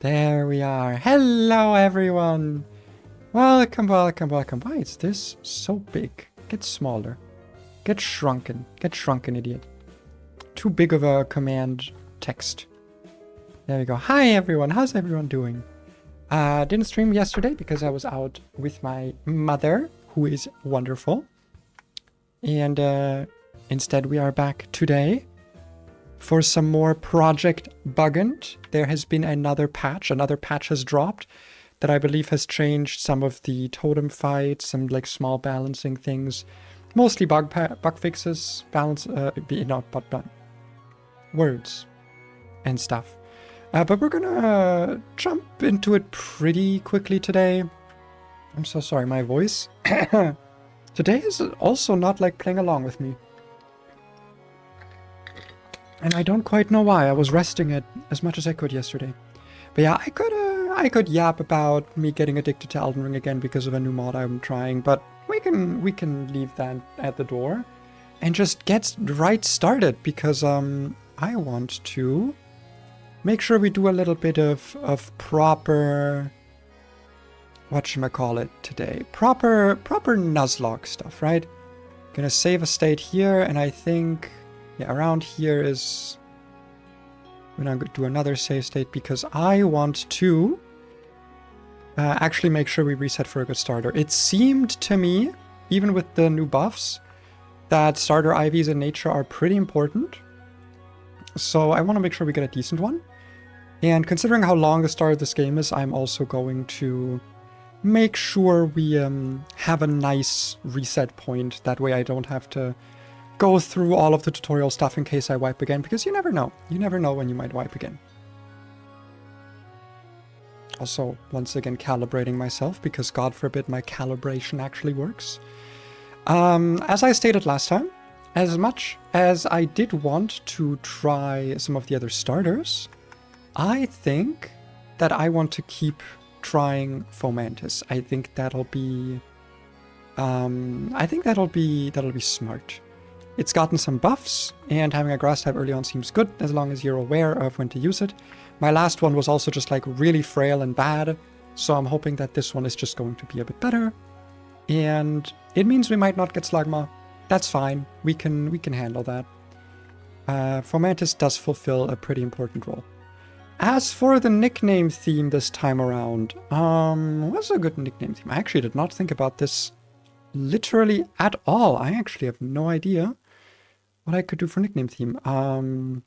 There we are. Hello, everyone. Welcome, welcome, welcome. Why is this so big? Get smaller. Get shrunken. Get shrunken, idiot. Too big of a command text. There we go. Hi, everyone. How's everyone doing? Didn't stream yesterday because I was out with my mother, who is wonderful. And instead we are back today for some more Project Bugn't. There has been another patch. Another patch has dropped that I believe has changed some of the totem fights, some like small balancing things. Mostly bug fixes, balance, words and stuff. But we're gonna jump into it pretty quickly today. I'm so sorry, my voice. Today is also not like playing along with me. And I don't quite know why. I was resting it as much as I could yesterday. But yeah, I could yap about me getting addicted to Elden Ring again because of a new mod I'm trying, but we can leave that at the door and just get right started because I want to make sure we do a little bit of proper, whatchamacallit today, proper Nuzlocke stuff, right? Gonna save a state here, and I think, yeah, around here is, we're gonna do another save state because I want to actually make sure we reset for a good starter. It seemed to me, even with the new buffs, that starter IVs in nature are pretty important. So I want to make sure we get a decent one. And considering how long the start of this game is, I'm also going to make sure we have a nice reset point. That way I don't have to go through all of the tutorial stuff in case I wipe again, because you never know. You never know when you might wipe again. Also, once again, calibrating myself, because God forbid my calibration actually works. As I stated last time, as much as I did want to try some of the other starters, I think that I want to keep trying Fomantis. I think that'll be smart. It's gotten some buffs, and having a grass type early on seems good as long as you're aware of when to use it. My last one was also just like really frail and bad, so I'm hoping that this one is just going to be a bit better. And it means we might not get Slugma. That's fine. We can handle that. Fomantis does fulfill a pretty important role. As for the nickname theme this time around, what's a good nickname theme? I actually did not think about this literally at all. I actually have no idea what I could do for nickname theme. I'll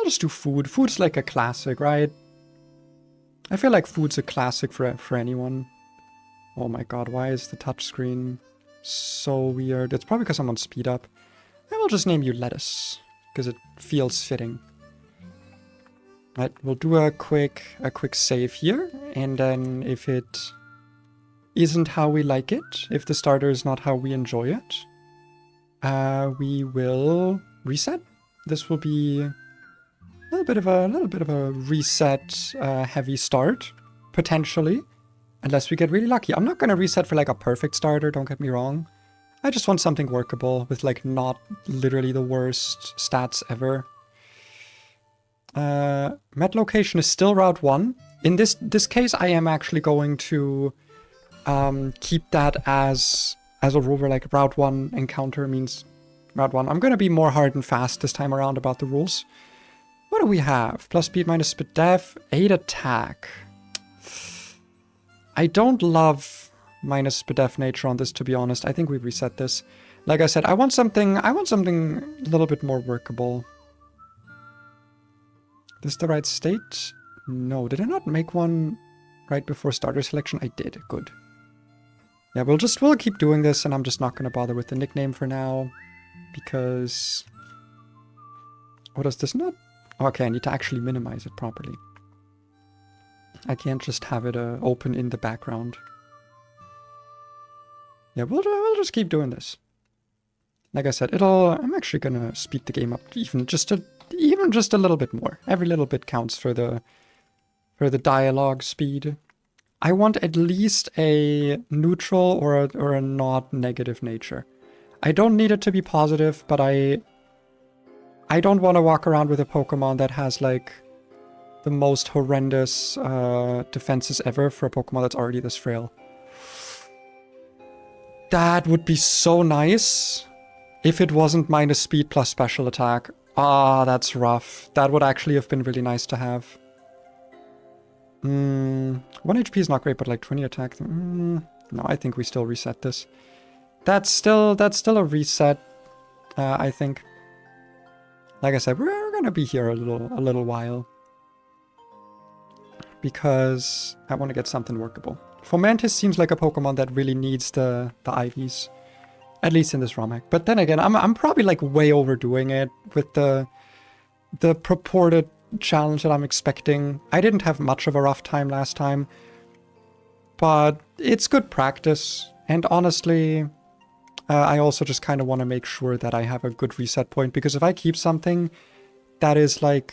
just do food. Food's like a classic, right? I feel like food's a classic for anyone. Oh my god, why is the touchscreen so weird? It's probably because I'm on speed up. I will just name you Lettuce, because it feels fitting. Right, we'll do a quick save here, and then if it isn't how we like it, if the starter is not how we enjoy it, we will reset. This will be a little bit of a reset heavy start, potentially. Unless we get really lucky. I'm not going to reset for like a perfect starter, don't get me wrong. I just want something workable with like not literally the worst stats ever. Met location is still Route 1. In this case, I am actually going to keep that as a rule where like Route 1 encounter means Route 1. I'm going to be more hard and fast this time around about the rules. What do we have? Plus speed, minus speed def, 8 attack. I don't love minus def nature on this, to be honest. I think we reset this. Like I said, I want something a little bit more workable. This the right state? No, did I not make one right before starter selection? I did, good. Yeah, we'll keep doing this, and I'm just not gonna bother with the nickname for now. Because what does this not? Okay, I need to actually minimize it properly. I can't just have it open in the background. Yeah, we'll just keep doing this. Like I said, I'm actually gonna speed the game up even just a little bit more. Every little bit counts for the dialogue speed. I want at least a neutral or a not negative nature. I don't need it to be positive, but I don't want to walk around with a Pokemon that has like the most horrendous defenses ever for a Pokemon that's already this frail. That would be so nice if it wasn't minus speed plus special attack. Ah, that's rough. That would actually have been really nice to have. 1 HP is not great, but like 20 attack. No, I think we still reset this. That's still a reset, I think. Like I said, we're gonna be here a little while. Because I want to get something workable. Fomantis seems like a Pokemon that really needs the IVs. At least in this ROM hack. But then again, I'm probably like way overdoing it with the purported challenge that I'm expecting. I didn't have much of a rough time last time. But it's good practice. And honestly, I also just kind of want to make sure that I have a good reset point. Because if I keep something that is like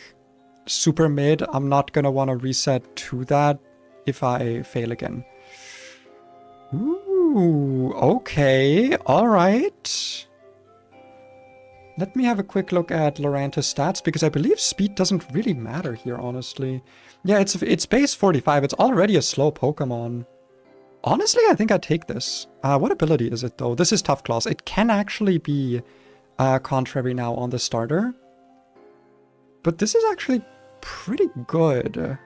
super mid, I'm not going to want to reset to that if I fail again. Ooh, okay, alright. Let me have a quick look at Lorantis stats, because I believe speed doesn't really matter here, honestly. Yeah, it's base 45, it's already a slow Pokemon. Honestly, I think I'd take this. What ability is it, though? This is Tough Claws. It can actually be contrary now on the starter. But this is actually pretty good.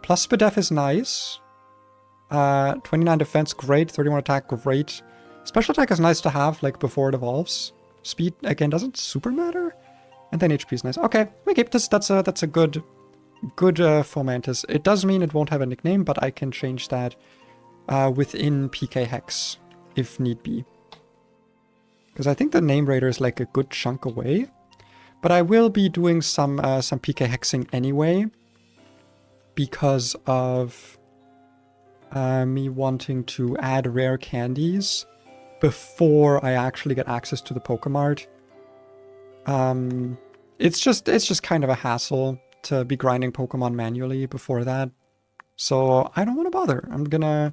Plus Spadef is nice. 29 defense, great. 31 attack, great. Special attack is nice to have, like, before it evolves. Speed, again, doesn't super matter. And then HP is nice. Okay, we keep this. That's a good Fomantis. It does mean it won't have a nickname, but I can change that within PK Hex, if need be. Because I think the name raider is, like, a good chunk away. But I will be doing some PK Hexing anyway. Because of me wanting to add rare candies before I actually get access to the Pokemart. It's just kind of a hassle to be grinding Pokemon manually before that. So I don't want to bother. I'm gonna,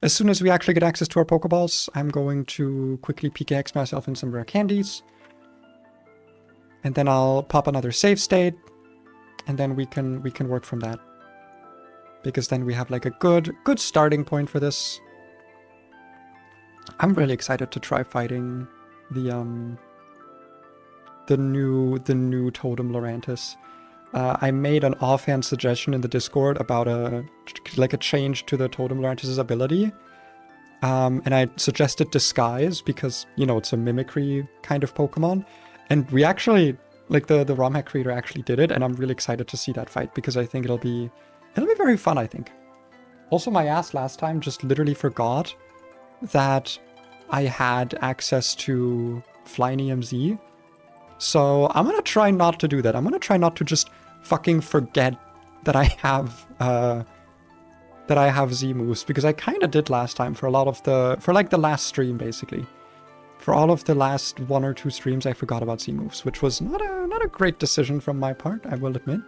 as soon as we actually get access to our Pokeballs, I'm going to quickly PKX myself in some rare candies. And then I'll pop another save state. And then we can work from that. Because then we have like a good starting point for this. I'm really excited to try fighting the new Totem Lorantis. I made an offhand suggestion in the Discord about a change to the Totem Lorantis' ability. And I suggested Disguise because, you know, it's a mimicry kind of Pokemon. And we actually, like the ROM hack creator actually did it, and I'm really excited to see that fight because I think it'll be very fun, I think. Also, my ass last time just literally forgot that I had access to Flying EMZ. So I'm gonna try not to do that. I'm gonna try not to just fucking forget that I have Z moves, because I kind of did last time for like the last stream, basically. For all of the last 1 or 2 streams, I forgot about Z moves, which was not a great decision from my part, I will admit.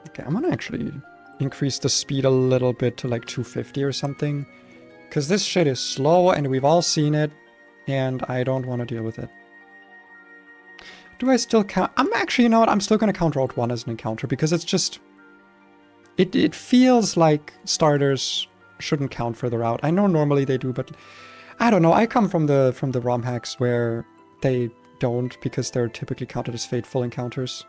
Okay, I'm gonna actually increase the speed a little bit to like 250 or something. Because this shit is slow and we've all seen it. And I don't want to deal with it. Do I still count? I'm actually, you know what? I'm still going to count Route 1 as an encounter. Because it's just... It feels like starters shouldn't count further out. I know normally they do, but... I don't know. I come from the ROM hacks where they don't. Because they're typically counted as fateful encounters.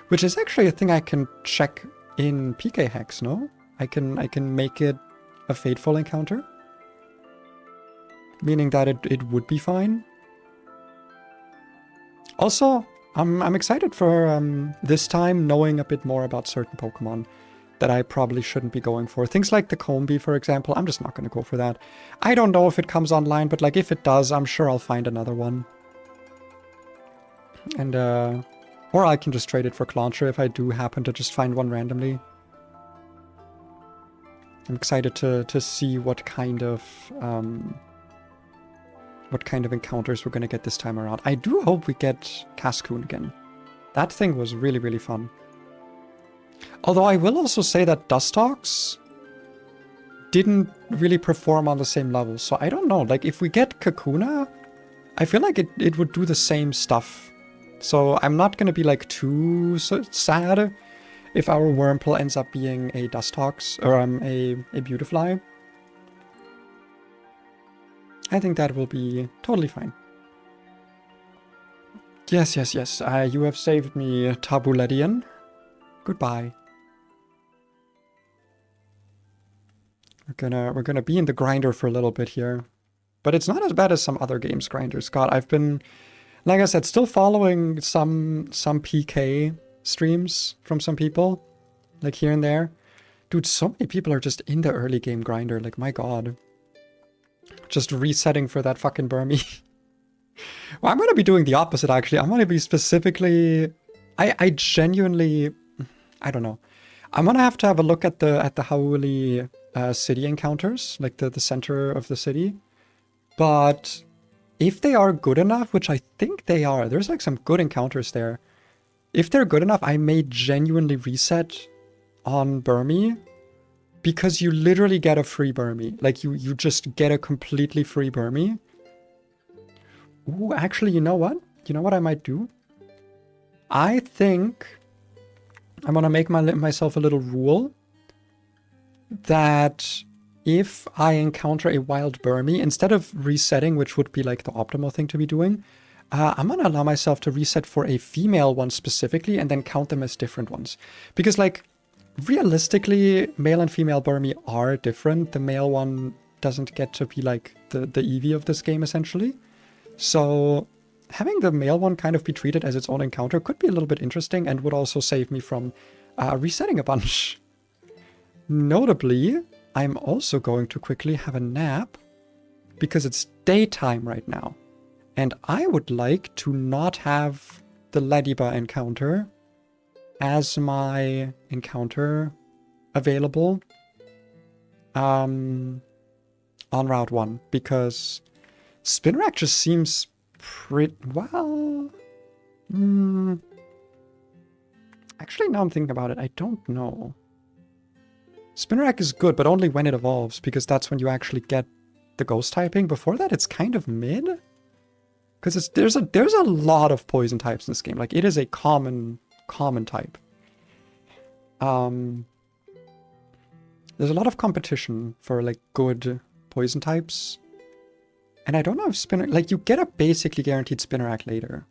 Which is actually a thing I can check in PK Hex, no? I can make it a fateful encounter. Meaning that it would be fine. Also, I'm excited for this time knowing a bit more about certain Pokemon that I probably shouldn't be going for. Things like the Combee, for example, I'm just not going to go for that. I don't know if it comes online, but like if it does, I'm sure I'll find another one. And or I can just trade it for Clauncher if I do happen to just find one randomly. I'm excited to see what kind of encounters we're going to get this time around. I do hope we get Cascoon again. That thing was really, really fun. Although I will also say that Dustox didn't really perform on the same level. So I don't know. Like, if we get Kakuna, I feel like it would do the same stuff. So I'm not going to be, like, too sad if our Wurmple ends up being a Dustox, or a Beautifly. I think that will be totally fine. Yes, yes, yes. You have saved me, Tabuledian. Goodbye. We're gonna be in the grinder for a little bit here. But it's not as bad as some other games grinders. God, I've been, like I said, still following some PK streams from some people. Like here and there. Dude, so many people are just in the early game grinder. Like, my god. Just resetting for that fucking Burmy. Well, I'm gonna be doing the opposite, actually. I'm gonna be specifically... I genuinely... I don't know. I'm gonna have to have a look at the Hau'oli city encounters. Like the center of the city. But if they are good enough, which I think they are, there's like some good encounters there. If they're good enough, I may genuinely reset on Burmy, because you literally get a free Burmy. Like, you just get a completely free Burmy. Ooh, actually, you know what? You know what I might do? I think I'm gonna make myself a little rule that if I encounter a wild Burmy, instead of resetting, which would be like the optimal thing to be doing, I'm gonna allow myself to reset for a female one specifically and then count them as different ones. Because, like, realistically, male and female Burmy are different. The male one doesn't get to be like the Eevee of this game, essentially. So having the male one kind of be treated as its own encounter could be a little bit interesting and would also save me from resetting a bunch. Notably, I'm also going to quickly have a nap because it's daytime right now. And I would like to not have the Lediba encounter as my encounter available on Route 1, because Spinarak just seems pretty... well... Actually, now I'm thinking about it, I don't know. Spinarak is good, but only when it evolves, because that's when you actually get the ghost typing. Before that, it's kind of mid. Because there's a lot of poison types in this game. Like, it is a common type. There's a lot of competition for, like, good poison types. And I don't know if Spinarak... like, you get a basically guaranteed Spinarak later.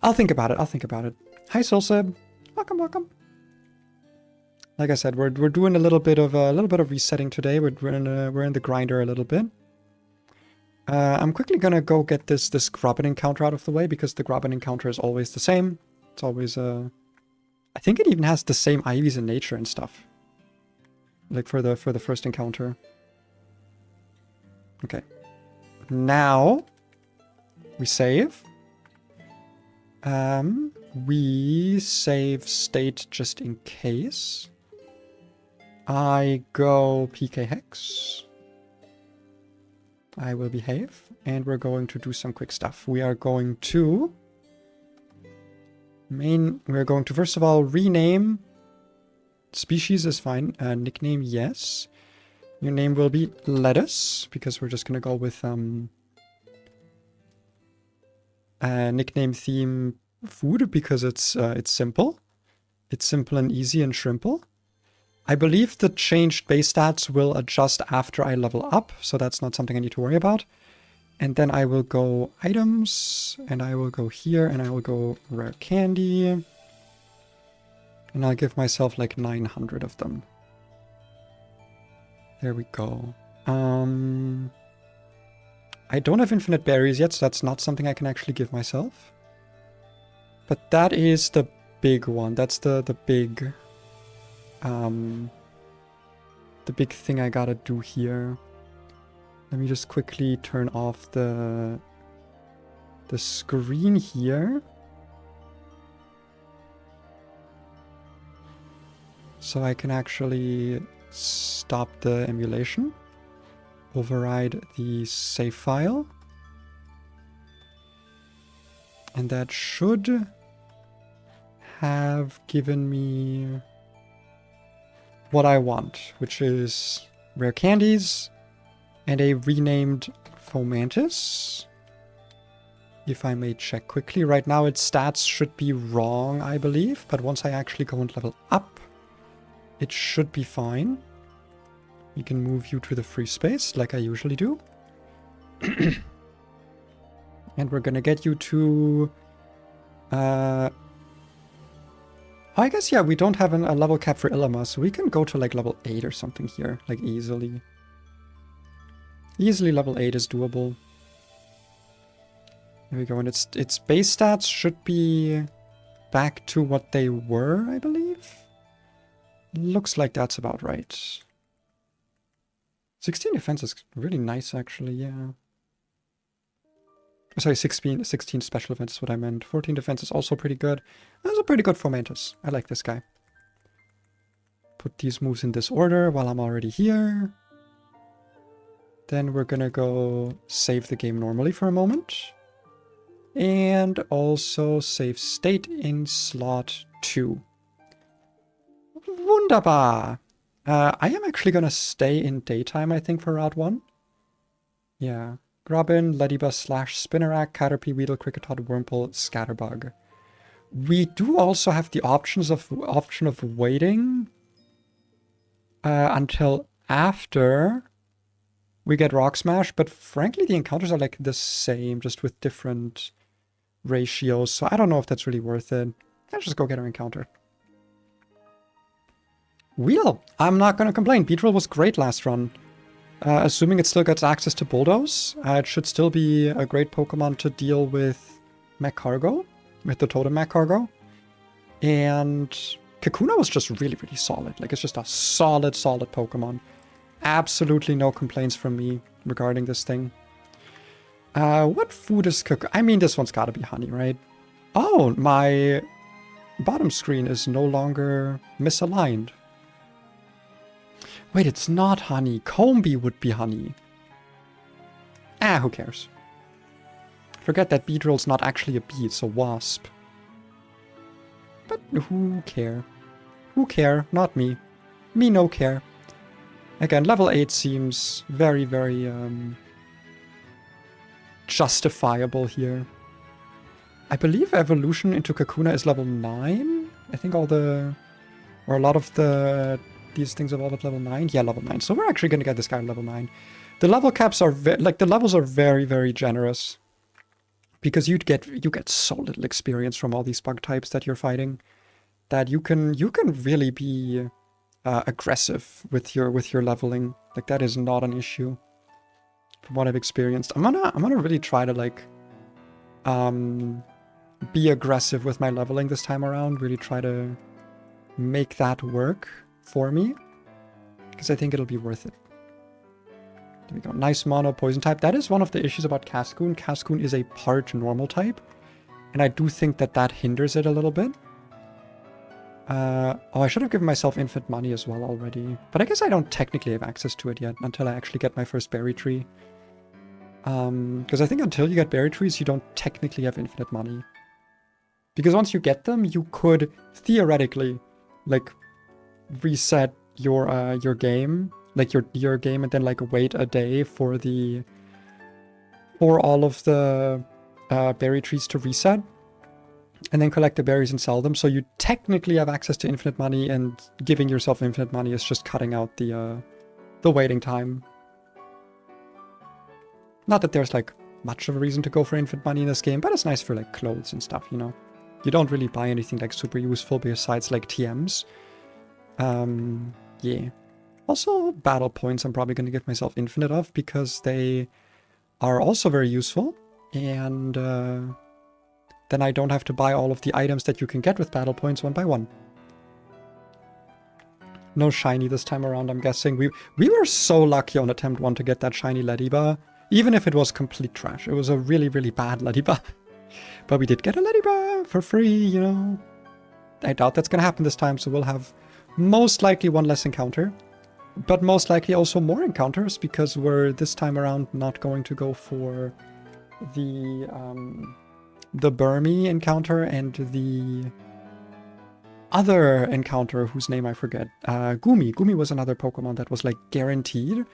I'll think about it. Hi, Solseb. Welcome. Like I said, we're doing a little bit of resetting today. We're in the grinder a little bit. I'm quickly gonna go get this Grubbin encounter out of the way, because the Grubbin encounter is always the same. It's always I think it even has the same IVs in nature and stuff. Like for the first encounter. Okay. Now we save. We save state just in case. I go PK Hex. I will behave, and we're going to do some quick stuff. We are going to first of all rename. Species is fine. Nickname, yes. Your name will be Lettuce, because we're just gonna go with nickname theme food, because it's simple. It's simple and easy and shrimple. I believe the changed base stats will adjust after I level up, so that's not something I need to worry about. And then I will go items, and I will go here, and I will go rare candy. And I'll give myself like 900 of them. There we go. I don't have infinite berries yet, so that's not something I can actually give myself. But that is the big one. That's the big thing I gotta do here. Let me just quickly turn off the screen here. So I can actually stop the emulation. Override the save file. And that should have given me... what I want, which is rare candies and a renamed Fomantis. If I may check quickly. Right now its stats should be wrong, I believe, but once I actually go and level up, it should be fine. We can move you to the free space like I usually do. And we're gonna get you to... I guess, yeah, we don't have a level cap for Ilima, so we can go to like level 8 or something here, like easily. Easily level 8 is doable. There we go, and its base stats should be back to what they were, I believe. Looks like that's about right. 16 defense is really nice, actually, yeah. Sorry, 16 special defense is what I meant. 14 defense is also pretty good. That's a pretty good Fomantis. I like this guy. Put these moves in this order while I'm already here. Then we're gonna go save the game normally for a moment. And also save state in slot 2. Wunderbar! I am actually gonna stay in daytime, I think, for round 1. Yeah. Grubbin, Ladybug, Slash, Spinnerack, Caterpie, Weedle, Cricketot, Wurmple, Scatterbug. We do also have the option of waiting until after we get Rock Smash, but frankly the encounters are like the same, just with different ratios, so I don't know if that's really worth it. Let's just go get our encounter. Wheel! I'm not gonna complain. Beedrill was great last run. Assuming it still gets access to Bulldoze, it should still be a great Pokemon to deal with Mech Cargo, with the Totem Mech Cargo. And Kakuna was just really, really solid. Like, it's just a solid Pokemon. Absolutely no complaints from me regarding this thing. What food is Kakuna? I mean, this one's gotta be honey, right? Oh, my bottom screen is no longer misaligned. Wait, it's not honey. Combee would be honey. Ah, who cares? Forget that Beedrill's not actually a bee, it's a wasp. But who care? Who care? Not me. Me no care. Again, level 8 seems very, very justifiable here. I believe evolution into Kakuna is level 9. I think all the... or a lot of these things evolve at level 9. Yeah, level 9. So we're actually going to get this guy at level 9. The level caps are... like, the levels are very, very generous. Because you get so little experience from all these bug types that you're fighting. That you can really be aggressive with your leveling. Like, that is not an issue. From what I've experienced. I'm gonna really try to, like... be aggressive with my leveling this time around. Really try to make that work for me, because I think it'll be worth it. There we go. Nice mono poison type. That is one of the issues about Cascoon. Cascoon is a part normal type, and I do think that hinders it a little bit. Oh, I should have given myself infinite money as well already, but I guess I don't technically have access to it yet until I actually get my first berry tree. Because I think until you get berry trees, you don't technically have infinite money. Because once you get them, you could theoretically, like, reset your game, like your game, and then like wait a day for all of the berry trees to reset, and then collect the berries and sell them. So you technically have access to infinite money, and giving yourself infinite money is just cutting out the waiting time. Not that there's like much of a reason to go for infinite money in this game, but it's nice for like clothes and stuff, you know. You don't really buy anything like super useful besides like TMs. Yeah. Also, battle points I'm probably going to give myself infinite of, because they are also very useful. And then I don't have to buy all of the items that you can get with battle points one by one. No shiny this time around, I'm guessing. We were so lucky on attempt 1 to get that shiny Ladybug. Even if it was complete trash. It was a really, really bad Ladybug. But we did get a Ladybug for free, you know. I doubt that's going to happen this time, so we'll have most likely one less encounter. But most likely also more encounters, because we're this time around not going to go for the Burmy encounter and the other encounter whose name I forget. Gumi. Gumi was another Pokemon that was like guaranteed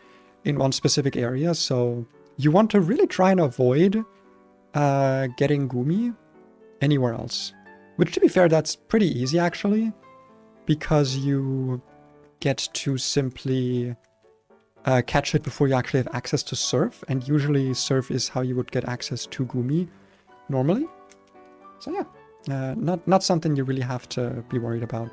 in one specific area. So you want to really try and avoid getting Gumi anywhere else. Which, to be fair, that's pretty easy actually, because you get to simply catch it before you actually have access to Surf, and usually Surf is how you would get access to Gumi normally. So yeah, not something you really have to be worried about.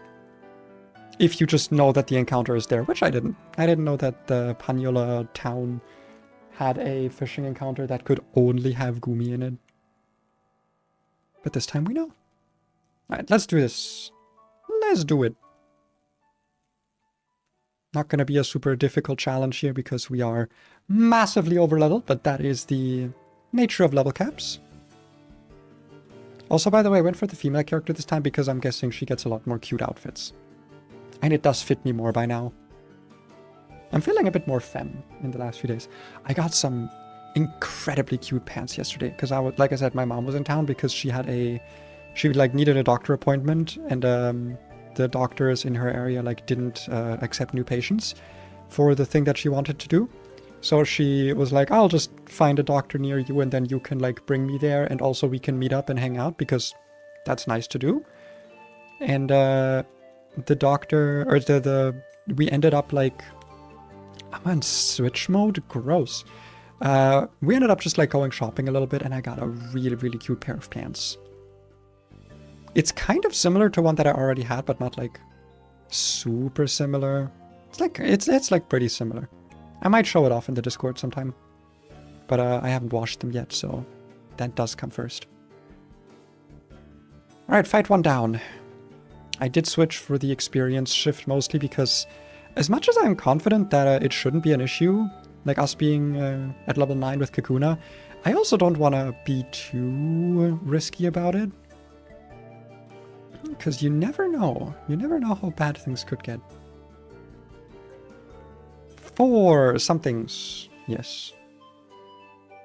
If you just know that the encounter is there, which I didn't. I didn't know that the Paniola town had a fishing encounter that could only have Gumi in it. But this time we know. Alright, let's do this. Let's do it. Not going to be a super difficult challenge here because we are massively over leveled, but that is the nature of level caps. Also, by the way, I went for the female character this time because I'm guessing she gets a lot more cute outfits. And it does fit me more by now. I'm feeling a bit more femme in the last few days. I got some incredibly cute pants yesterday because like I said, my mom was in town because she like needed a doctor appointment, and the doctors in her area like didn't accept new patients for the thing that she wanted to do. So she was like, I'll just find a doctor near you and then you can like bring me there, and also we can meet up and hang out because that's nice to do. And the doctor, or we ended up like, I'm on switch mode, gross. We ended up just like going shopping a little bit, and I got a really, really cute pair of pants. It's kind of similar to one that I already had, but not like super similar. It's like pretty similar. I might show it off in the Discord sometime, but I haven't washed them yet, so that does come first. All right, fight one down. I did switch for the experience shift mostly because, as much as I'm confident that it shouldn't be an issue, like us being at level 9 with Kakuna, I also don't want to be too risky about it. Because you never know. You never know how bad things could get. 4 somethings. Yes.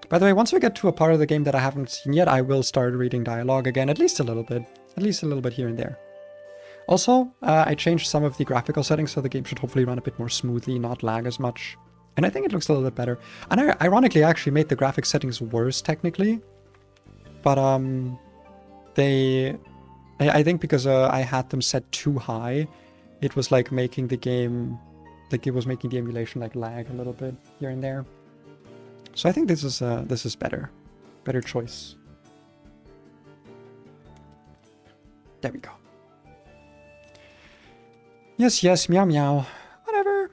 By the way, once we get to a part of the game that I haven't seen yet, I will start reading dialogue again, at least a little bit. At least a little bit here and there. Also, I changed some of the graphical settings, so the game should hopefully run a bit more smoothly, not lag as much. And I think it looks a little bit better. And I ironically actually made the graphic settings worse, technically. But, I think because I had them set too high, it was like making the game, like it was making the emulation like lag a little bit here and there. So I think this is better choice. There we go. Yes, meow meow, whatever.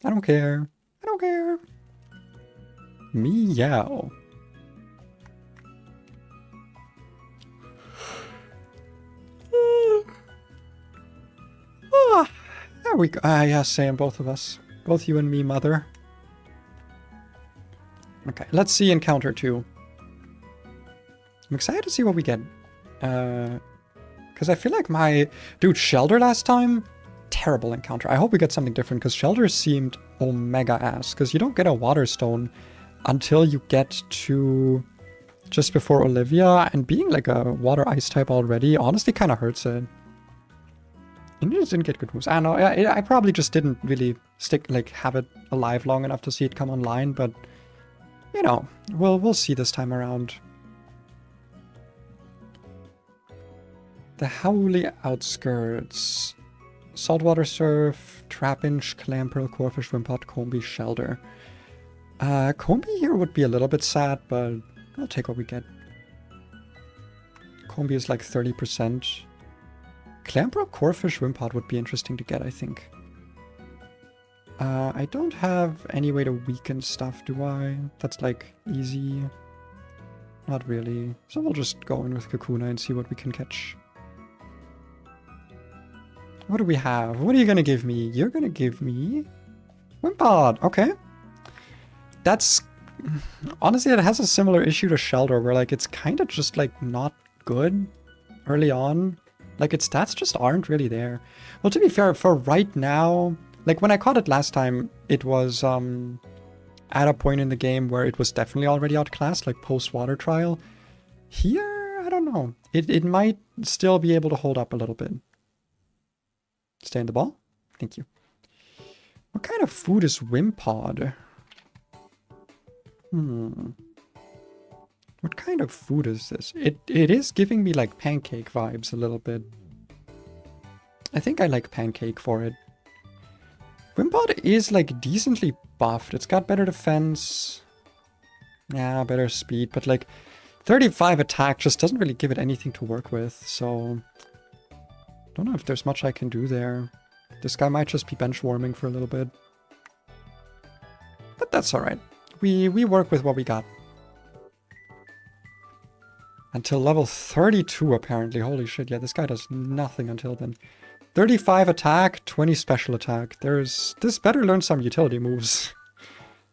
I don't care. I don't care. Meow. There we go. Yeah, same, both of us. Both you and me, mother. Okay, let's see encounter 2. I'm excited to see what we get. Because I feel like my... Dude, Shelter last time? Terrible encounter. I hope we get something different, because Shelter seemed omega ass. Because you don't get a Water Stone until you get to just before Olivia. And being like a Water Ice type already honestly kind of hurts it. And you just didn't get good moves. I know, I probably just didn't really have it alive long enough to see it come online, but you know, we'll see this time around. The Howly Outskirts. Saltwater Surf, Trapinch, Clamperl, Corfish, Wimpot, Combi, Shelter. Combi here would be a little bit sad, but I'll take what we get. Combi is like 30%. Clamperl, Corfish, Wimpot would be interesting to get, I think. I don't have any way to weaken stuff, do I? That's like easy. Not really. So we'll just go in with Kakuna and see what we can catch. What do we have? What are you gonna give me? You're gonna give me Wimpot. Okay. That's... Honestly, it has a similar issue to Shelter, where like it's kind of just like not good early on. Like, its stats just aren't really there. Well, to be fair, for right now, like, when I caught it last time, it was at a point in the game where it was definitely already outclassed, like, post-Water Trial. Here, I don't know. It might still be able to hold up a little bit. Stay in the ball. Thank you. What kind of food is Wimpod? What kind of food is this? It is giving me like pancake vibes a little bit. I think I like pancake for it. Wimpod is like decently buffed. It's got better defense. Yeah, better speed, but like 35 attack just doesn't really give it anything to work with, so don't know if there's much I can do there. This guy might just be bench warming for a little bit. But that's alright. We work with what we got. Until level 32 apparently. Holy shit, yeah, this guy does nothing until then. 35 attack, 20 special attack. This better learn some utility moves.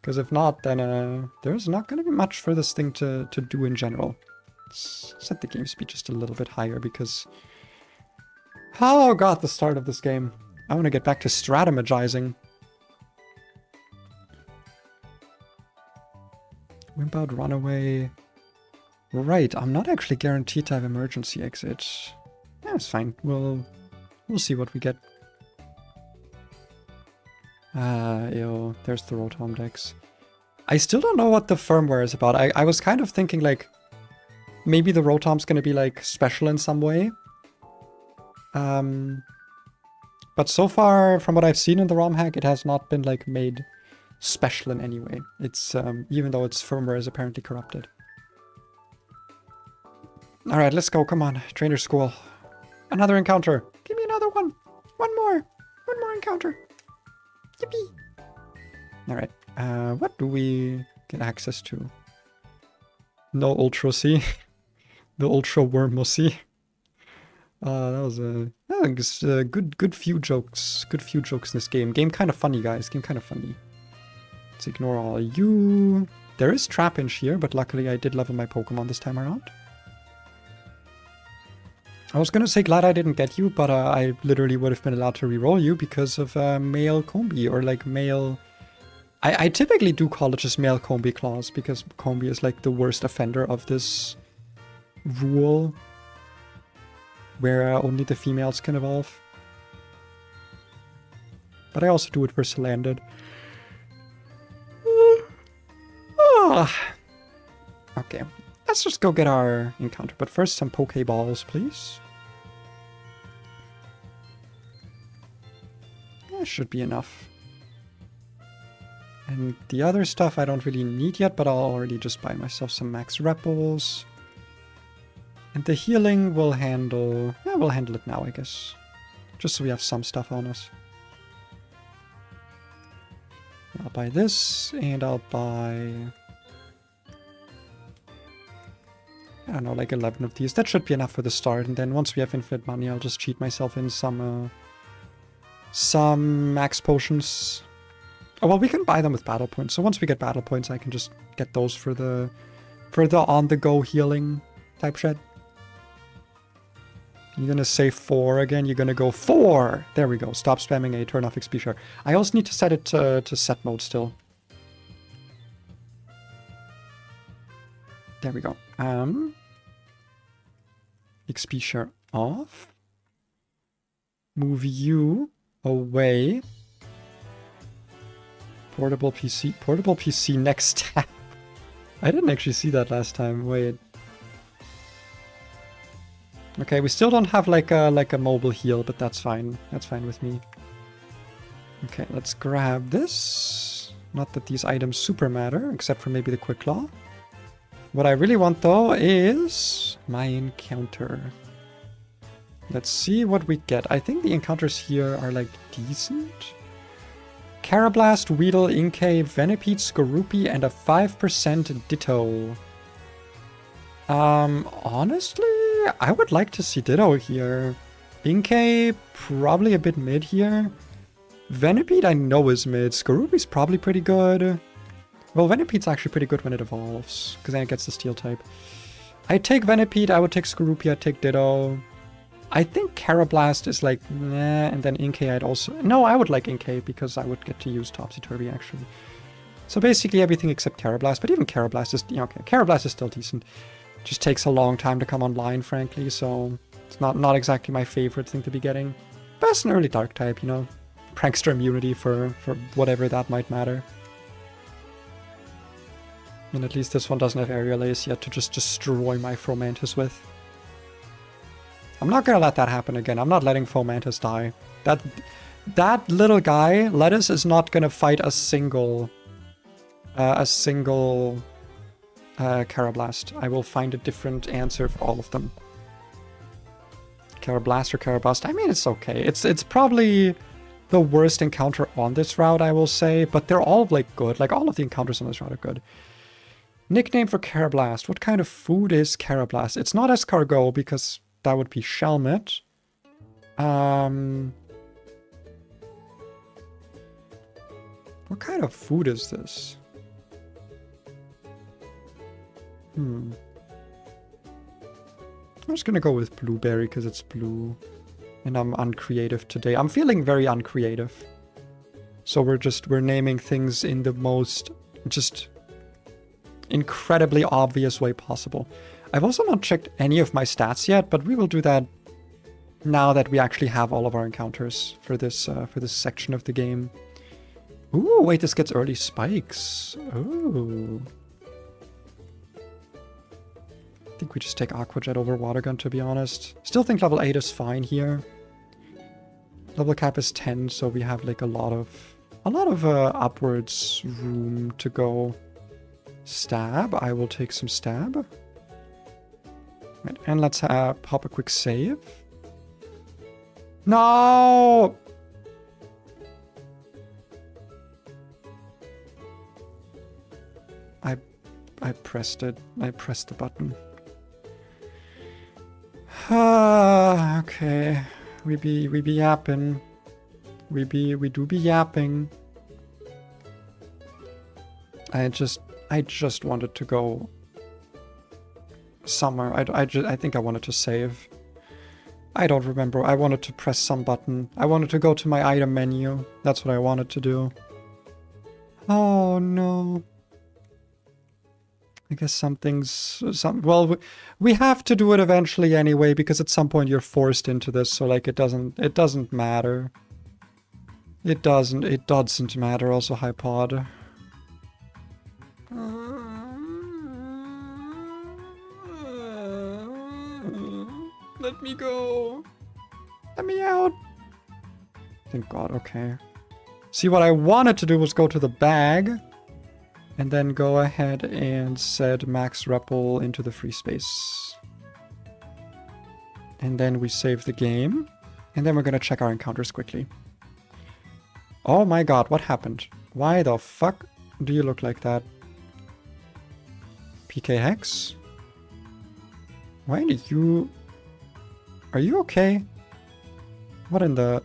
Because if not, then there's not going to be much for this thing to do in general. Let's set the game speed just a little bit higher because... Oh god, the start of this game. I want to get back to strategizing. Wimpod, runaway. Right, I'm not actually guaranteed to have emergency exit. Yeah, it's fine. We'll see what we get. Ew, there's the Rotom Dex. I still don't know what the firmware is about. I was kind of thinking like maybe the Rotom's gonna be like special in some way. But so far, from what I've seen in the ROM hack, it has not been like made special in any way. It's even though its firmware is apparently corrupted. Alright, let's go. Come on. Trainer school. Another encounter. Give me another one. One more. One more encounter. Yippee. Alright. What do we get access to? No Ultra C. The Ultra Wormossy. That was a good few jokes. Good few jokes in this game. Game kind of funny, guys. Game kind of funny. Let's ignore all you. There is Trapinch here, but luckily I did level my Pokemon this time around. I was gonna say glad I didn't get you, but I literally would have been allowed to reroll you because of male Combi, or like male... I typically do call it just male Combi clause, because Combi is like the worst offender of this rule, where only the females can evolve. But I also do it for Salandit. Okay. Let's just go get our encounter, but first some Pokeballs, please. That should be enough. And the other stuff I don't really need yet, but I'll already just buy myself some max Repels. And the healing will handle... Yeah, we'll handle it now, I guess. Just so we have some stuff on us. I'll buy this, and I'll buy... I don't know, like 11 of these. That should be enough for the start, and then once we have infinite money, I'll just cheat myself in some max potions. Oh, well, we can buy them with battle points, so once we get battle points, I can just get those for the on-the-go healing type shit. You're gonna say 4 again, you're gonna go 4! There we go, stop spamming A, turn off XP share. I also need to set it to set mode still. There we go. XP share off. Move you away. Portable PC. Portable PC next tab. I didn't actually see that last time. Wait. Okay, we still don't have like a mobile heal, but that's fine. That's fine with me. Okay, let's grab this. Not that these items super matter, except for maybe the Quick Claw. What I really want, though, is my encounter. Let's see what we get. I think the encounters here are, like, decent. Carablast, Weedle, Inkay, Venipede, Skorupi, and a 5% Ditto. Honestly, I would like to see Ditto here. Inkay, probably a bit mid here. Venipede, I know is mid. Skorupi's probably pretty good. Well, Venipede's actually pretty good when it evolves, because then it gets the Steel type. I'd take Venipede, I would take Skorupi, I'd take Ditto. I think Carablast is like, nah, and then Inkay I'd also... No, I would like Inkay, because I would get to use Topsy-Turvy, actually. So basically everything except Carablast, but even Carablast is... Yeah, okay, Carablast is still decent. Just takes a long time to come online, frankly, so... It's not exactly my favorite thing to be getting. Best and early dark type, you know. Prankster immunity for whatever that might matter. And at least this one doesn't have aerial ace yet to just destroy my Fomantis with. I'm not gonna let that happen again. I'm not letting Fomantis die. That little guy, Lettuce, is not gonna fight a single Carablast. I will find a different answer for all of them. Carablast or Carabust. I mean, it's okay. It's probably the worst encounter on this route, I will say, but they're all like good. Like all of the encounters on this route are good. Nickname for Carablast. What kind of food is Carablast? It's not escargot because that would be Shelmet. What kind of food is this? I'm just gonna go with blueberry because it's blue. And I'm uncreative today. I'm feeling very uncreative. So we're naming things in the most just incredibly obvious way possible. I've also not checked any of my stats yet, but we will do that now that we actually have all of our encounters for this section of the game. Ooh, wait, this gets early spikes. Ooh. I think we just take Aqua Jet over Water Gun, to be honest. Still think level 8 is fine here. Level cap is 10, so we have like a lot of upwards room to go. Stab. I will take some stab. Right, and let's pop a quick save. No! I pressed it. I pressed the button. Okay. We be yapping. We do be yapping. I just wanted to go somewhere. I think I wanted to save. I don't remember. I wanted to press some button. I wanted to go to my item menu. That's what I wanted to do. Oh no. I guess well, we have to do it eventually anyway, because at some point you're forced into this, so like it doesn't matter. It doesn't matter. Also, high pod. Let me go. Let me out. Thank God, okay. See, what I wanted to do was go to the bag and then go ahead and set Max Repel into the free space. And then we save the game. And then we're gonna check our encounters quickly. Oh my God, what happened? Why the fuck do you look like that? PK Hex? Why did you... Are you okay? What in the...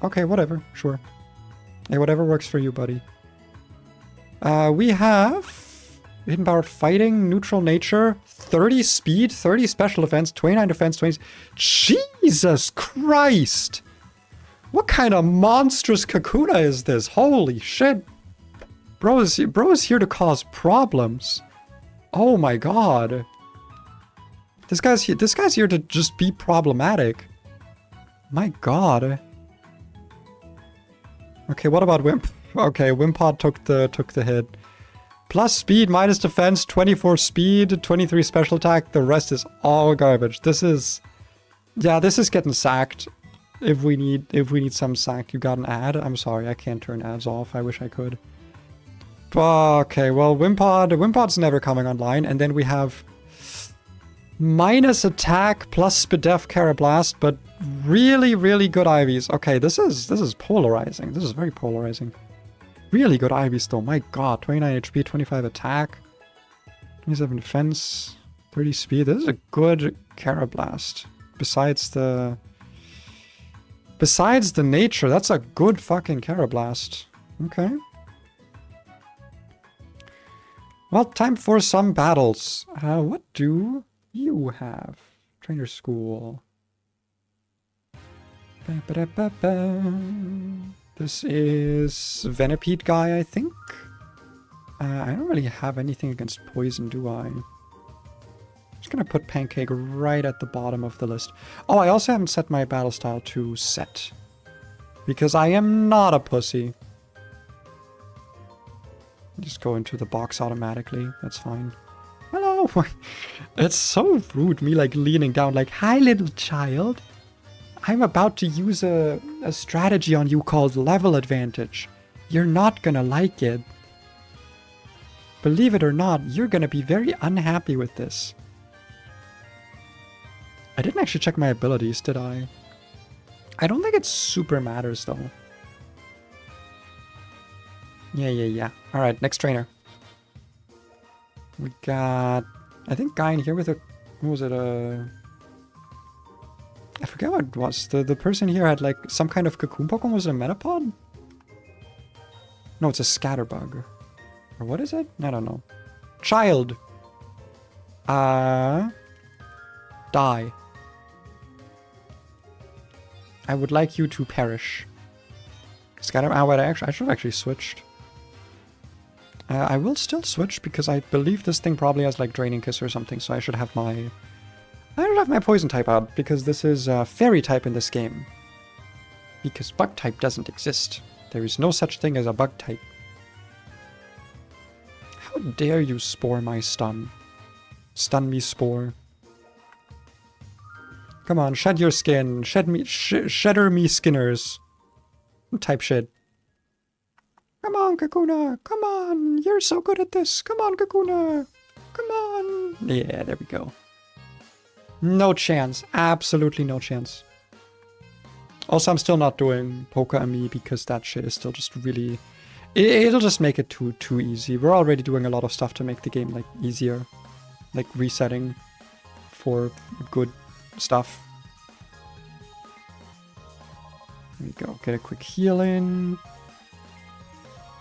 Okay, whatever, sure. Hey, whatever works for you, buddy. We have hidden powered fighting, neutral nature, 30 speed, 30 special defense, 29 defense, 20... Jesus Christ! What kind of monstrous Kakuna is this? Holy shit! Bro is here to cause problems. Oh my God. This guy's here to just be problematic. My God. Okay, what about Wimp? Okay, Wimpod took the hit. Plus speed, minus defense, 24 speed, 23 special attack. The rest is all garbage. This is... Yeah, this is getting sacked. If we need some sack, you got an ad? I'm sorry, I can't turn ads off. I wish I could. Okay, well, Wimpod's never coming online. And then we have minus attack plus Spidef Carablast, but really, really good Ivies. Okay, this is polarizing. This is very polarizing. Really good Ivies though. My God, 29 HP, 25 attack, 27 defense, 30 speed. This is a good Carablast. Besides the nature, that's a good fucking Carablast. Okay. Well, time for some battles. What do you have? Trainer school. This is Venipede guy, I think. I don't really have anything against poison, do I? just gonna put Pancake right at the bottom of the list. Oh, I also haven't set my battle style to set. Because I am not a pussy. Just go into the box automatically. That's fine. Hello! It's so rude, me like leaning down like, hi little child. I'm about to use a strategy on you called level advantage. You're not gonna like it. Believe it or not, you're gonna be very unhappy with this. I didn't actually check my abilities, did I? I don't think it super matters though. Yeah. Alright, next trainer. We got, I think, guy in here with a, what was it, I forget what it was. The person here had like some kind of cocoon Pokemon. Was it a Metapod? No, it's a Scatterbug. Or what is it? I don't know. Child. Die. I would like you to perish. Scatter. Oh, wait, I should have actually switched. I will still switch because I believe this thing probably has like Draining Kiss or something, so I should have my poison type out because this is fairy type in this game. Because bug type doesn't exist. There is no such thing as a bug type. How dare you spore my stun? Stun me, spore. Come on, shed your skin. Shedder me skinners. Type shit. Come on, Kakuna. Come on. You're so good at this. Come on, Kakuna. Come on. Yeah, there we go. No chance. Absolutely no chance. Also, I'm still not doing Poke on me because that shit is still just really... It'll just make it too easy. We're already doing a lot of stuff to make the game like easier. Like resetting for good stuff. There we go. Get a quick heal in.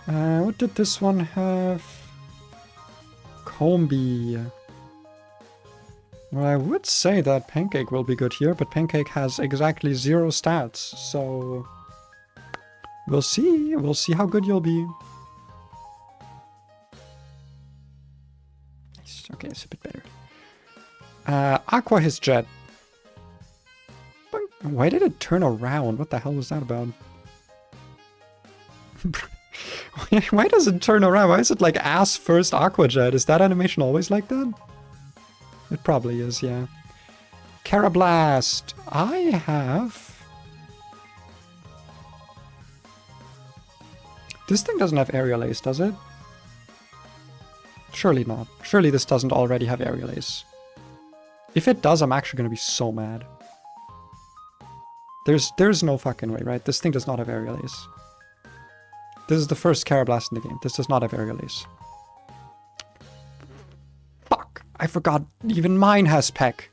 What did this one have? Combi. Well, I would say that Pancake will be good here, but Pancake has exactly 0 stats, so... We'll see. We'll see how good you'll be. Okay, it's a bit better. Aqua his jet. Why did it turn around? What the hell was that about? Why does it turn around? Why is it like ass first Aqua Jet? Is that animation always like that? It probably is, yeah. Carablast. I have... This thing doesn't have Aerial Ace, does it? Surely not. Surely this doesn't already have Aerial Ace. If it does, I'm actually gonna be so mad. There's no fucking way, right? This thing does not have Aerial Ace. This is the first Carablast in the game. This does not have Aerial Ace. Fuck! I forgot even mine has Peck.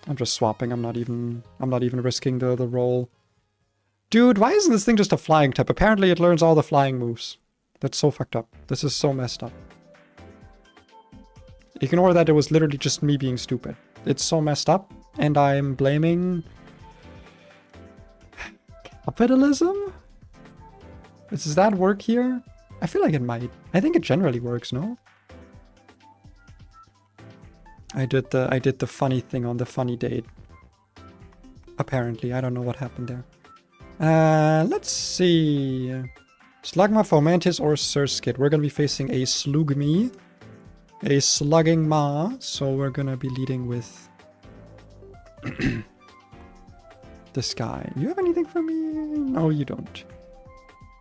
I'm just swapping. I'm not even risking the roll. Dude, why isn't this thing just a flying type? Apparently it learns all the flying moves. That's so fucked up. This is so messed up. Ignore that it was literally just me being stupid. It's so messed up, and I'm blaming... capitalism? Does that work here? I feel like it might. I think it generally works, no? I did the funny thing on the funny date. Apparently, I don't know what happened there. Let's see. Slugma, Fomantis, or Surskit. We're gonna be facing a Slugme. A Slugging Ma. So we're gonna be leading with... this guy. You have anything for me? No, you don't.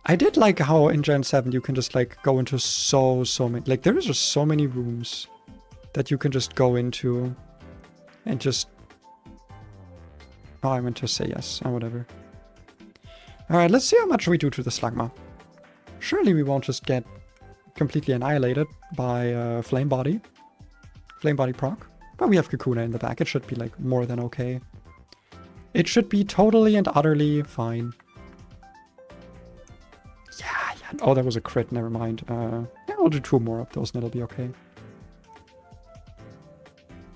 I did like how in Gen 7 you can just like go into so many... Like there is just so many rooms that you can just go into and just... Oh, I meant to say yes. Oh, whatever. Alright, let's see how much we do to the Slugma. Surely we won't just get completely annihilated by Flame Body. Flame Body proc. But we have Kakuna in the back. It should be like more than okay. It should be totally and utterly fine. Yeah. Oh, that was a crit. Never mind. Yeah, we'll do 2 more of those and it'll be okay.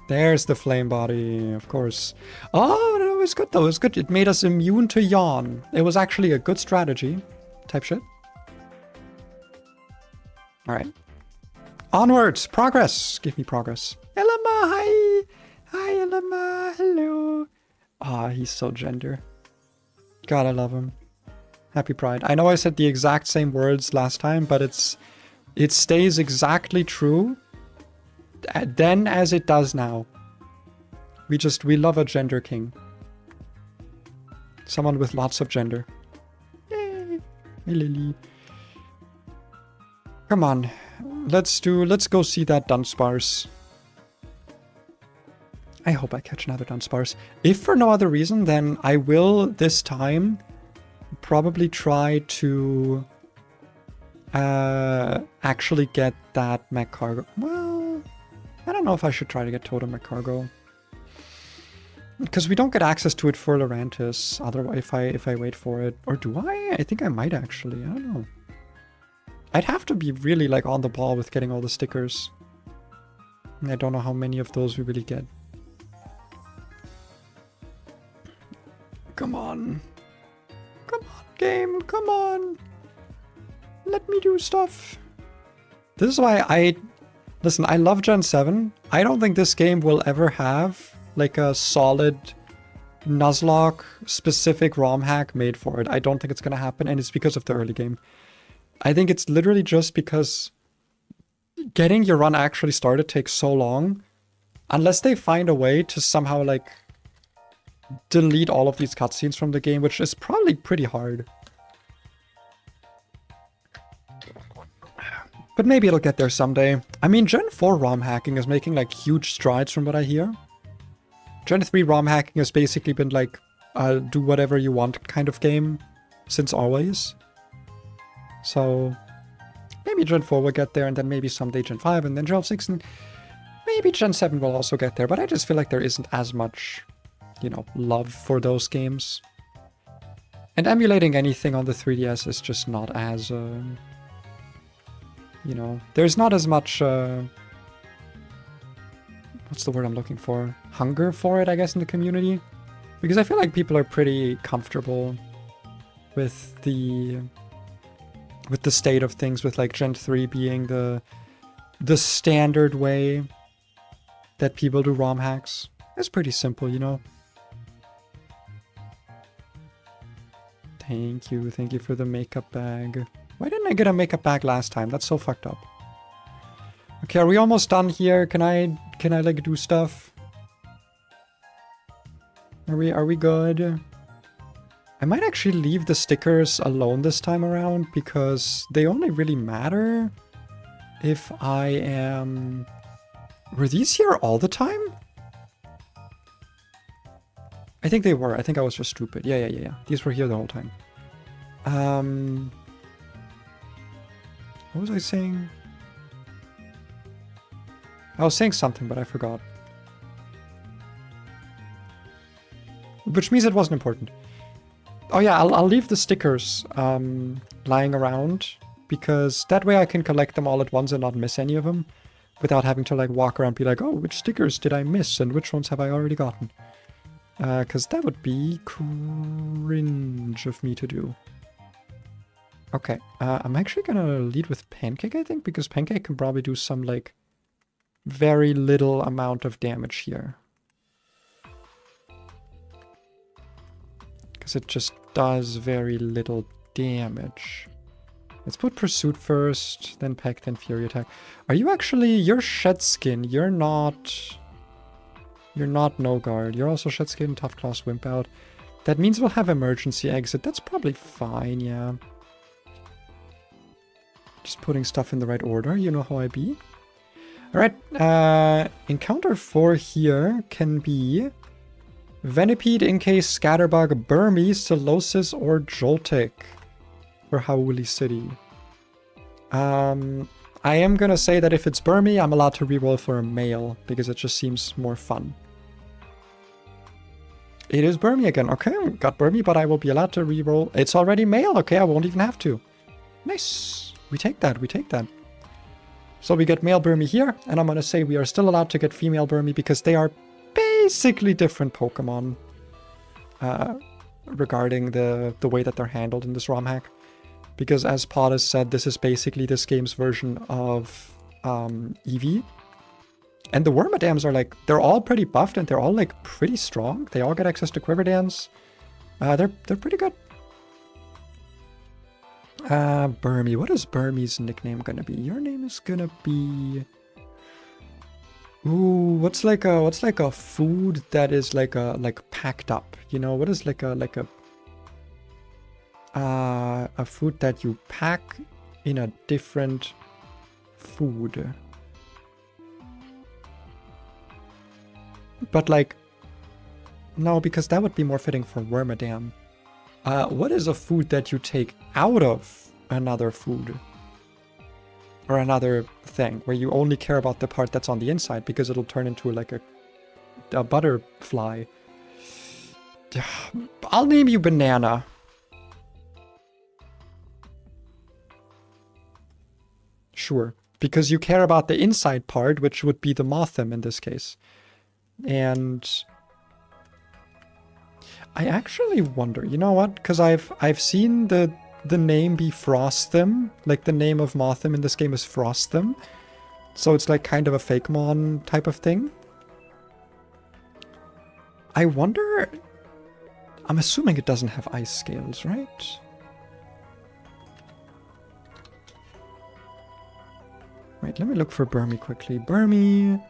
There's the Flame Body, of course. Oh, no, it was good though. It was good. It made us immune to Yawn. It was actually a good strategy. Type shit. Alright. Onwards! Progress! Give me progress. Elamahai! Llama, hello. Ah, he's so gender. God, I love him. Happy Pride. I know I said the exact same words last time, but it stays exactly true then as it does now. We love a gender king. Someone with lots of gender. Yay! Hey, Lily. Come on. Let's go see that Dunsparce. I hope I catch another Dunsparce. If for no other reason, then I will this time probably try to actually get that mech cargo. Well, I don't know if I should try to get Totem mech cargo. Because we don't get access to it for Lurantis, otherwise if I wait for it. Or do I? I think I might actually, I don't know. I'd have to be really like on the ball with getting all the stickers. And I don't know how many of those we really get. Come on. Come on, game, come on. Let me do stuff. This is why listen, I love Gen 7. I don't think this game will ever have like a solid Nuzlocke specific ROM hack made for it. I don't think it's going to happen, and it's because of the early game. I think it's literally just because getting your run actually started takes so long. Unless they find a way to somehow like delete all of these cutscenes from the game, which is probably pretty hard. But maybe it'll get there someday. I mean, Gen 4 ROM hacking is making like huge strides from what I hear. Gen 3 ROM hacking has basically been like do whatever you want kind of game since always. So maybe Gen 4 will get there, and then maybe someday Gen 5, and then Gen 6, and maybe Gen 7 will also get there. But I just feel like there isn't as much, you know, love for those games. And emulating anything on the 3DS is just not as, you know, there's not as much, what's the word I'm looking for? Hunger for it, I guess, in the community. Because I feel like people are pretty comfortable with the state of things, with like Gen 3 being the standard way that people do ROM hacks. It's pretty simple, you know. Thank you for the makeup bag. Why didn't I get a makeup bag last time? That's so fucked up. Okay, are we almost done here? Can I like do stuff? Are we good? I might actually leave the stickers alone this time around, because they only really matter if I am... Were these here all the time? I think they were. I think I was just stupid. Yeah. These were here the whole time. What was I saying? I was saying something, but I forgot. Which means it wasn't important. Oh yeah, I'll leave the stickers lying around, because that way I can collect them all at once and not miss any of them, without having to like walk around and be like, oh, which stickers did I miss and which ones have I already gotten? Because that would be cringe of me to do. Okay, I'm actually gonna lead with Pancake, I think, because Pancake can probably do some like very little amount of damage here. Because it just does very little damage. Let's put Pursuit first, then Peck, then Fury Attack. Are you actually... You're Shed Skin. You're not No Guard. You're also Shed Skin, Tough Claw, Wimp Out. That means we'll have Emergency Exit. That's probably fine, yeah. Just putting stuff in the right order. You know how I be. Alright, Encounter 4 here can be... Venipede, Incase, Scatterbug, Burmy, Solosis, or Joltik for Hau'oli City. I am gonna say that if it's Burmy, I'm allowed to reroll for a male, because it just seems more fun. It is Burmy again. Okay, got Burmy, but I will be allowed to reroll. It's already male. Okay, I won't even have to. Nice. We take that, we take that. So we get male Burmy here, and I'm gonna say we are still allowed to get female Burmy because they are basically different Pokemon regarding the way that they're handled in this ROM hack. Because as Pod has said, this is basically this game's version of Eevee. And the Wormadams are like, they're all pretty buffed and they're all like pretty strong. They all get access to Quiver Dance. They're pretty good. Burmy. What is Burmy's nickname gonna be? Your name is gonna be... Ooh, what's like a food that is like packed up? You know, what is like a food that you pack in a different food? But like, no, because that would be more fitting for Wormadam. What is a food that you take out of another food? Or another thing, where you only care about the part that's on the inside, because it'll turn into like a butterfly. I'll name you Banana. Sure. Because you care about the inside part, which would be the Mothim in this case. And I actually wonder, you know what? Because I've seen the name be Frostim. Like the name of Mothim in this game is Frostim. So it's like kind of a fake mon type of thing. I wonder... I'm assuming it doesn't have ice scales, right? Wait, let me look for Burmy quickly. Burmy...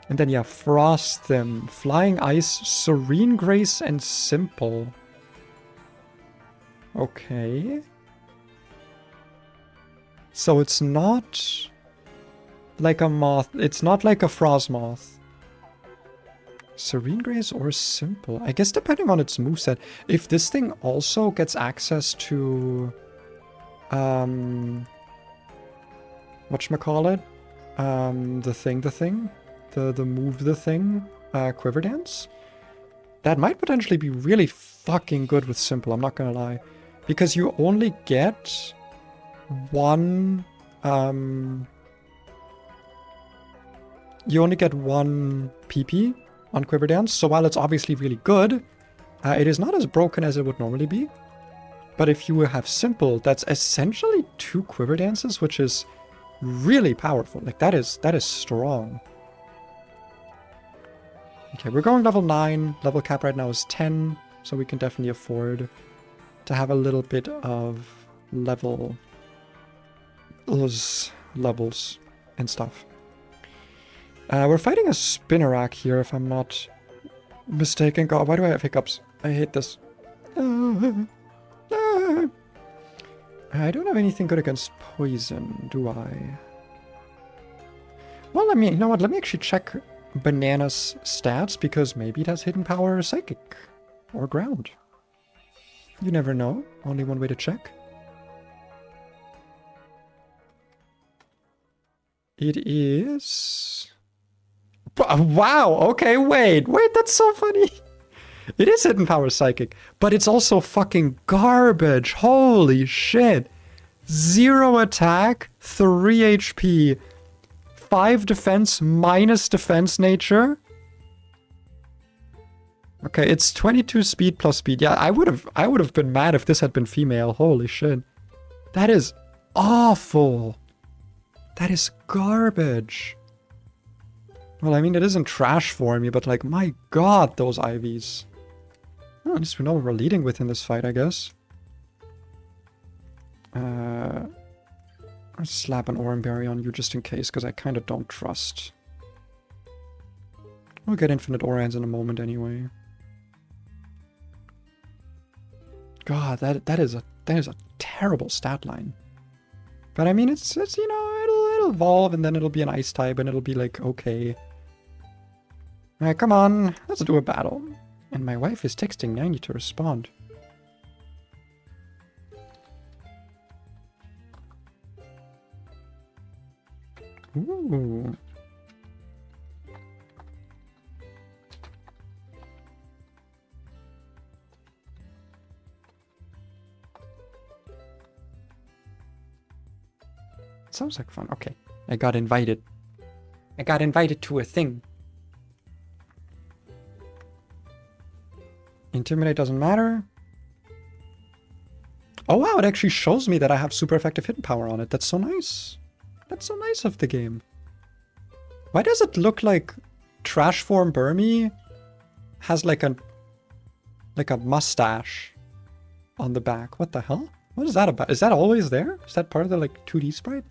And then, yeah, Frostim. Flying Ice, Serene Grace, and Simple. Okay. So it's not like a moth. It's not like a Frostmoth. Serene Grace or Simple? I guess depending on its moveset. If this thing also gets access to... whatchamacallit? The thing? The move the thing, Quiver Dance. That might potentially be really fucking good with Simple, I'm not gonna lie. Because you only get one, you only get one PP on Quiver Dance, so while it's obviously really good, it is not as broken as it would normally be. But if you have Simple, that's essentially 2 Quiver Dances, which is really powerful. Like, that is strong. Okay, we're going level 9. Level cap right now is 10, so we can definitely afford to have a little bit of levels and stuff. We're fighting a Spinnerack here, if I'm not mistaken. God, why do I have hiccups? I hate this. I don't have anything good against poison, do I? Well, I mean, you know what? Let me actually check Banana's stats, because maybe it has hidden power or psychic or ground. You never know. Only one way to check. It is... Wow! Okay, wait, that's so funny. It is hidden power psychic, but it's also fucking garbage. Holy shit. 0 attack, 3 HP. 5 defense minus defense nature. Okay, it's 22 speed plus speed. Yeah, I would have been mad if this had been female. Holy shit. That is awful. That is garbage. Well, I mean, it isn't trash for me, but like, my god, those IVs. Well, at least we know what we're leading with in this fight, I guess. I'll slap an Oranberry on you just in case, because I kind of don't trust. We'll get infinite Orans in a moment anyway. God, that is a terrible stat line. But I mean, it's you know, it'll evolve and then it'll be an ice type and it'll be like okay. Alright, come on, let's do a battle. And my wife is texting me. I need to respond. Ooh. Sounds like fun. Okay. I got invited. I got invited to a thing. Intimidate doesn't matter. Oh wow, it actually shows me that I have super effective hidden power on it. That's so nice. That's so nice of the game. Why does it look like Trash Form Burmy has like a mustache on the back? What the hell? What is that about? Is that always there? Is that part of the like 2D sprite?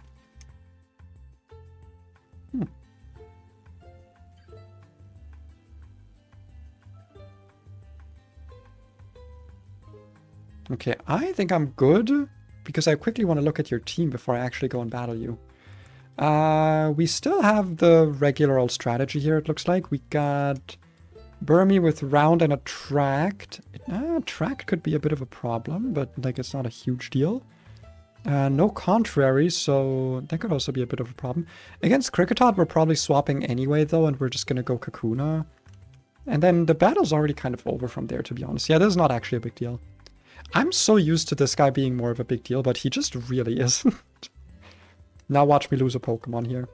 Okay, I think I'm good because I quickly want to look at your team before I actually go and battle you. We still have the regular old strategy here, it looks like. We got Burmy with Round and Attract. Attract could be a bit of a problem, but like it's not a huge deal. No Contrary, so that could also be a bit of a problem. Against Kricketot, we're probably swapping anyway, though, and we're just going to go Kakuna. And then the battle's already kind of over from there, to be honest. Yeah, this is not actually a big deal. I'm so used to this guy being more of a big deal, but he just really isn't. Now watch me lose a Pokemon here.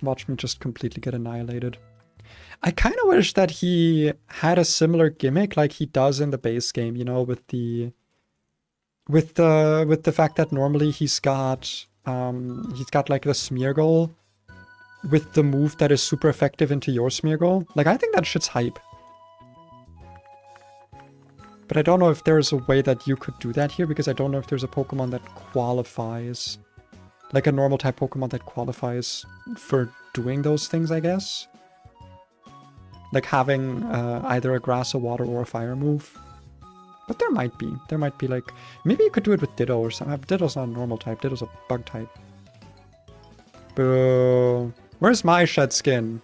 Watch me just completely get annihilated. I kind of wish that he had a similar gimmick like he does in the base game, you know, with the fact that normally he's got like the Smeargle with the move that is super effective into your Smeargle. Like, I think that shit's hype. But I don't know if there's a way that you could do that here, because I don't know if there's a Pokemon that qualifies. Like a normal type Pokemon that qualifies for doing those things, I guess. Like having either a Grass, a Water, or a Fire move. But there might be. There might be like... Maybe you could do it with Ditto or something. Ditto's not a normal type. Ditto's a bug type. Boo. Where's my Shed Skin?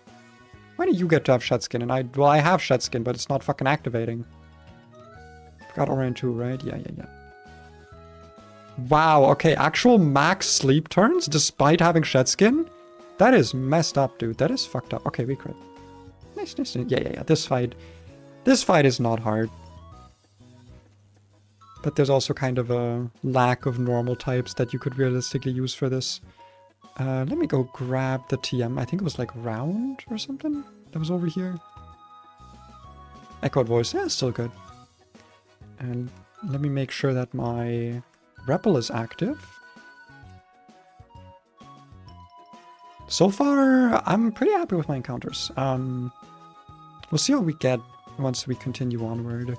Why do you get to have Shed Skin? And well, I have Shed Skin, but it's not fucking activating. Got Orion 2, right? Yeah. Wow, okay, actual max sleep turns despite having Shed Skin? That is messed up, dude. That is fucked up. Okay, we crit. Nice. Yeah. This fight is not hard. But there's also kind of a lack of normal types that you could realistically use for this. Let me go grab the TM. I think it was like Round or something that was over here. Echoed Voice, yeah, still good. And let me make sure that my Repel is active. So far, I'm pretty happy with my encounters. We'll see how we get once we continue onward.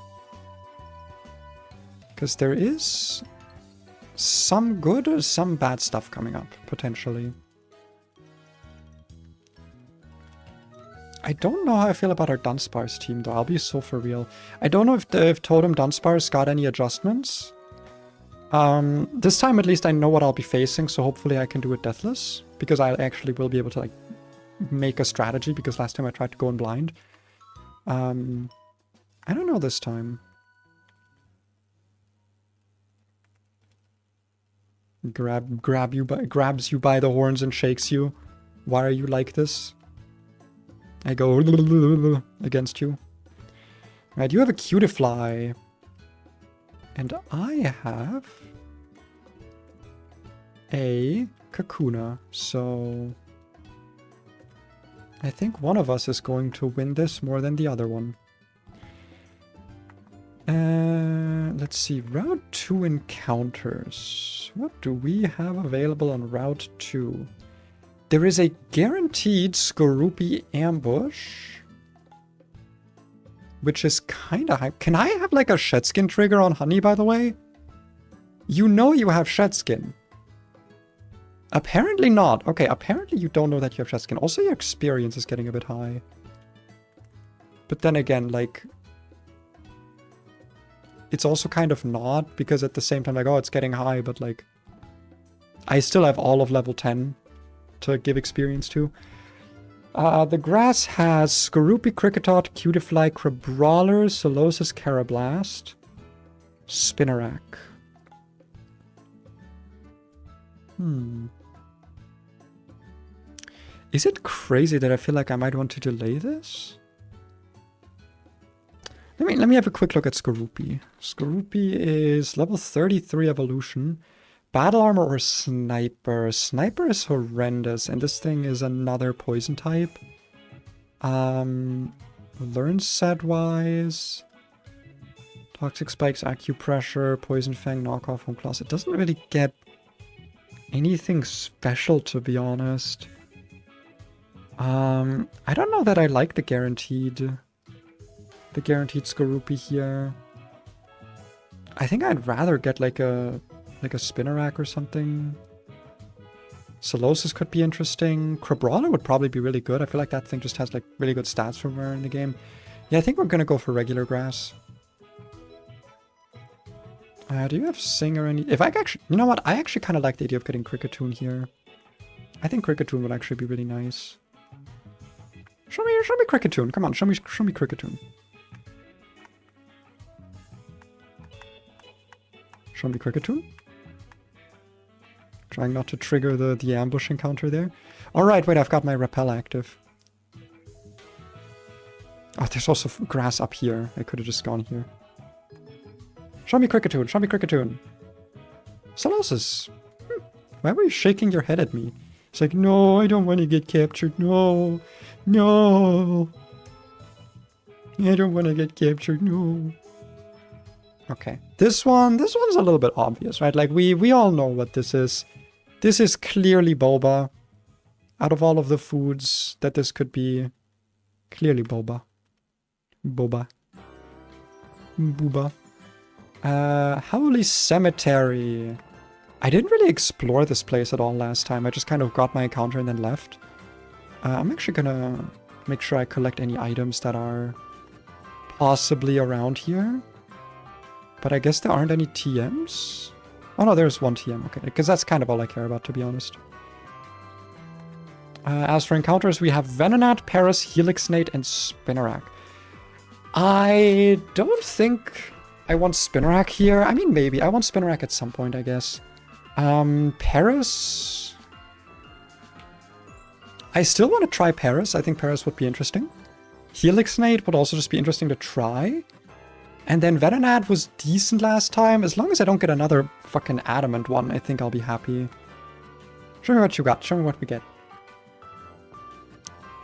Because there is some good or some bad stuff coming up, potentially. I don't know how I feel about our Dunsparce team, though. I'll be so for real. I don't know if Totem Dunsparce got any adjustments. This time, at least, I know what I'll be facing, so hopefully I can do it deathless. Because I actually will be able to, like, make a strategy, because last time I tried to go in blind. I don't know this time. Grabs you by the horns and shakes you. Why are you like this? I go against you. Right, you have a Cutifly. And I have a Kakuna. So I think one of us is going to win this more than the other one. Let's see, Route 2 encounters. What do we have available on Route 2? There is a guaranteed Skorupi ambush, which is kind of hype. Can I have like a Shed Skin trigger on Honey, by the way? You know you have Shed Skin. Apparently not. Okay, apparently you don't know that you have Shed Skin. Also, your experience is getting a bit high. But then again, like... It's also kind of not, because at the same time, like, oh, it's getting high, but like... I still have all of level 10 to give experience to. The grass has Skorupi, Kricketot, Cutifly, Crabrawler, Solosis, Carablast, Spinarak. Is it crazy that I feel like I might want to delay this? Let me have a quick look at Skorupi. Skorupi is level 33 evolution. Battle armor or sniper? Sniper is horrendous, and this thing is another poison type. Learn set wise. Toxic spikes, acupressure, poison fang, knockoff, home class. It doesn't really get anything special, to be honest. I don't know that I like the guaranteed Skorupi here. I think I'd rather get like a Spinnerack or something. Solosis could be interesting. Crabrawler would probably be really good. I feel like that thing just has like really good stats from where in the game. Yeah, I think we're gonna go for regular grass. Do you have Sing or any... If I actually... You know what? I actually kind of like the idea of getting Cricketune here. I think Cricketune would actually be really nice. Show me Cricketune. Come on, show me Cricketune. Show me Cricketune. Trying not to trigger the ambush encounter there. Alright, wait, I've got my Repel active. Oh, there's also grass up here. I could have just gone here. Show me Cricketune, show me Cricketune. Solosis. Why were you shaking your head at me? It's like, no, I don't want to get captured. No. No. I don't want to get captured. No. Okay. This one's a little bit obvious, right? Like, we all know what this is. This is clearly Boba. Out of all of the foods that this could be, clearly Boba. Boba. Booba. Howley Cemetery. I didn't really explore this place at all last time. I just kind of got my encounter and then left. I'm actually gonna make sure I collect any items that are possibly around here. But I guess there aren't any TMs? Oh no, there's one TM. Okay, because that's kind of all I care about, to be honest. As for encounters, we have Venonat, Paris, Helixnate, and Spinnerack. I don't think I want Spinnerack here. I mean, maybe. I want Spinnerack at some point, I guess. Paris... I still want to try Paris. I think Paris would be interesting. Helixnate would also just be interesting to try. And then Venonat was decent last time. As long as I don't get another fucking adamant one, I think I'll be happy. Show me what you got. Show me what we get.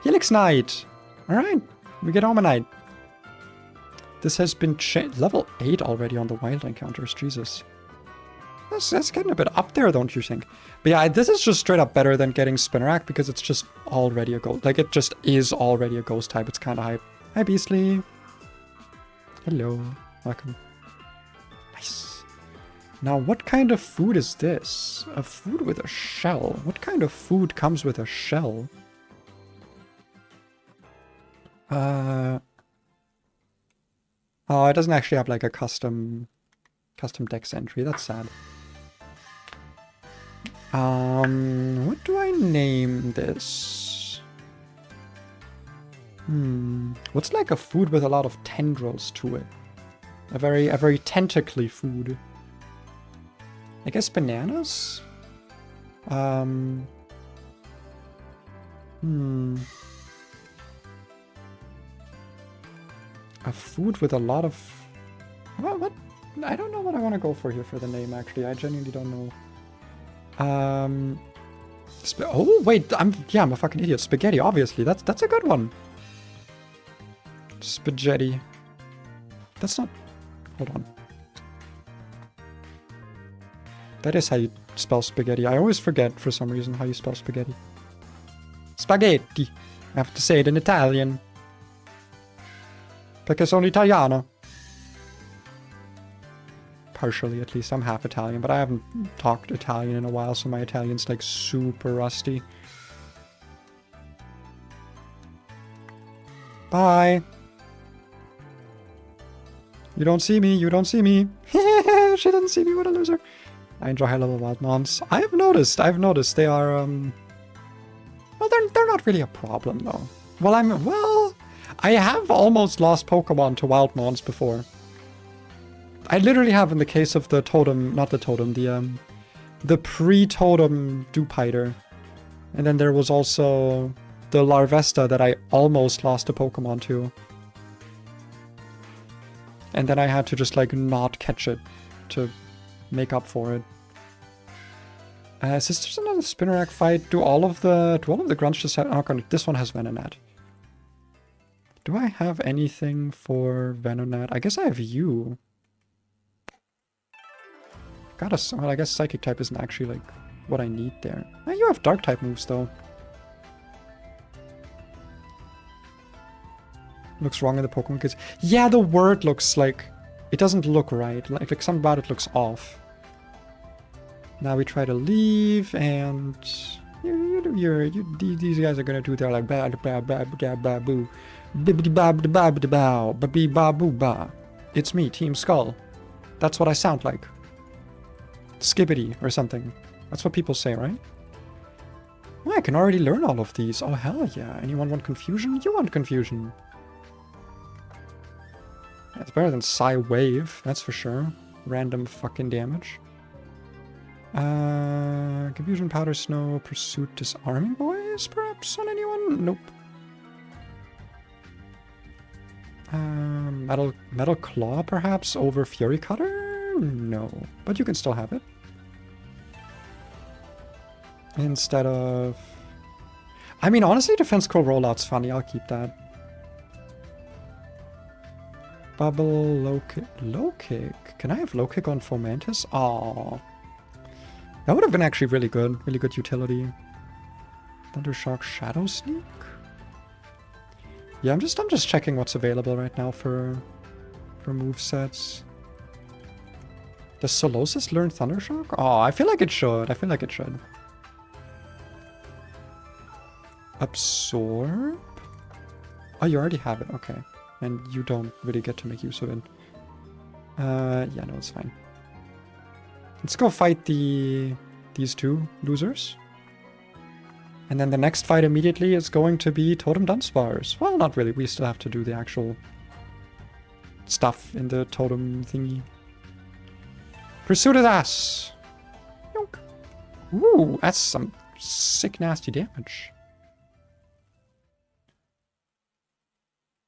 Helixnate! Alright, we get Omanite. This has been level 8 already on the wild encounters, Jesus. That's getting a bit up there, don't you think? But yeah, this is just straight up better than getting Spinnerack because it's just already a ghost. Like, it just is already a ghost type. It's kind of hype. Hi, Beastly. Hello. Welcome. Nice. Now, what kind of food is this? A food with a shell. What kind of food comes with a shell? Oh, it doesn't actually have like a custom dex entry. That's sad. What do I name this? What's like a food with a lot of tendrils to it? A very tentacly food. I guess bananas? A food with a lot of... What? I don't know what I want to go for here for the name, actually. I genuinely don't know. Oh, wait. I'm a fucking idiot. Spaghetti, obviously. That's a good one. Spaghetti. That's not... Hold on. That is how you spell spaghetti. I always forget, for some reason, how you spell spaghetti. Spaghetti. I have to say it in Italian. Perché sono italiano. Partially, at least. I'm half Italian, but I haven't talked Italian in a while, so my Italian's like super rusty. Bye. You don't see me, you don't see me. She didn't see me, what a loser. I enjoy high-level wild mons. I've noticed they are, well, they're not really a problem, though. Well, I have almost lost Pokemon to wild mons before. I literally have in the case of the totem, not the totem, the pre-totem Dupiter. And then there was also the Larvesta that I almost lost a Pokemon to. And then I had to just like not catch it to make up for it. Is this just another Spinnerack fight? Do all of the grunts just have... Oh, this one has Venonat. Do I have anything for Venonat? I guess I have you. Well, I guess Psychic type isn't actually like what I need there. You have Dark type moves though. looks wrong in the Pokemon Kids. Yeah, the word looks like... It doesn't look right. Like something about it looks off. Now we try to leave, and... These guys are gonna do their like... Ba-ba-ba-ba-ba-boo. Bibbidi-ba-ba-ba-ba-bow. Ba-bee-ba-boo-ba. It's me, Team Skull. That's what I sound like. Skibbity or something. That's what people say, right? Oh, I can already learn all of these. Oh, hell yeah. Anyone want confusion? You want confusion. It's better than Psy Wave, that's for sure. Random fucking damage. Confusion, Powder Snow, Pursuit, Disarming Boys, perhaps, on anyone? Nope. Metal Claw, perhaps, over Fury Cutter? No. But you can still have it. Instead of... I mean, honestly, Defense Core Rollout's funny. I'll keep that. Bubble, low kick. Can I have low kick on Fomantis? Aww. That would have been actually really good. Really good utility. Thundershock, Shadow Sneak? Yeah, I'm just checking what's available right now for movesets. Does Solosis learn Thundershock? Oh, I feel like it should. I feel like it should. Absorb? Oh, you already have it. Okay. And you don't really get to make use of it. Yeah, no, it's fine. Let's go fight these two losers. And then the next fight immediately is going to be Totem Dunsparce. Well, not really. We still have to do the actual stuff in the totem thingy. Pursuit his ass! Yonk. Ooh, that's some sick nasty damage.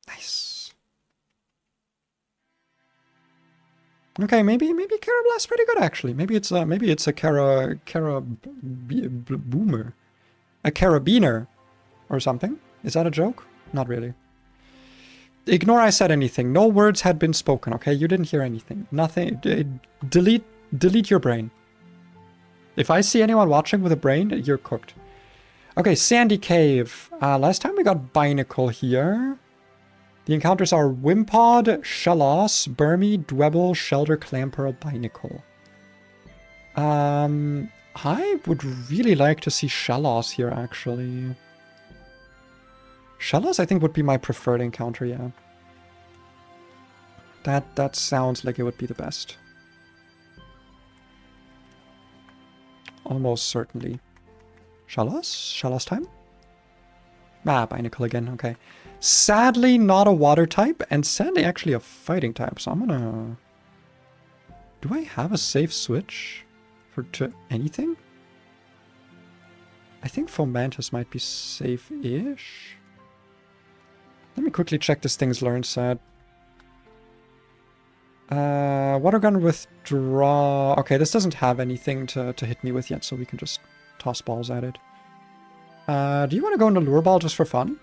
Nice. Okay, maybe Carablast's pretty good actually. Maybe it's a boomer. A carabiner or something. Is that a joke? Not really. Ignore I said anything. No words had been spoken, okay? You didn't hear anything. Nothing. Delete your brain. If I see anyone watching with a brain, you're cooked. Okay, Sandy Cave. Last time we got Binacle here. The encounters are Wimpod, Shellos, Burmy, Dwebble, Shelter, Clamperl, Binacle. I would really like to see Shellos here, actually. Shellos, I think, would be my preferred encounter, yeah. That sounds like it would be the best. Almost certainly. Shellos? Shellos time? Ah, Binacle again, okay. Sadly, not a water type, and sadly actually a fighting type, so I'm gonna... Do I have a safe switch to anything? I think Fomantis might be safe-ish. Let me quickly check this thing's learn set. Water gun withdraw... Okay, this doesn't have anything to hit me with yet, so we can just toss balls at it. Do you want to go into Lure Ball just for fun?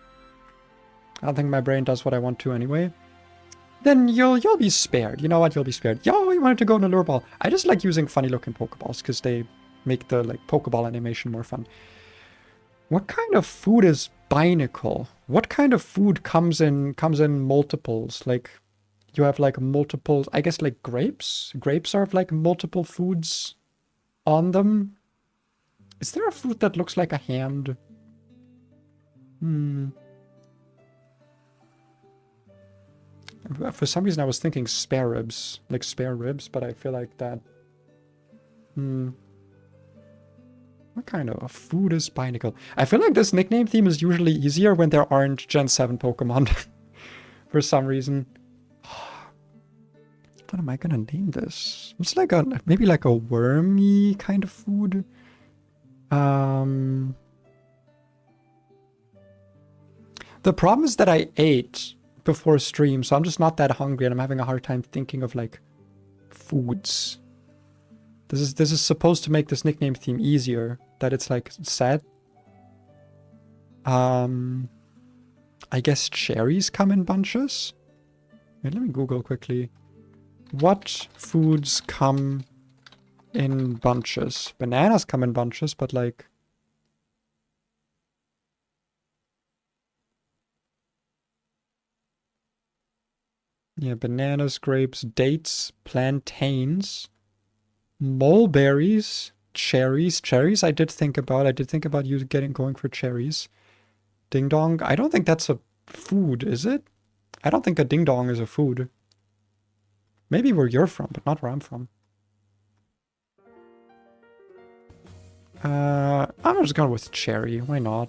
I don't think my brain does what I want to anyway. Then you'll be spared. You know what? You'll be spared. Yo, you wanted to go into Lure Ball. I just like using funny looking Pokeballs because they make the like Pokeball animation more fun. What kind of food is Binacle? What kind of food comes in multiples? Like you have like multiple, I guess like grapes? Grapes are like multiple foods on them. Is there a fruit that looks like a hand? For some reason I was thinking spare ribs. Like spare ribs, but I feel like that... What kind of a food is Binacle? I feel like this nickname theme is usually easier when there aren't Gen 7 Pokemon. For some reason. What am I gonna name this? It's like a... Maybe like a wormy kind of food. The problem is that I ate before stream, so I'm just not that hungry and I'm having a hard time thinking of like foods. This is supposed to make this nickname theme easier, that it's like set. I guess cherries come in bunches. Wait, let me Google quickly. What foods come in bunches? Bananas come in bunches, but like... Yeah, bananas, grapes, dates, plantains, mulberries, cherries. Cherries I did think about. I did think about you going for cherries. Ding dong. I don't think that's a food, is it? I don't think a ding dong is a food. Maybe where you're from, but not where I'm from. I'm just going with cherry. Why not?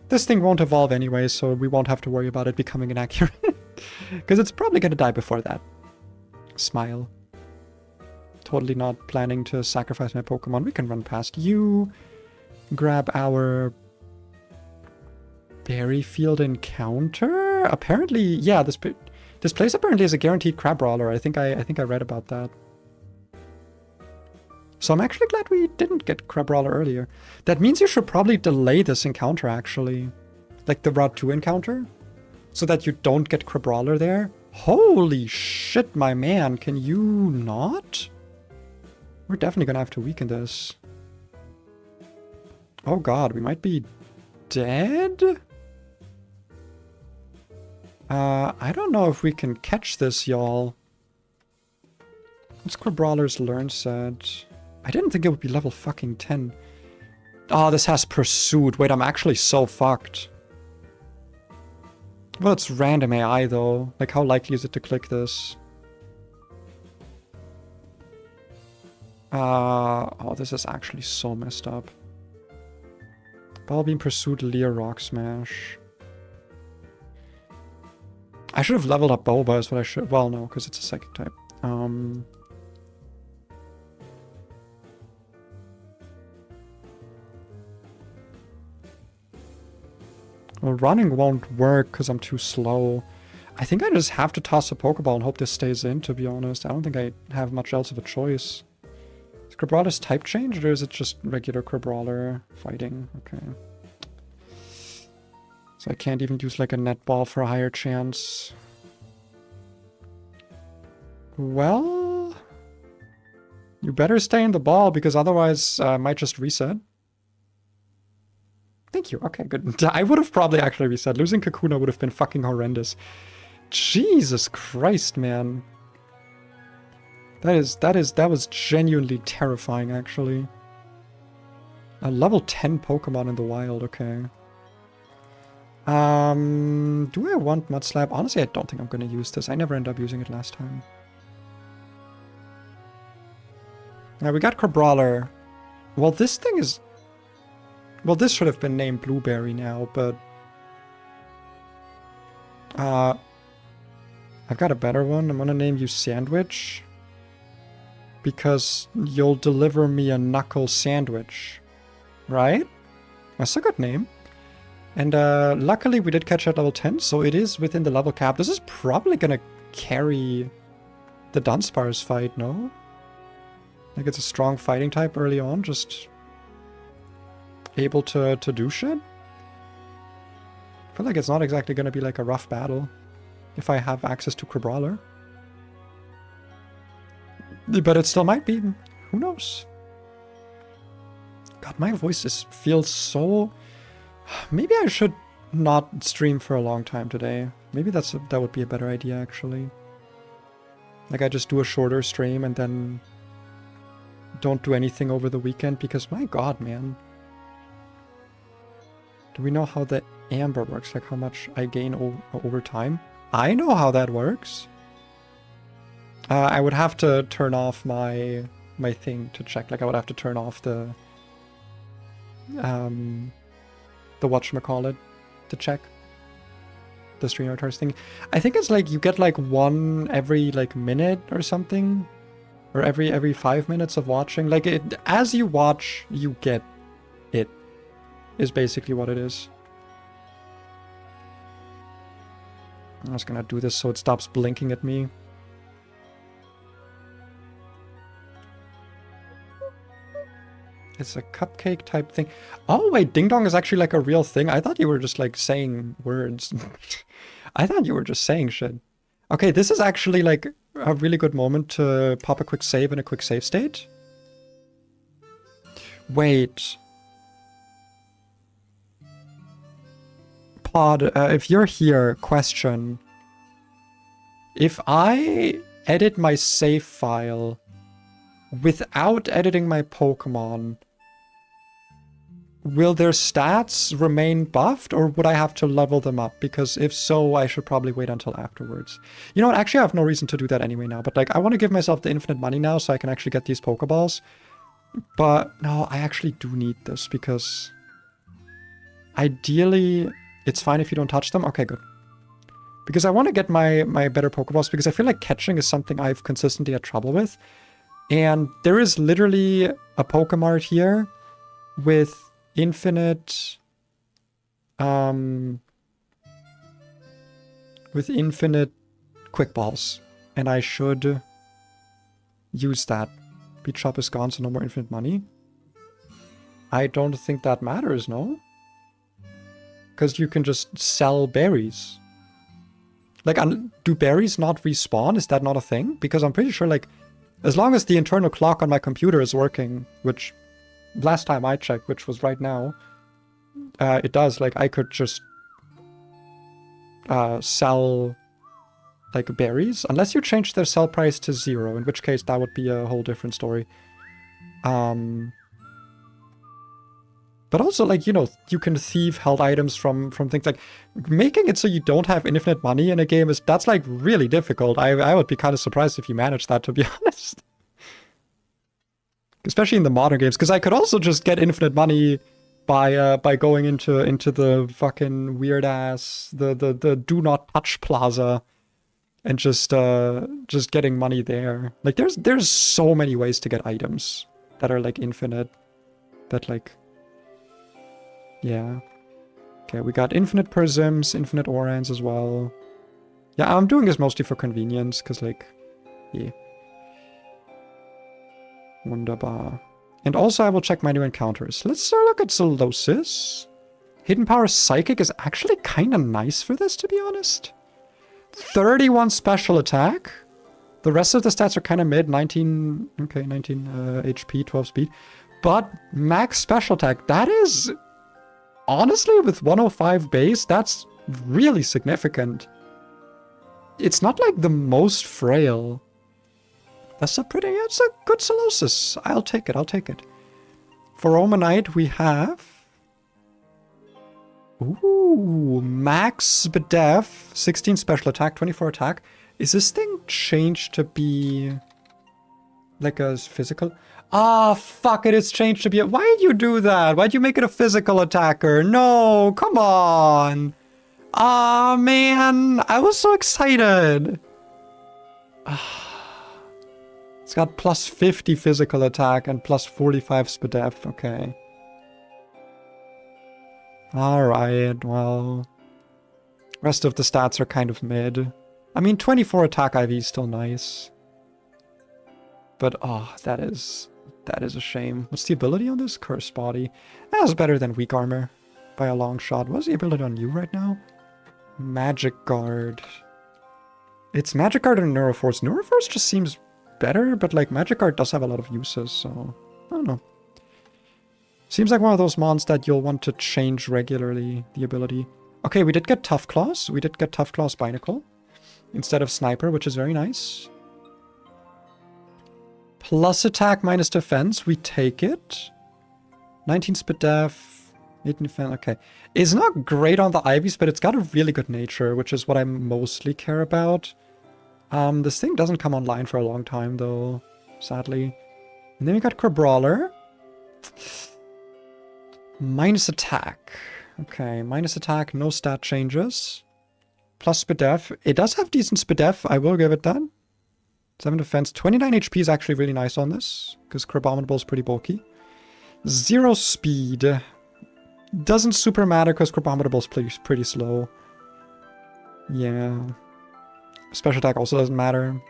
This thing won't evolve anyway, so we won't have to worry about it becoming inaccurate. Because it's probably going to die before that. Smile. Totally not planning to sacrifice my Pokemon. We can run past you. Grab our berry field encounter. Apparently, yeah, this place apparently is a guaranteed crab brawler. I think I read about that. So I'm actually glad we didn't get crab brawler earlier. That means you should probably delay this encounter actually, like the Route 2 encounter, so that you don't get crab brawler there. Holy shit, my man! Can you not? We're definitely gonna have to weaken this. Oh god, we might be dead? I don't know if we can catch this, y'all. What's Crabrawler's learn set? I didn't think it would be level fucking 10. Oh, this has pursuit. Wait, I'm actually so fucked. Well, it's random AI though. Like, how likely is it to click this? Oh, this is actually so messed up. Ball Beam, Pursuit, Leer, Rock Smash. I should have leveled up Boba is what I should. Well, no, because it's a psychic type. Well, running won't work because I'm too slow. I think I just have to toss a Pokeball and hope this stays in, to be honest. I don't think I have much else of a choice. Is Crabrawler's type changed, or is it just regular Crabrawler fighting? Okay. So I can't even use like a netball for a higher chance. Well, you better stay in the ball because otherwise I might just reset. Thank you. Okay, good. I would have probably actually reset. Losing Kakuna would have been fucking horrendous. Jesus Christ, man. That was genuinely terrifying, actually. A level 10 Pokemon in the wild, okay. Do I want Mud Slap? Honestly, I don't think I'm gonna use this. I never ended up using it last time. Now we got Crabrawler. Well, this thing is... Well, this should have been named Blueberry now, but... I've got a better one. I'm gonna name you Sandwich. Because you'll deliver me a knuckle sandwich. Right? That's a good name. And luckily we did catch at level 10, so it is within the level cap. This is probably gonna carry the Dunsparce fight, no? Like it's a strong fighting type early on, just able to do shit. I feel like it's not exactly gonna be like a rough battle if I have access to Crabrawler. But it still might be. Who knows? God, my voice feels so... Maybe I should not stream for a long time today. Maybe that would be a better idea, actually. Like, I just do a shorter stream and then don't do anything over the weekend, because my god, man. Do we know how the amber works? Like, how much I gain over time? I know how that works. I would have to turn off my thing to check. Like, I would have to turn off the whatchamacallit to check the stream avatars thing. I think it's like you get like one every like minute or something, or every 5 minutes of watching. Like as you watch, you get it, is basically what it is. I'm just gonna do this so it stops blinking at me. It's a cupcake type thing. Oh, wait, Ding Dong is actually like a real thing. I thought you were just like saying words. I thought you were just saying shit. Okay, this is actually like a really good moment to pop a quick save in a quick save state. Wait. Pod, if you're here, question. If I edit my save file without editing my Pokemon, will their stats remain buffed, or would I have to level them up? Because if so, I should probably wait until afterwards. You know what? Actually, I have no reason to do that anyway now. But, like, I want to give myself the infinite money now so I can actually get these Pokeballs. But, no, I actually do need this because ideally, it's fine if you don't touch them. Okay, good. Because I want to get my better Pokeballs because I feel like catching is something I've consistently had trouble with. And there is literally a Pokemart here with infinite quick balls, and I should use that. Beach shop is gone, so no more infinite money. I don't think that matters, no? Because you can just sell berries. Like, do berries not respawn? Is that not a thing? Because I'm pretty sure, like, as long as the internal clock on my computer is working, which last time I checked, which was right now, it does. Like, I could just sell, like, berries. Unless you change their sell price to 0, in which case that would be a whole different story. But also, like, you know, you can thieve held items from things. Like, making it so you don't have infinite money in a game that's, like, really difficult. I would be kind of surprised if you managed that, to be honest. Especially in the modern games, because I could also just get infinite money by going into the fucking weird ass the do not touch plaza and just getting money there. Like, there's so many ways to get items that are, like, infinite. That, like, yeah. Okay, we got infinite Persims, infinite Orans as well. Yeah, I'm doing this mostly for convenience, because, like, yeah. Wunderbar. And also I will check my new encounters. Let's look at Solosis. Hidden Power Psychic is actually kind of nice for this, to be honest. 31 special attack. The rest of the stats are kind of mid. 19 HP, 12 speed. But max special attack, that is... Honestly, with 105 base, that's really significant. It's not like the most frail. It's a good Solosis. I'll take it. For Omanite, we have... Ooh, Max Bedef, 16 special attack, 24 attack. Is this thing changed to be... like a physical... Ah, fuck it, it's changed to be a... Why'd you do that? Why'd you make it a physical attacker? No, come on. Ah, man. I was so excited. It's got plus 50 physical attack and plus 45 Spadef. Okay. Alright, well... Rest of the stats are kind of mid. I mean, 24 attack IV is still nice. But, oh, that is a shame. What's the ability on this? Curse Body. That is better than Weak Armor. By a long shot. What's the ability on you right now? Magic Guard. It's Magic Guard and Neuroforce. Neuroforce just seems better, but, like, Magic Guard does have a lot of uses, so... I don't know. Seems like one of those mons that you'll want to change regularly, the ability. Okay, we did get Tough Claws. We did get Tough Claws Binacle. Instead of Sniper, which is very nice. Plus attack, minus defense. We take it. 19 Spadef. 18 defense. Okay. It's not great on the Ivies, but it's got a really good nature, which is what I mostly care about. This thing doesn't come online for a long time, though, sadly. And then we got Crabrawler. Minus attack. Okay, minus attack, no stat changes. Plus Spadef. It does have decent Spadef, I will give it that. 7 defense. 29 HP is actually really nice on this, because Crabominable is pretty bulky. 0 speed. Doesn't super matter, because Crabominable is pretty slow. Yeah. Special attack also doesn't matter.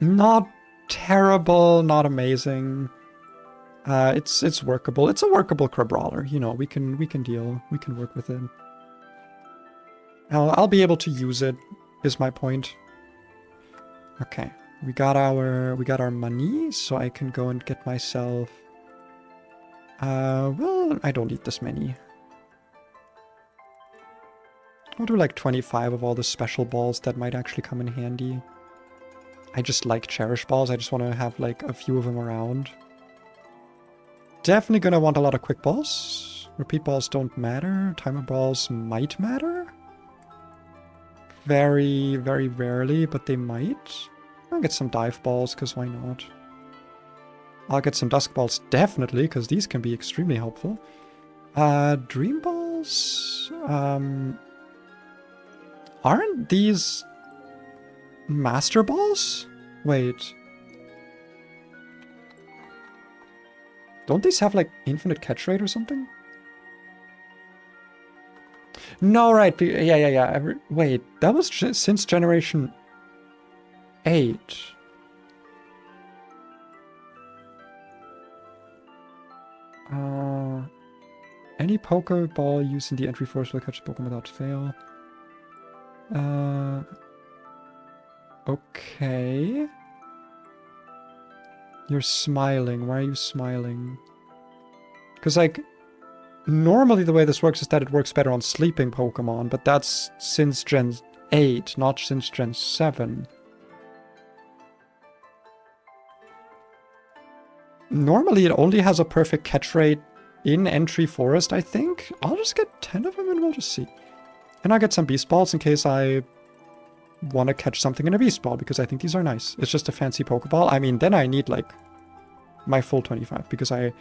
Not terrible, not amazing. It's workable. It's a workable Crabrawler. You know, we can deal. We can work with it. I'll be able to use it, is my point. Okay. We got our money, so I can go and get myself... well, I don't need this many. I'll do like 25 of all the special balls that might actually come in handy. I just like cherish balls. I just want to have like a few of them around. Definitely gonna want a lot of quick balls. Repeat balls don't matter. Timer balls might matter. Very, very rarely, but they might. I'll get some dive balls, because why not? I'll get some dusk balls, definitely, because these can be extremely helpful. Dream balls? Aren't these master balls? Wait. Don't these have, like, infinite catch rate or something? No, right. Yeah. Wait, that was since generation 8. Any Pokeball used in the entry force will catch a Pokemon without fail. Okay. You're smiling. Why are you smiling? Because, like, normally the way this works is that it works better on sleeping Pokemon, but that's since Gen 8, not since Gen 7. Normally it only has a perfect catch rate in entry forest, I think. I'll just get 10 of them and we'll just see. And I'll get some beast balls in case I want to catch something in a beast ball, because I think these are nice. It's just a fancy Pokeball. I mean, then I need, like, my full 25, because I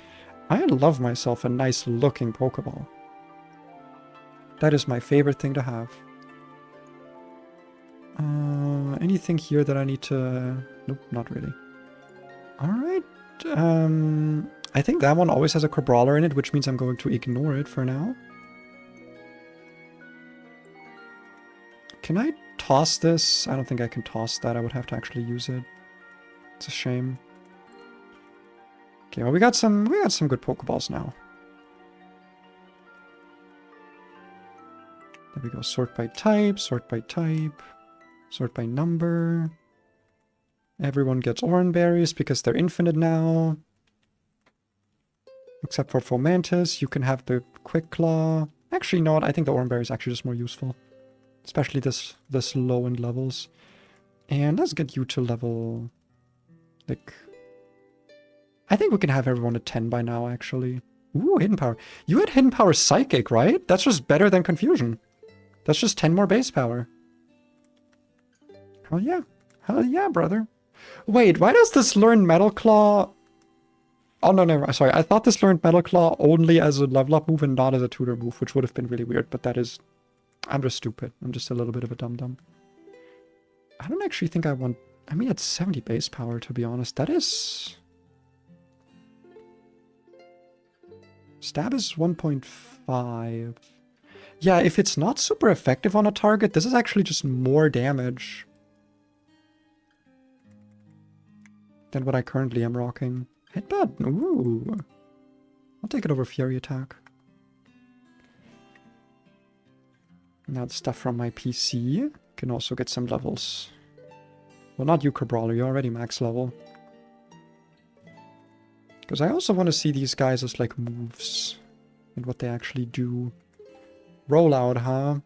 love myself a nice looking Pokeball. That is my favorite thing to have. Anything here that I need to... Nope, not really. Alright. I think that one always has a Crabrawler in it, which means I'm going to ignore it for now. Can I toss this? I don't think I can toss that. I would have to actually use it. It's a shame. Okay, well we got some good Pokeballs now. There we go. Sort by type, sort by type, sort by number. Everyone gets Oranberries because they're infinite now. Except for Fomantis, you can have the Quick Claw. Actually not, I think the Oranberry is actually just more useful. Especially this low in levels. And let's get you to level... like... I think we can have everyone at 10 by now, actually. Ooh, Hidden Power. You had Hidden Power Psychic, right? That's just better than Confusion. That's just 10 more base power. Hell yeah. Hell yeah, brother. Wait, why does this learn Metal Claw... Oh, no, sorry. I thought this learned Metal Claw only as a level up move and not as a tutor move, which would have been really weird, but that is... I'm just stupid. I'm just a little bit of a dum-dum. I don't actually think I want... I mean, it's 70 base power, to be honest. That is... Stab is 1.5. Yeah, if it's not super effective on a target, this is actually just more damage than what I currently am rocking. Headbutt? Ooh. I'll take it over Fury Attack. Now the stuff from my PC. Can also get some levels. Well, not you, Crabrawler. You're already max level. Because I also want to see these guys as, like, moves. And what they actually do. Rollout, huh?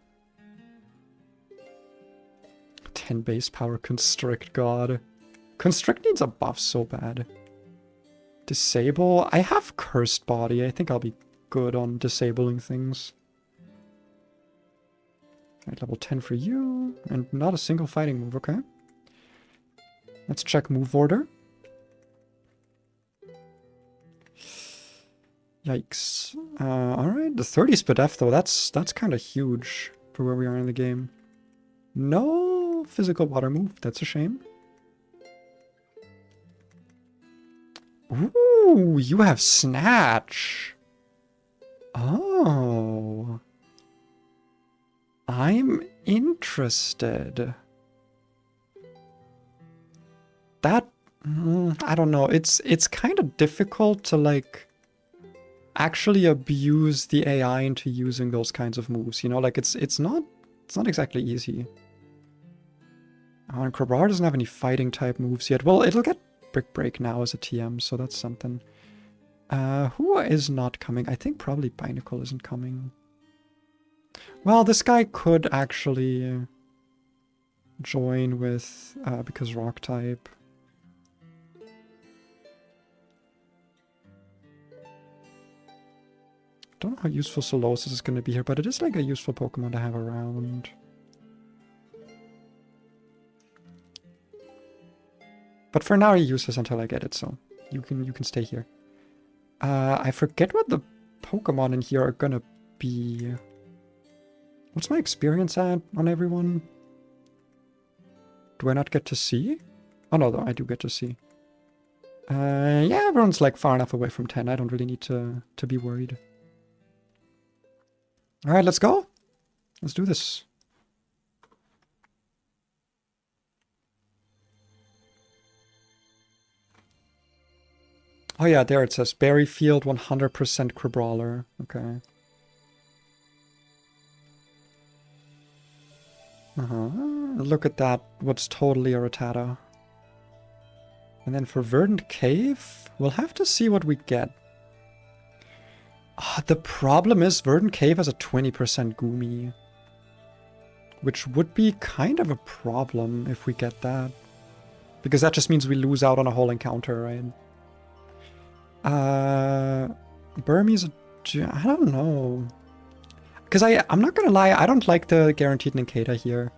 10 base power Constrict, god. Constrict needs a buff so bad. Disable? I have Cursed Body. I think I'll be good on disabling things. Alright, level 10 for you. And not a single fighting move, okay. Let's check move order. Yikes. Alright, the 30 Spadef though, that's kind of huge for where we are in the game. No physical water move, that's a shame. Ooh, you have Snatch. Oh. I'm interested. That, I don't know, it's kind of difficult to, like, actually abuse the AI into using those kinds of moves, you know, like it's not exactly easy. Oh, and Crabrawler doesn't have any fighting type moves yet. Well, it'll get Brick Break now as a TM, so that's something. Who is not coming? I think probably Binacle isn't coming. Well, this guy could actually join with, because rock type. Don't know how useful Solosis is going to be here, but it is like a useful Pokemon to have around. But for now, he uses until I get it, so you can stay here. I forget what the Pokemon in here are gonna be. What's my experience at on everyone? Do I not get to see? Oh no, I do get to see. Yeah, everyone's like far enough away from 10. I don't really need to be worried. Alright, let's go. Let's do this. Oh yeah, there it says Berry Field 100% Crabrawler. Okay. Look at that. What's totally a Rattata. And then for Verdant Cave, we'll have to see what we get. The problem is Verdant Cave has a 20% Goomy. Which would be kind of a problem if we get that. Because that just means we lose out on a whole encounter, right? Burmese, I don't know. Because I'm not gonna lie, I don't like the guaranteed Nincada here.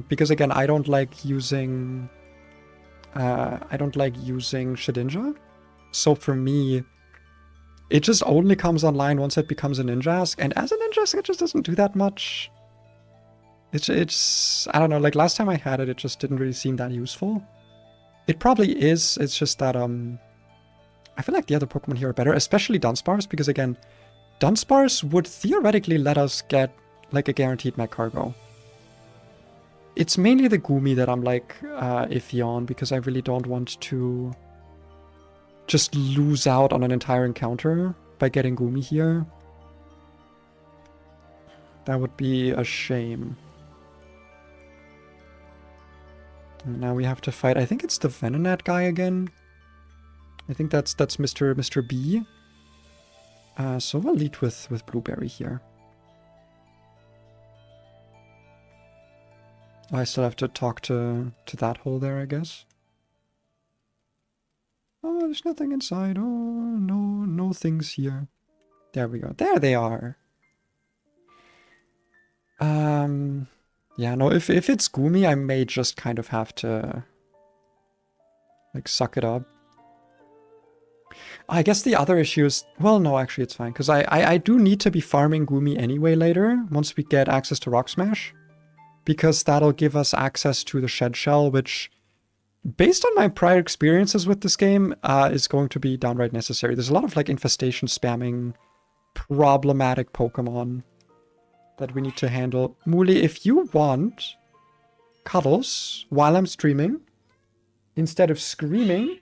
Because again, I don't like using Shedinja. So for me, it just only comes online once it becomes a Ninjask, and as a Ninjask, it just doesn't do that much. It's I don't know, like last time I had it, it just didn't really seem that useful. It probably is, it's just that, I feel like the other Pokemon here are better, especially Dunsparce, because again, Dunsparce would theoretically let us get, like, a guaranteed Mech Cargo. It's mainly the Goomy that I'm, like, iffy on, because I really don't want to just lose out on an entire encounter by getting Goomy here. That would be a shame. And now we have to fight, I think it's the Venonat guy again. I think that's Mr. B. So we'll lead with Blueberry here. I still have to talk to that hole there, I guess. Oh, there's nothing inside. Oh, no things here. There we go. There they are. Yeah, no, if it's Goomy, I may just kind of have to, like, suck it up. I guess the other issue is... Well, no, actually it's fine. Because I do need to be farming Goomy anyway later, once we get access to Rock Smash. Because that'll give us access to the Shed Shell, which, based on my prior experiences with this game, is going to be downright necessary. There's a lot of, like, infestation spamming, problematic Pokemon that we need to handle. Mooley, if you want cuddles while I'm streaming, instead of screaming...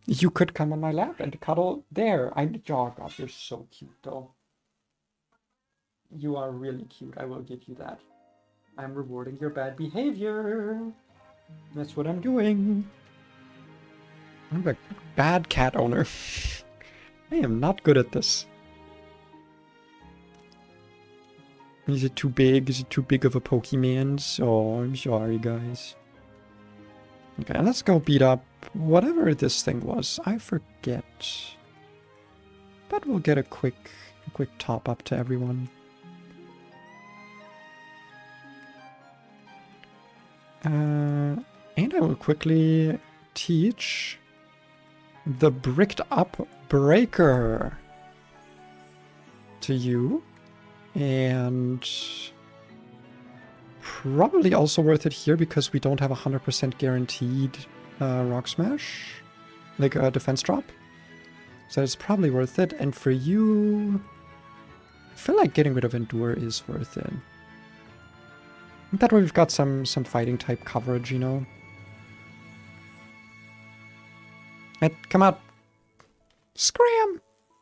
You could come on my lap and cuddle there. Oh god, you're so cute though. You are really cute, I will give you that. I'm rewarding your bad behavior. That's what I'm doing. I'm a bad cat owner. I am not good at this. Is it too big? Is it too big of a Pokemon? Oh, I'm sorry, guys. Okay, let's go beat up whatever this thing was. I forget. But we'll get a quick top up to everyone. And I will quickly teach the Bricked Up Breaker to you. And probably also worth it here because we don't have 100% guaranteed Rock Smash, like a defense drop. So it's probably worth it. And for you, I feel like getting rid of Endure is worth it. That way we've got some fighting type coverage, you know. And come out, scram!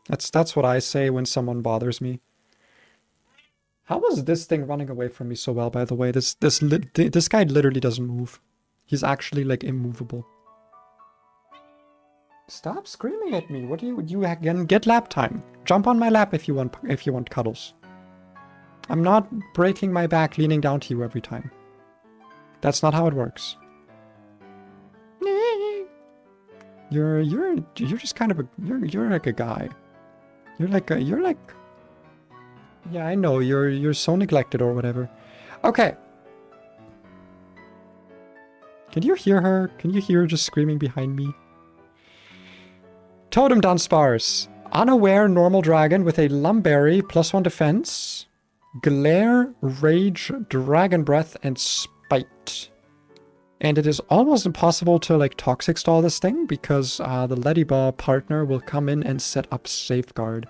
That's what I say when someone bothers me. How was this thing running away from me so well, by the way? This guy literally doesn't move. He's actually, like, immovable. Stop screaming at me. What do you again get lap time? Jump on my lap if you want cuddles. I'm not breaking my back leaning down to you every time. That's not how it works. You're just kind of a you're like a guy. You're like yeah, I know, you're so neglected or whatever. Okay. Can you hear her? Can you hear her just screaming behind me? Totem done sparse. Unaware normal dragon with a Lumberry +1 defense. Glare, Rage, Dragon Breath, and Spite. And it is almost impossible to like toxic stall this thing because the Ladybug partner will come in and set up Safeguard.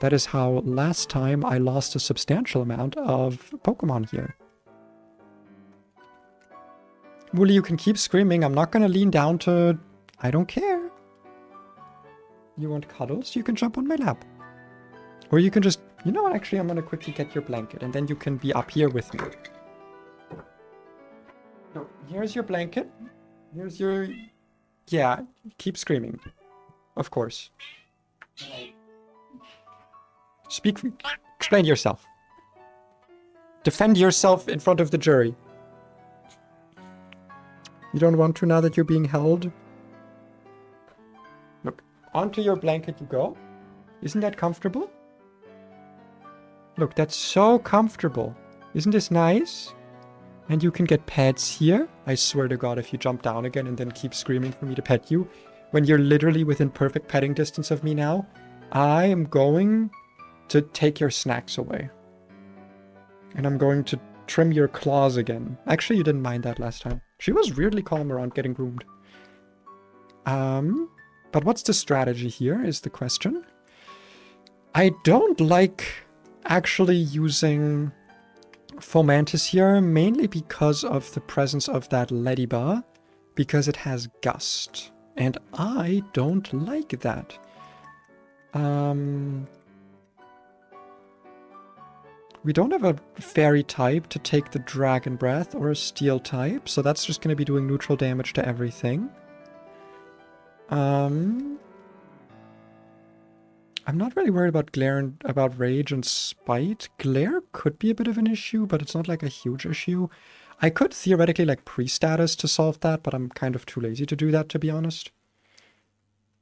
That is how last time I lost a substantial amount of Pokemon here. Wooly, you can keep screaming. I'm not gonna lean down to... I don't care. You want cuddles? You can jump on my lap. Or you can just... You know what? Actually, I'm gonna quickly get your blanket and then you can be up here with me. So, here's your blanket. Here's your... Yeah, keep screaming. Of course. Speak... Explain yourself. Defend yourself in front of the jury. You don't want to now that you're being held? Look, onto your blanket you go. Isn't that comfortable? Look, that's so comfortable. Isn't this nice? And you can get pets here. I swear to God, if you jump down again and then keep screaming for me to pet you, when you're literally within perfect petting distance of me now, I am going to take your snacks away. And I'm going to trim your claws again. Actually, you didn't mind that last time. She was weirdly calm around getting groomed. But what's the strategy here is the question. I don't like actually using Fomantis here, mainly because of the presence of that Ladybug, because it has Gust. And I don't like that. We don't have a fairy type to take the Dragon Breath or a steel type, so that's just going to be doing neutral damage to everything. I'm not really worried about Glare and about Rage and Spite. Glare could be a bit of an issue, but it's not like a huge issue. I could theoretically like pre-status to solve that, but I'm kind of too lazy to do that, to be honest.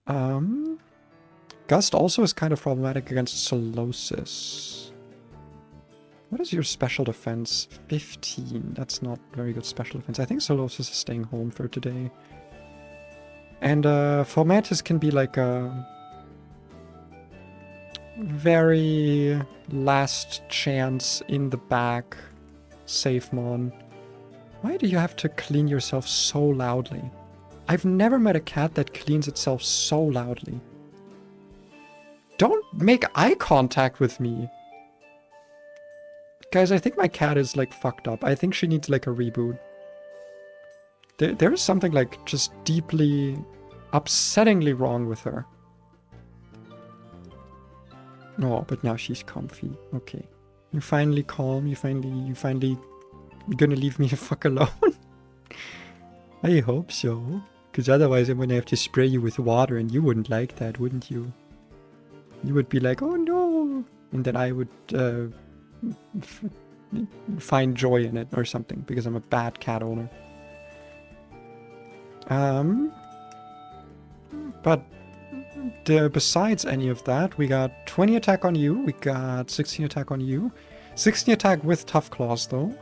Gust also is kind of problematic against Solosis. What is your special defense? 15. That's not very good special defense. I think Solosis is staying home for today. And Fomantis can be like a very last chance in the back safe mon. Why do you have to clean yourself so loudly? I've never met a cat that cleans itself so loudly. Don't make eye contact with me. Guys, I think my cat is, like, fucked up. I think she needs, like, a reboot. There's something, like, just deeply, upsettingly wrong with her. Oh, but now she's comfy. Okay. You're finally calm. You finally gonna leave me the fuck alone? I hope so. Because otherwise I'm gonna have to spray you with water and you wouldn't like that, wouldn't you? You would be like, oh no! And then I would, find joy in it or something because I'm a bad cat owner. But besides any of that, we got 20 attack on you, we got 16 attack on you, 16 attack with tough claws though.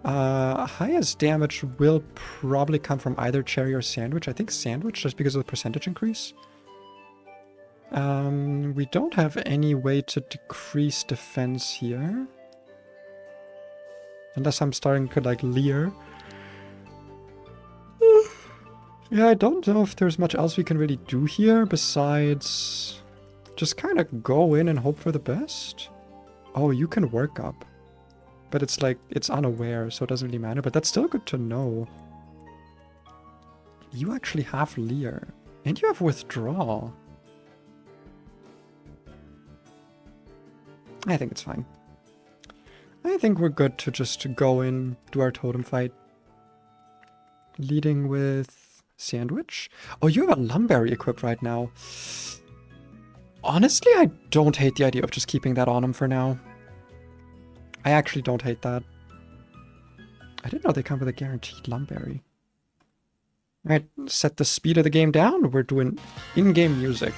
Highest damage will probably come from either cherry or sandwich. I think sandwich just because of the percentage increase. We don't have any way to decrease defense here. Unless I'm starting to, like, leer. Yeah, I don't know if there's much else we can really do here besides just kind of go in and hope for the best. Oh, you can work up. But it's like, it's unaware, so it doesn't really matter. But that's still good to know. You actually have leer. And you have withdrawal. I think it's fine. I think we're good to just go in, do our totem fight. Leading with sandwich. Oh, you have a Lumberry equipped right now. Honestly, I don't hate the idea of just keeping that on him for now. I actually don't hate that. I didn't know they come with a guaranteed lumberry. Alright, set the speed of the game down. We're doing in-game music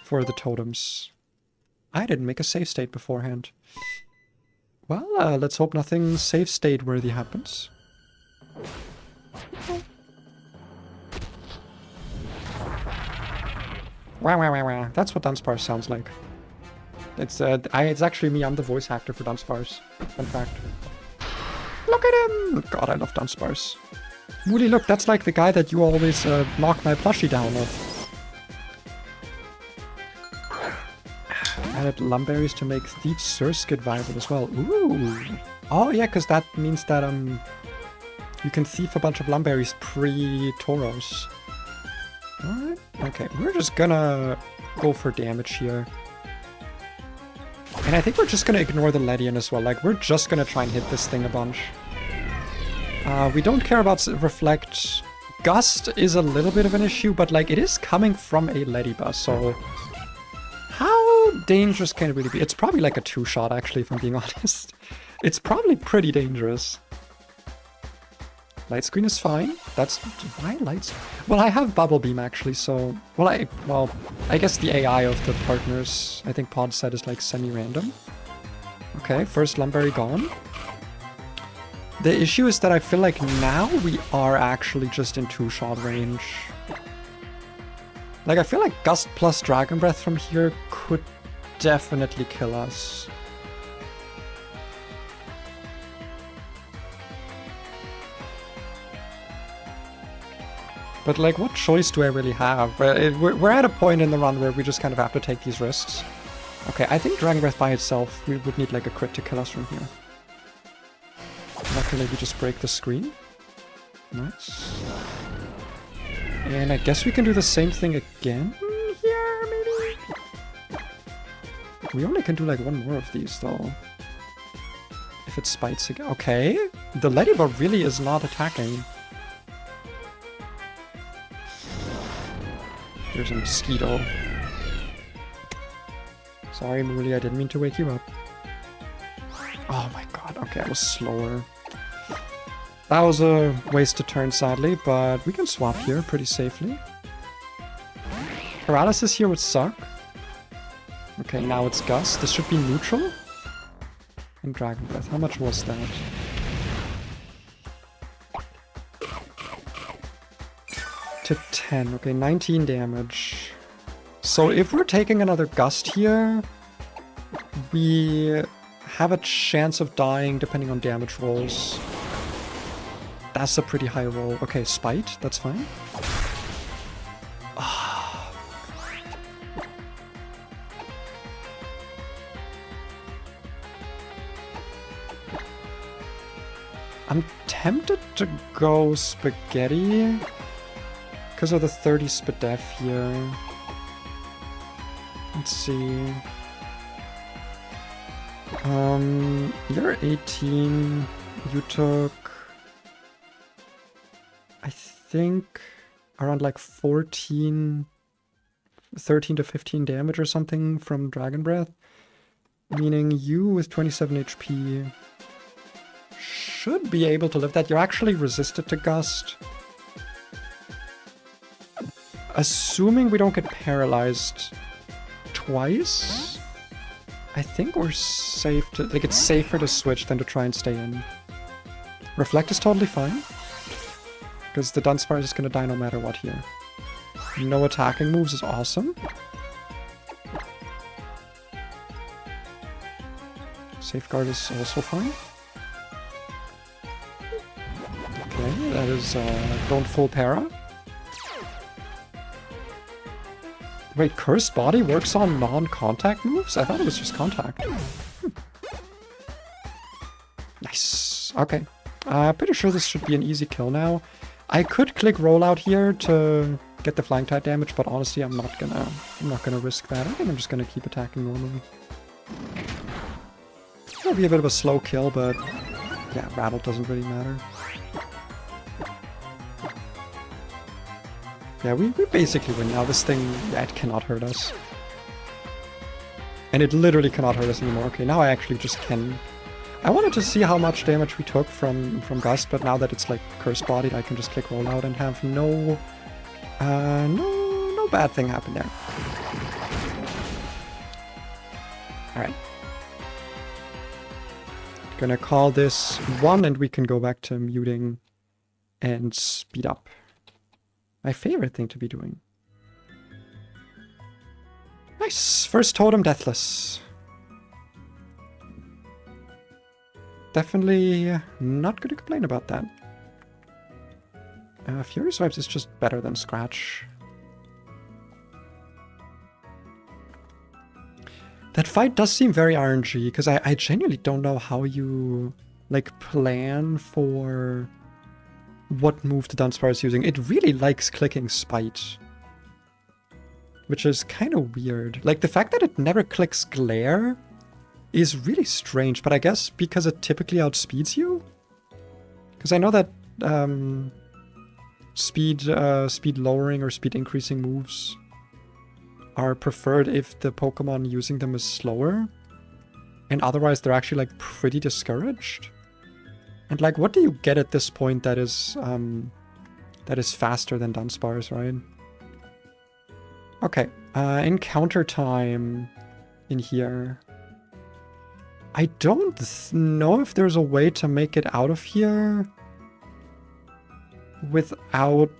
for the totems. I didn't make a save state beforehand. Well, let's hope nothing save state worthy happens. Wow, wow, wow, wow. That's what Dunsparce sounds like. It's actually me. I'm the voice actor for Dunsparce. Fun fact. Look at him! God, I love Dunsparce. Wooly, look, that's like the guy that you always knock my plushie down with. Added lumberries to make Thief's Surskit viable as well. Ooh! Oh yeah, because that means that you can thief a bunch of lumberries pre-Tauros. Alright, okay, we're just gonna go for damage here. And I think we're just gonna ignore the Ledian as well, like we're just gonna try and hit this thing a bunch. We don't care about Reflect. Gust is a little bit of an issue, but like it is coming from a Ledibus, so how dangerous can it really be? It's probably like a 2-shot actually, if I'm being honest. It's probably pretty dangerous. Light screen is fine. That's why lights. Well, I have Bubble Beam actually, so well I guess the AI of the partners, I think Pod said, is like semi-random. Okay, first Lumberry gone. The issue is that I feel like now we are actually just in 2-shot range. Like I feel like Gust plus Dragon Breath from here could definitely kill us. But like, what choice do I really have? We're at a point in the run where we just kind of have to take these risks. Okay, I think Dragon Breath by itself, we would need like a crit to kill us from here. Luckily, we just break the screen. Nice. And I guess we can do the same thing again here, maybe? We only can do like one more of these though. If it spites again. Okay, the Ladybug really is not attacking. There's a mosquito. Sorry, Mooley, I didn't mean to wake you up. Oh my god, okay, I was slower. That was a wasted turn, sadly, but we can swap here pretty safely. Paralysis here would suck. Okay, now it's Gust. This should be neutral. And Dragon Breath. How much was that? To 10. Okay, 19 damage. So if we're taking another Gust here, we have a chance of dying depending on damage rolls. That's a pretty high roll. Okay, Spite, that's fine. I'm tempted to go Spaghetti because of the 30 Spadef here. Let's see. You're 18. You took, I think, around like 13 to 15 damage or something from Dragon Breath. Meaning you with 27 HP should be able to live that. You're actually resisted to Gust. Assuming we don't get paralyzed twice, I think we're safe to, like, it's safer to switch than to try and stay in. Reflect is totally fine, because the Dunsparce is going to die no matter what here. No attacking moves is awesome. Safeguard is also fine. Okay, that is, don't full para. Wait, Cursed Body works on non-contact moves? I thought it was just contact. Nice. Okay. Pretty sure this should be an easy kill now. I could click rollout here to get the flying type damage, but honestly, I'm not gonna risk that. I think I'm just gonna keep attacking normally. It'll be a bit of a slow kill, but yeah, rattle doesn't really matter. Yeah, we basically win now. This thing, yeah, it cannot hurt us. And it literally cannot hurt us anymore. Okay, now I actually just can I wanted to see how much damage we took from Gust, but now that it's like curse bodied, I can just click roll out and have no bad thing happen there. Alright. Gonna call this 1 and we can go back to muting and speed up. My favorite thing to be doing. Nice! First totem deathless. Definitely not gonna complain about that. Fury Swipes is just better than Scratch. That fight does seem very RNG, because I genuinely don't know how you, like, plan for what move the Dunsparce is using. It really likes clicking Spite, which is kind of weird. Like, the fact that it never clicks Glare is really strange, but I guess because it typically outspeeds you? Because I know that speed lowering or speed increasing moves are preferred if the Pokemon using them is slower, and otherwise they're actually like pretty discouraged. And like, what do you get at this point that is faster than Dunsparce, right? Okay, encounter time in here. I don't know if there's a way to make it out of here without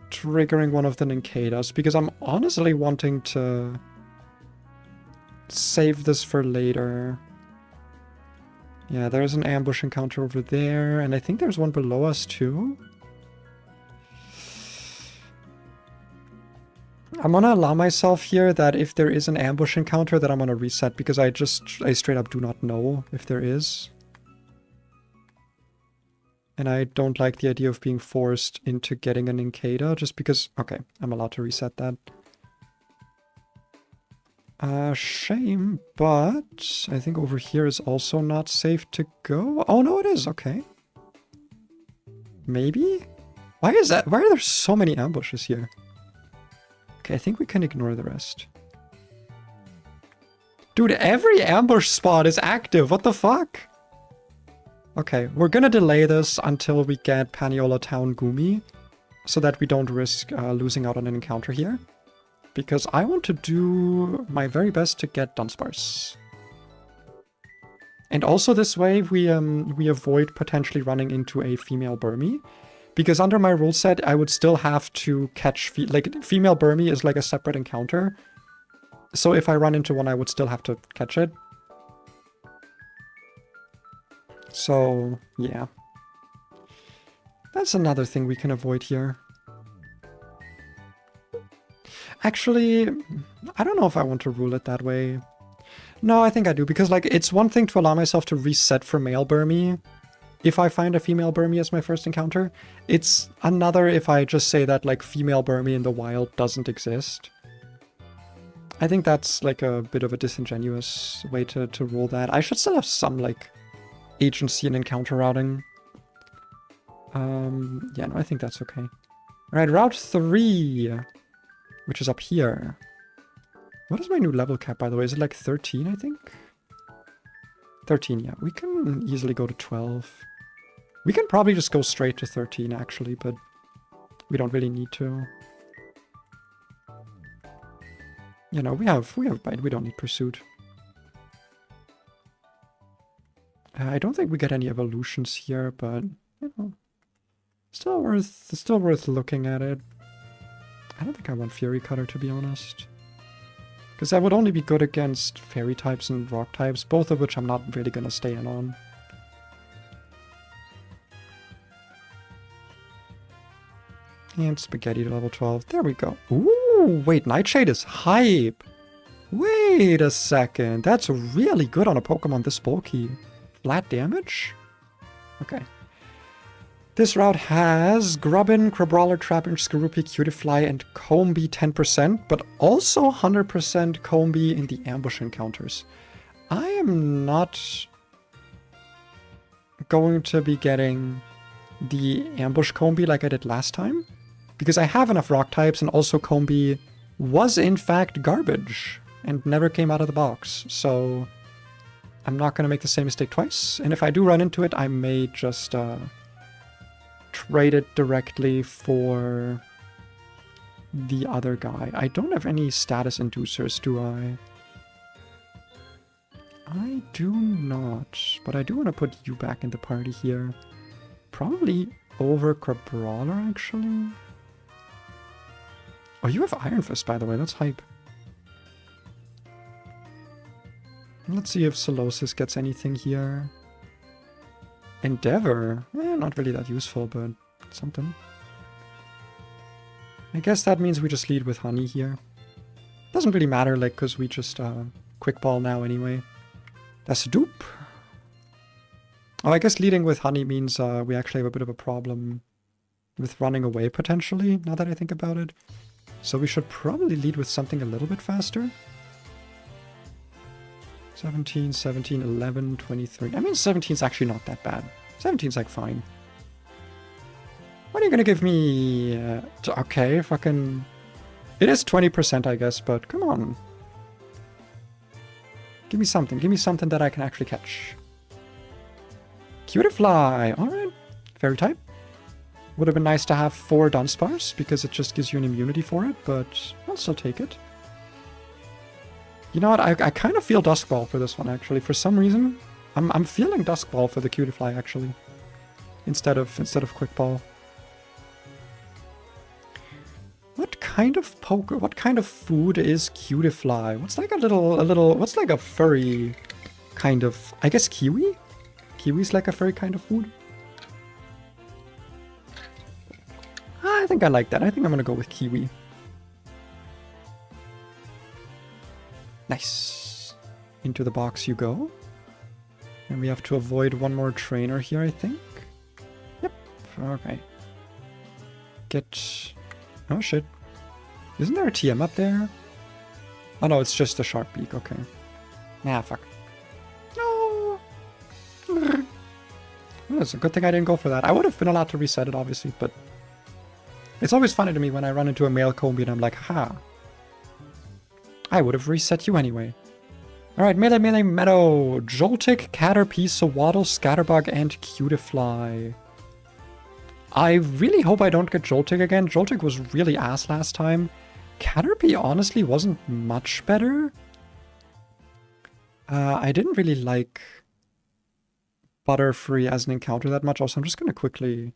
triggering one of the Ninkadas, because I'm honestly wanting to save this for later. Yeah, there's an ambush encounter over there, and I think there's one below us too. I'm gonna allow myself here that if there is an ambush encounter that I'm gonna reset, because I straight up do not know if there is. And I don't like the idea of being forced into getting an Ninkada just because... Okay, I'm allowed to reset that. Shame, but I think over here is also not safe to go. Oh, no, it is. Okay. Maybe? Why is that? Why are there so many ambushes here? Okay, I think we can ignore the rest. Dude, every ambush spot is active. What the fuck? Okay, we're gonna delay this until we get Paniola Town Gumi, so that we don't risk losing out on an encounter here. Because I want to do my very best to get Dunsparce. And also this way we avoid potentially running into a female Burmy. Because under my rule set, I would still have to catch... female Burmy is like a separate encounter. So if I run into one, I would still have to catch it. So, yeah. That's another thing we can avoid here. Actually, I don't know if I want to rule it that way. No, I think I do, because like it's one thing to allow myself to reset for male Burmy if I find a female Burmy as my first encounter. It's another if I just say that like female Burmy in the wild doesn't exist. I think that's like a bit of a disingenuous way to rule that. I should still have some like agency and encounter routing. Yeah, no, I think that's okay. Alright, Route 3, which is up here. What is my new level cap, by the way? Is it like 13, I think? 13, yeah. We can easily go to 12. We can probably just go straight to 13, actually, but we don't really need to. You know, we have Bite. We don't need Pursuit. I don't think we get any evolutions here, but, you know, still worth looking at it. I don't think I want Fury Cutter, to be honest. Because that would only be good against Fairy types and Rock types, both of which I'm not really going to stay in on. And Spaghetti to level 12. There we go. Ooh, wait, Nightshade is hype. Wait a second. That's really good on a Pokemon this bulky. Flat damage? Okay. This route has Grubbin, Crabrawler, Trapinch, Skorupi, Cutiefly, and Combee 10%, but also 100% Combee in the ambush encounters. I am not going to be getting the ambush Combee like I did last time, because I have enough rock types, and also Combee was in fact garbage and never came out of the box, so I'm not going to make the same mistake twice. And if I do run into it, I may just trade it directly for the other guy. I don't have any status inducers, do I? I do not. But I do want to put you back in the party here. Probably over Crabrawler, actually. Oh, you have Iron Fist, by the way. That's hype. Let's see if Solosis gets anything here. Endeavor. Not really that useful, but something. I guess that means we just lead with Honey here. Doesn't really matter, like, because we just Quick Ball now anyway. That's a dupe. Oh, I guess leading with Honey means we actually have a bit of a problem with running away, potentially, now that I think about it. So we should probably lead with something a little bit faster. 17, 17, 11, 23. I mean, 17 is actually not that bad. 17 is like fine. What are you gonna give me? Okay, fucking... It is 20%, I guess, but come on. Give me something. Give me something that I can actually catch. Cutifly. Alright. Fairy type. Would have been nice to have 4 Dunsparce, because it just gives you an immunity for it, but I'll still take it. You know what? I kind of feel Dusk Ball for this one, actually. For some reason, I'm feeling Dusk Ball for the Cutifly, actually. Instead of Quick Ball. What kind of what kind of food is Cutifly? What's like what's like a furry kind of, I guess kiwi? Kiwi's like a furry kind of food. I think I like that. I think I'm gonna go with kiwi. Nice. Into the box you go. And we have to avoid one more trainer here, I think. Yep. Okay. Get... Oh shit. Isn't there a TM up there? Oh no, it's just a sharp beak. Okay. Nah, fuck. No. Well, it's a good thing I didn't go for that. I would have been allowed to reset it, obviously, but... It's always funny to me when I run into a male Combi and I'm like, ha. I would have reset you anyway. Alright, Melee Meadow. Joltik, Caterpie, Sawaddle, Scatterbug, and Cutifly. I really hope I don't get Joltik again. Joltik was really ass last time. Caterpie honestly wasn't much better. I didn't really like Butterfree as an encounter that much. Also, I'm just gonna quickly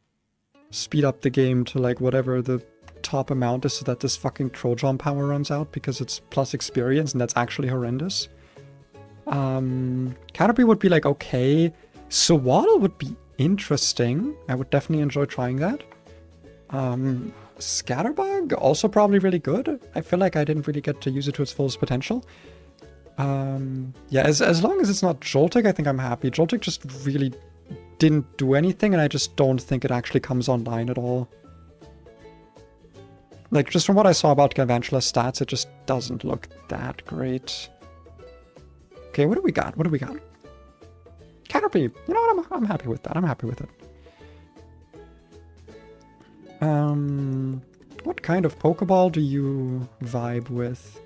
speed up the game to like whatever the top amount is so that this fucking Trojan power runs out, because it's plus experience and that's actually horrendous. Caterpie would be like okay. Sawaddle would be interesting. I would definitely enjoy trying that. Scatterbug, also probably really good. I feel like I didn't really get to use it to its fullest potential. Yeah, as long as it's not Joltik, I think I'm happy. Joltik just really didn't do anything, and I just don't think it actually comes online at all. Like, just from what I saw about Galvantula's stats, it just doesn't look that great. Okay, what do we got? What do we got? Caterpie! You know what? I'm happy with that. I'm happy with it. What kind of Pokeball do you vibe with?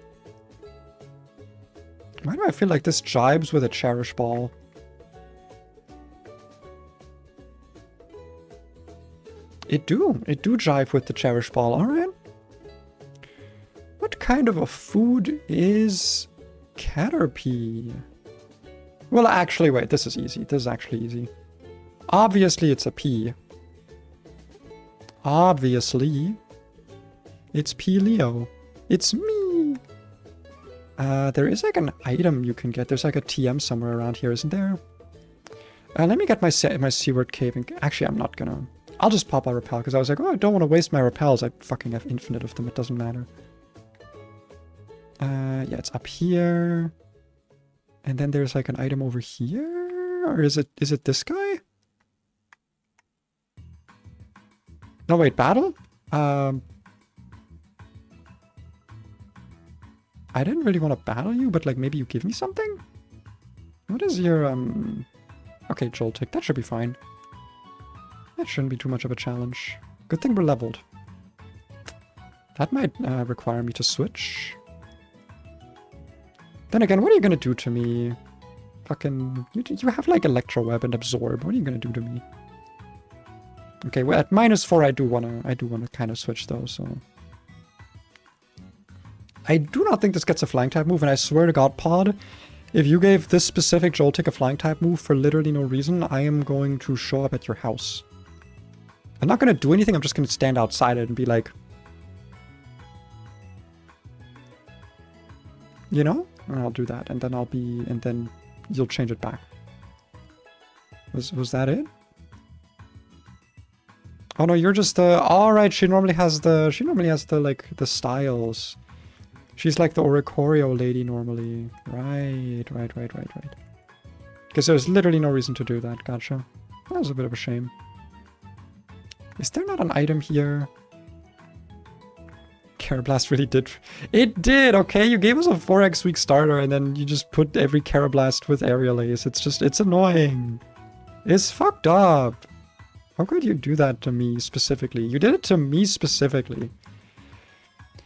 Why do I feel like this jibes with a Cherish Ball? It do jive with the Cherish Ball, alright. What kind of a food is Caterpie? Well, actually, wait, this is easy. This is actually easy. Obviously, it's a P. Obviously, it's P Leo. It's me. There is like an item you can get. There's like a TM somewhere around here, isn't there? Let me get my Seaward Cave. Actually, I'm not gonna. I'll just pop out Repel, because I was like, oh, I don't want to waste my Repels. I fucking have infinite of them. It doesn't matter. Yeah, it's up here. And then there's like an item over here? Or is it this guy? No, wait, battle? I didn't really want to battle you, but like maybe you give me something? What is your, Okay, Joltik, that should be fine. That shouldn't be too much of a challenge. Good thing we're leveled. That might require me to switch. Then again, what are you gonna do to me? Fucking... You have, like, Electro Web and Absorb. What are you gonna do to me? Okay, well, at -4, I do wanna kind of switch, though, so... I do not think this gets a flying type move, and I swear to God, Pod, if you gave this specific Joltik a flying type move for literally no reason, I am going to show up at your house. I'm not gonna do anything, I'm just gonna stand outside it and be like... You know? And I'll do that, and then I'll be... And then you'll change it back. Was that it? Oh no, you're just the... Alright, she normally has the, like, the styles. She's like the Oricorio lady normally. Right. Because there's literally no reason to do that, gotcha. That was a bit of a shame. Is there not an item here? Carablast really did... It did, okay? You gave us a 4x weak starter and then you just put every Carablast with Aerial Ace. It's just... It's annoying. It's fucked up. How could you do that to me specifically? You did it to me specifically.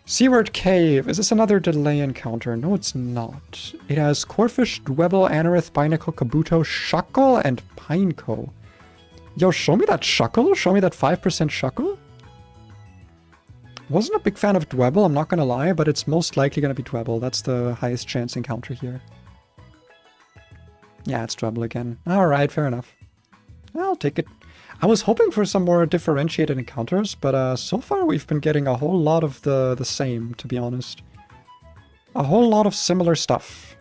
Seaward Cave. Is this another delay encounter? No, it's not. It has Corfish, Dwebble, Anorith, Binacle, Kabuto, Shuckle, and Pineco. Yo, show me that Shuckle. Show me that 5% Shuckle. Wasn't a big fan of Dwebble, I'm not gonna lie, but it's most likely gonna be Dwebble. That's the highest chance encounter here. Yeah, it's Dwebble again. Alright, fair enough. I'll take it. I was hoping for some more differentiated encounters, but so far we've been getting a whole lot of the same, to be honest. A whole lot of similar stuff.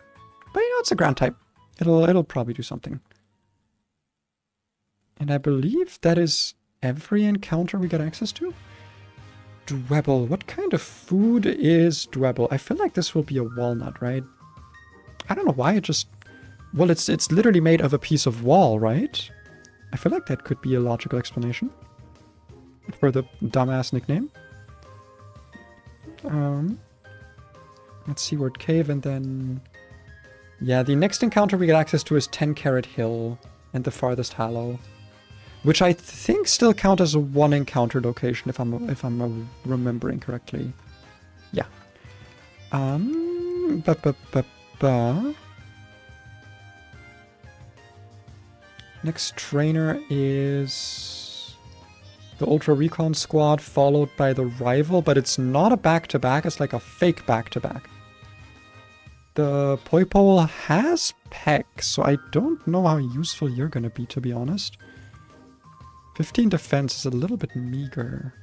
But you know, it's a ground type. It'll probably do something. And I believe that is every encounter we get access to. Dwebble. What kind of food is Dwebble? I feel like this will be a walnut, right? I don't know why it just... Well, it's literally made of a piece of wall, right? I feel like that could be a logical explanation for the dumbass nickname. Let's see, Word Cave, and then... Yeah, the next encounter we get access to is 10 Carat Hill and the Farthest Hollow, which I think still count as a one encounter location if I'm remembering correctly. Yeah. Next trainer is the Ultra Recon Squad, followed by the Rival, but it's not a back-to-back, it's like a fake back-to-back. The Poipole has Peck, so I don't know how useful you're gonna be, to be honest. 15 defense is a little bit meager.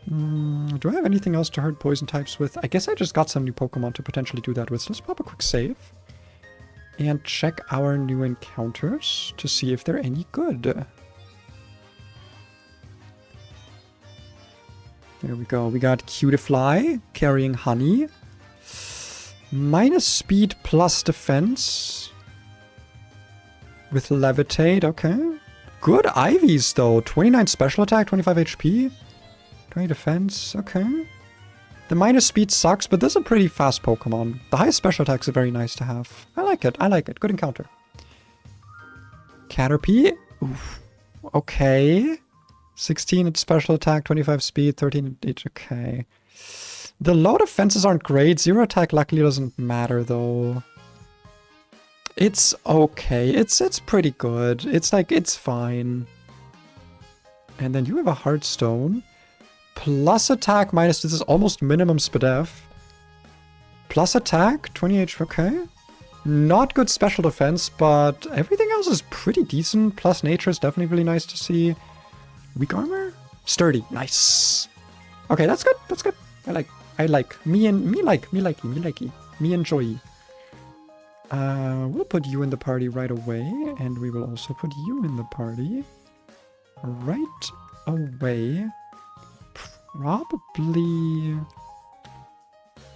Do I have anything else to hurt poison types with? I guess I just got some new Pokemon to potentially do that with, so let's pop a quick save. And check our new encounters to see if they're any good. There we go. We got Cutifly carrying honey. Minus speed plus defense. With levitate, okay. Good Ivies though. 29 special attack, 25 HP. 20 defense, okay. The minus speed sucks, but this is a pretty fast Pokemon. The high special attacks are very nice to have. I like it. I like it. Good encounter. Caterpie. Oof. Okay. 16 at special attack, 25 speed, 13 at each. Okay. The low defenses aren't great. Zero attack luckily doesn't matter though. It's okay. It's pretty good. It's like, it's fine. And then you have a Heartstone. Plus attack minus, this is almost minimum SPDF. Plus attack, 20 HP, okay. Not good special defense, but everything else is pretty decent. Plus nature is definitely really nice to see. Weak armor? Sturdy, nice. Okay, that's good, that's good. I like. Me enjoy. We'll put you in the party right away, and we will also put you in the party right away. Probably...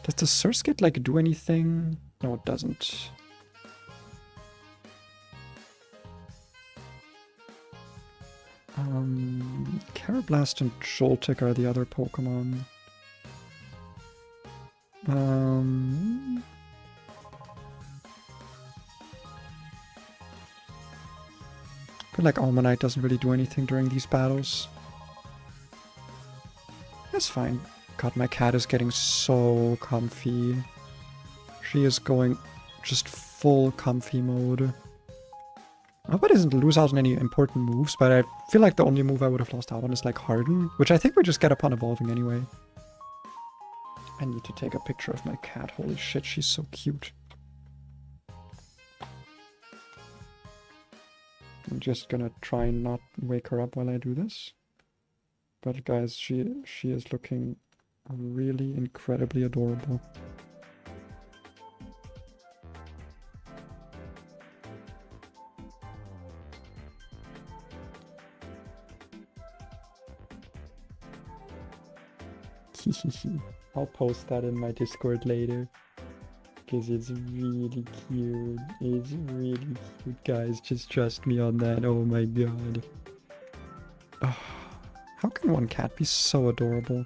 Does the Surskit, like, do anything? No, it doesn't. Carablast and Joltik are the other Pokemon. I feel like Almanite doesn't really do anything during these battles. That's fine. God, my cat is getting so comfy. She is going just full comfy mode. I hope I didn't lose out on any important moves, but I feel like the only move I would have lost out on is like Harden, which I think we just get upon evolving anyway. I need to take a picture of my cat. Holy shit, she's so cute. I'm just gonna try and not wake her up while I do this. But guys, she is looking really incredibly adorable. I'll post that in my Discord later. Because it's really cute. It's really cute, guys. Just trust me on that. Oh my god. Oh, how can one cat be so adorable?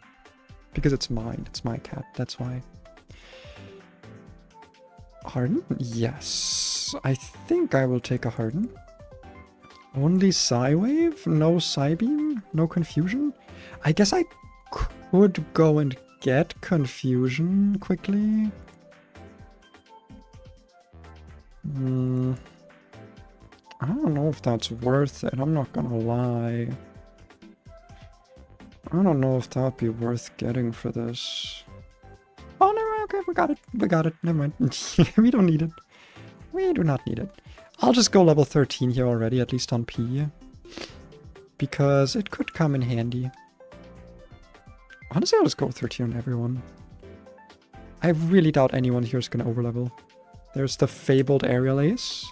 Because it's mine. It's my cat. That's why. Harden? Yes. I think I will take a Harden. Only Psywave? No Psybeam? No Confusion? I guess I could go and get Confusion quickly. I don't know if that's worth it. I'm not gonna lie. I don't know if that would be worth getting for this. Oh, no, okay, we got it. We got it. Never mind. We don't need it. We do not need it. I'll just go level 13 here already, at least on P. Because it could come in handy. Honestly, I'll just go 13 on everyone. I really doubt anyone here is going to overlevel. There's the fabled aerial ace.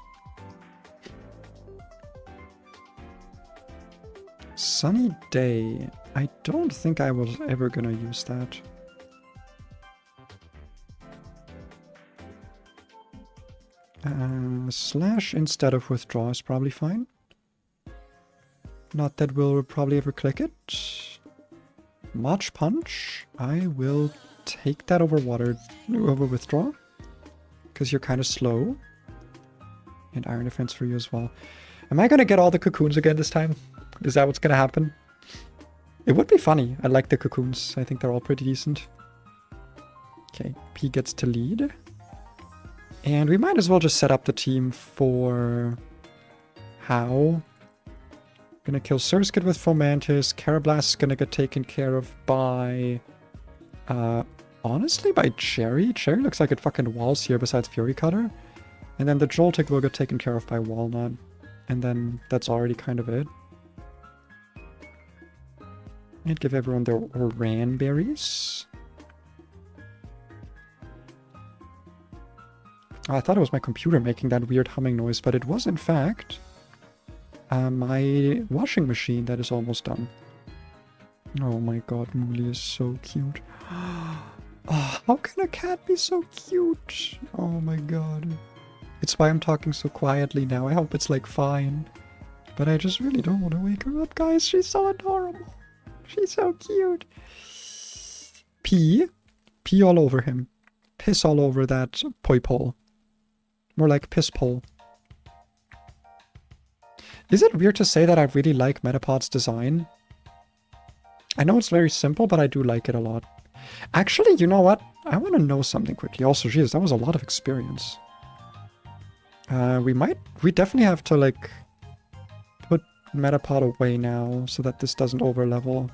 Sunny Day. I don't think I was ever gonna use that. Slash instead of withdraw is probably fine. Not that we'll probably ever click it. Mach Punch. I will take that over withdraw. Because you're kind of slow. And Iron Defense for you as well. Am I gonna get all the cocoons again this time? Is that what's gonna happen? It would be funny. I like the cocoons. I think they're all pretty decent. Okay, P gets to lead. And we might as well just set up the team for How. Gonna kill Surskit with Fomantis. Carablast's gonna get taken care of by... honestly, by Cherry. Cherry looks like it fucking walls here besides Fury Cutter. And then the Joltik will get taken care of by Walnut. And then that's already kind of it. And give everyone their Oran berries. Oh, I thought it was my computer making that weird humming noise, but it was in fact my washing machine that is almost done. Oh my god, Mooley is so cute. Oh, how can a cat be so cute? Oh my god. It's why I'm talking so quietly now. I hope it's like fine. But I just really don't want to wake her up, guys. She's so adorable. She's so cute. Pee all over him. Piss all over that poi pole. More like piss pole. Is it weird to say that I really like Metapod's design? I know it's very simple, but I do like it a lot. Actually, you know what? I want to know something quickly. Also, geez, that was a lot of experience. We definitely have to, like, put Metapod away now so that this doesn't overlevel.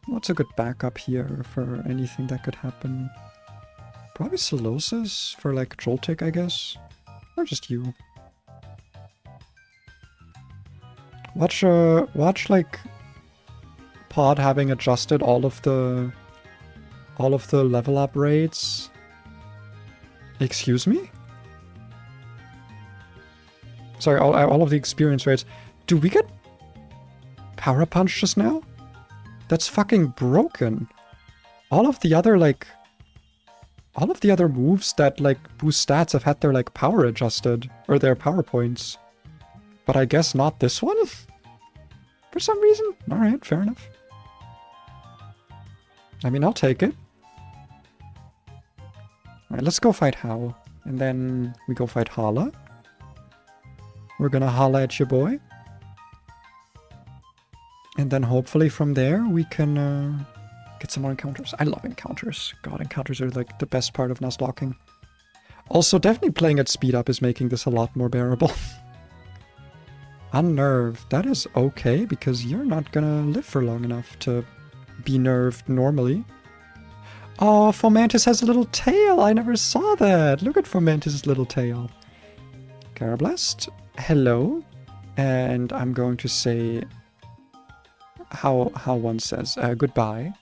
What's a good backup here for anything that could happen? Probably Solosis for, like, Joltik, I guess. Or just you. Watch, like, Pod having adjusted all of the level up rates. Excuse me? Sorry, all of the experience rates. Do we get Power Punch just now? That's fucking broken. All of the other moves that, like, boost stats have had their, like, power adjusted. Or their power points. But I guess not this one? For some reason? Alright, fair enough. I mean, I'll take it. Alright, let's go fight How. And then we go fight Hala. We're gonna holla at your boy. And then hopefully from there we can Get some more encounters. I love encounters. God, encounters are like the best part of Nuzlocking. Also, definitely playing at speed up is making this a lot more bearable. Unnerved. That is okay, because you're not gonna live for long enough to be nerved normally. Oh, Fomantis has a little tail. I never saw that. Look at Fomantis' little tail. Carablast, hello. And I'm going to say how one says goodbye.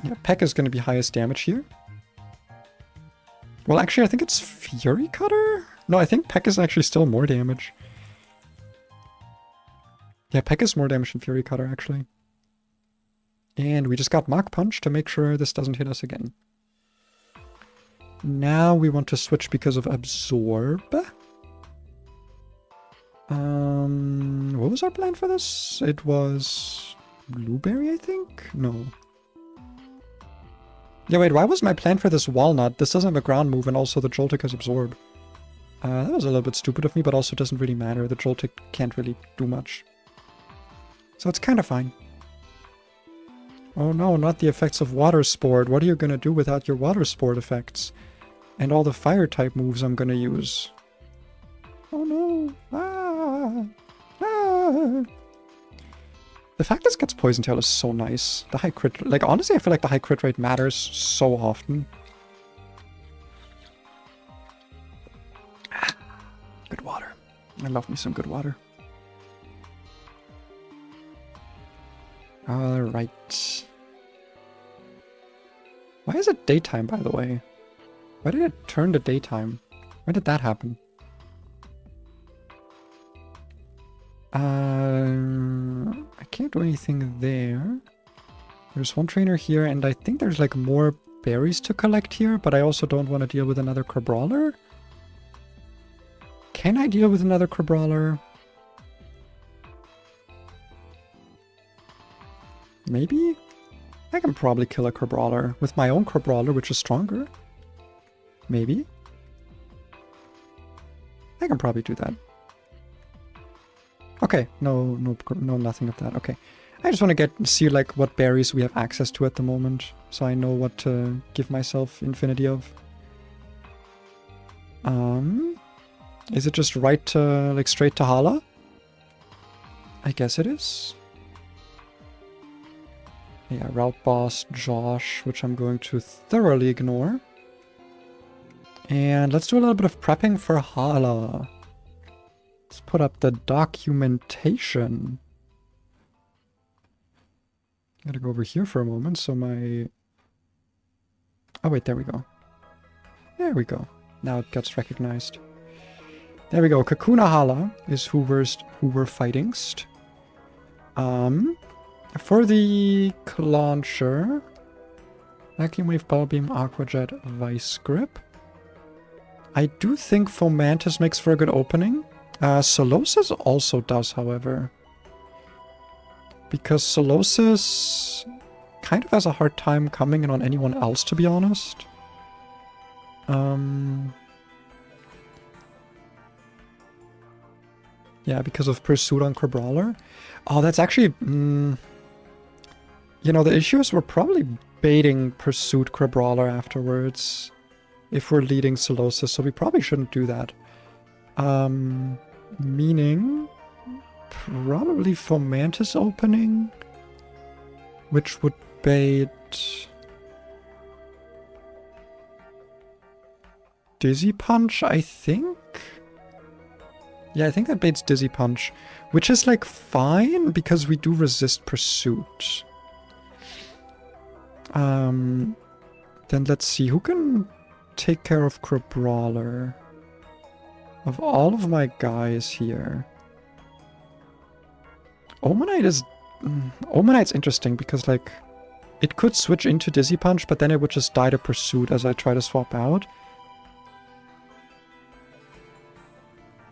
Yeah, Peck is going to be highest damage here. Well, actually, I think it's Fury Cutter? No, I think Peck is actually still more damage. Yeah, Peck is more damage than Fury Cutter, actually. And we just got Mach Punch to make sure this doesn't hit us again. Now we want to switch because of Absorb. What was our plan for this? It was Blueberry, I think? No. Yeah, wait, why was my plan for this Walnut? This doesn't have a ground move, and also the Joltik has Absorb. That was a little bit stupid of me, but also doesn't really matter. The Joltik can't really do much. So it's kind of fine. Oh no, not the effects of Water Sport. What are you gonna do without your Water Sport effects? And all the fire type moves I'm gonna use. Oh no. Ah. Ah. The fact this gets Poison Tail is so nice. The high crit... Like, honestly, I feel like the high crit rate matters so often. Good water. I love me some good water. Alright. Why is it daytime, by the way? Why did it turn to daytime? Why did that happen? I can't do anything there. There's one trainer here, and I think there's like more berries to collect here, but I also don't want to deal with another Crabrawler. Can I deal with another Crabrawler? Maybe? I can probably kill a Crabrawler with my own Crabrawler, which is stronger. Maybe. I can probably do that. Okay, no, nothing of that. Okay. I just want to see like what berries we have access to at the moment, so I know what to give myself infinity of. Is it just right to, like, straight to Hala? I guess it is. Yeah, Route Boss, Josh, which I'm going to thoroughly ignore. And let's do a little bit of prepping for Hala. Let's put up the documentation. Gotta go over here for a moment, so my... Oh wait, there we go. There we go. Now it gets recognized. There we go. Kakuna Hala is who we're fightingst. For the launcher, Vacuum Wave, Bubble Beam, Aqua Jet, Vice Grip. I do think Fomantis makes for a good opening. Solosis also does, however. Because Solosis kind of has a hard time coming in on anyone else, to be honest. Yeah, because of Pursuit on Crabrawler. Oh, that's actually... You know, the issue is we're probably baiting Pursuit Crabrawler afterwards. If we're leading Solosis, so we probably shouldn't do that. Meaning... Probably Fomantis opening, which would bait Dizzy Punch, I think? Yeah, I think that baits Dizzy Punch, which is like fine because we do resist Pursuit. Then let's see, who can take care of Crabrawler? Of all of my guys here. Omanite is... Omanite's interesting because, like, it could switch into Dizzy Punch, but then it would just die to Pursuit as I try to swap out.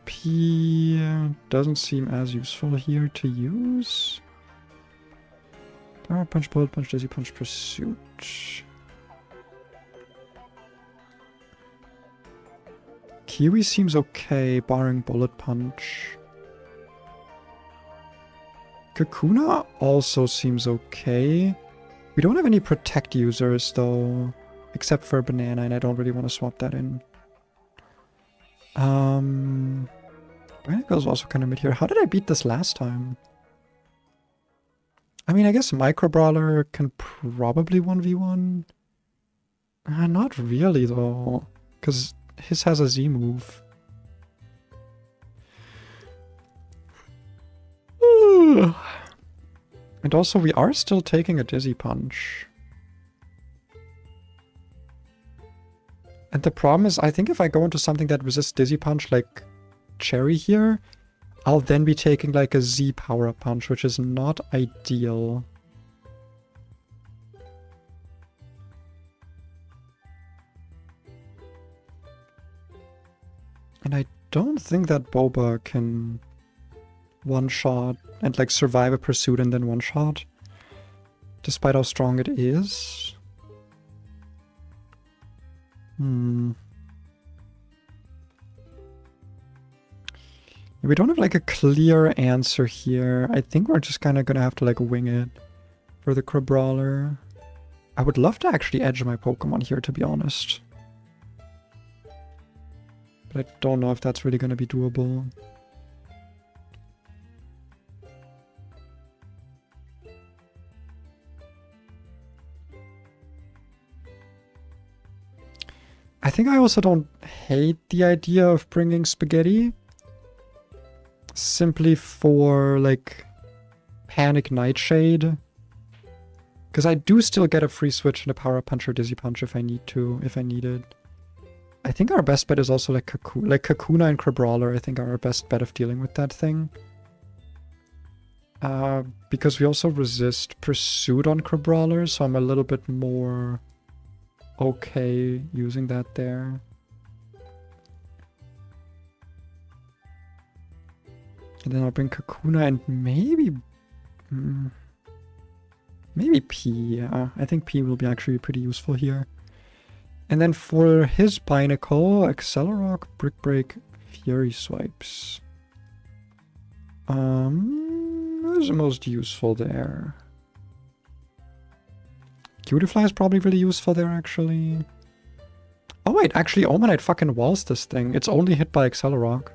P doesn't seem as useful here to use. Power Punch, Bullet Punch, Dizzy Punch, Pursuit. Kiwi seems okay, barring Bullet Punch. Kakuna also seems okay. We don't have any protect users though, except for banana, and I don't really want to swap that in. Bionicle also kind of mid here. How did I beat this last time? I mean, I guess Micro Brawler can probably 1v1. Not really though, because his has a Z move. And also, we are still taking a Dizzy Punch. And the problem is, I think if I go into something that resists Dizzy Punch, like Cherry here, I'll then be taking like a Z Power-Up Punch, which is not ideal. And I don't think that Boba can one-shot and like survive a pursuit and then one-shot, despite how strong it is. We don't have like a clear answer here. I think we're just kind of gonna have to like wing it for the Crabrawler. I would love to actually edge my Pokemon here, to be honest. But I don't know if that's really gonna be doable. I think I also don't hate the idea of bringing Spaghetti. Simply for, like, Panic Nightshade. Because I do still get a free switch and a Power Punch or Dizzy Punch if I need to, if I need it. I think our best bet is also like Kakuna and Crabrawler, I think are our best bet of dealing with that thing. Because we also resist Pursuit on Crabrawler, so I'm a little bit more okay using that there. And then I'll bring Kakuna and maybe... maybe P, yeah. I think P will be actually pretty useful here. And then for his Binacle, Accelerock, Brick Break, Fury Swipes. Who's the most useful there? Cutifly is probably really useful there, actually. Oh wait, actually Omanite fucking walls this thing. It's only hit by Accelerock.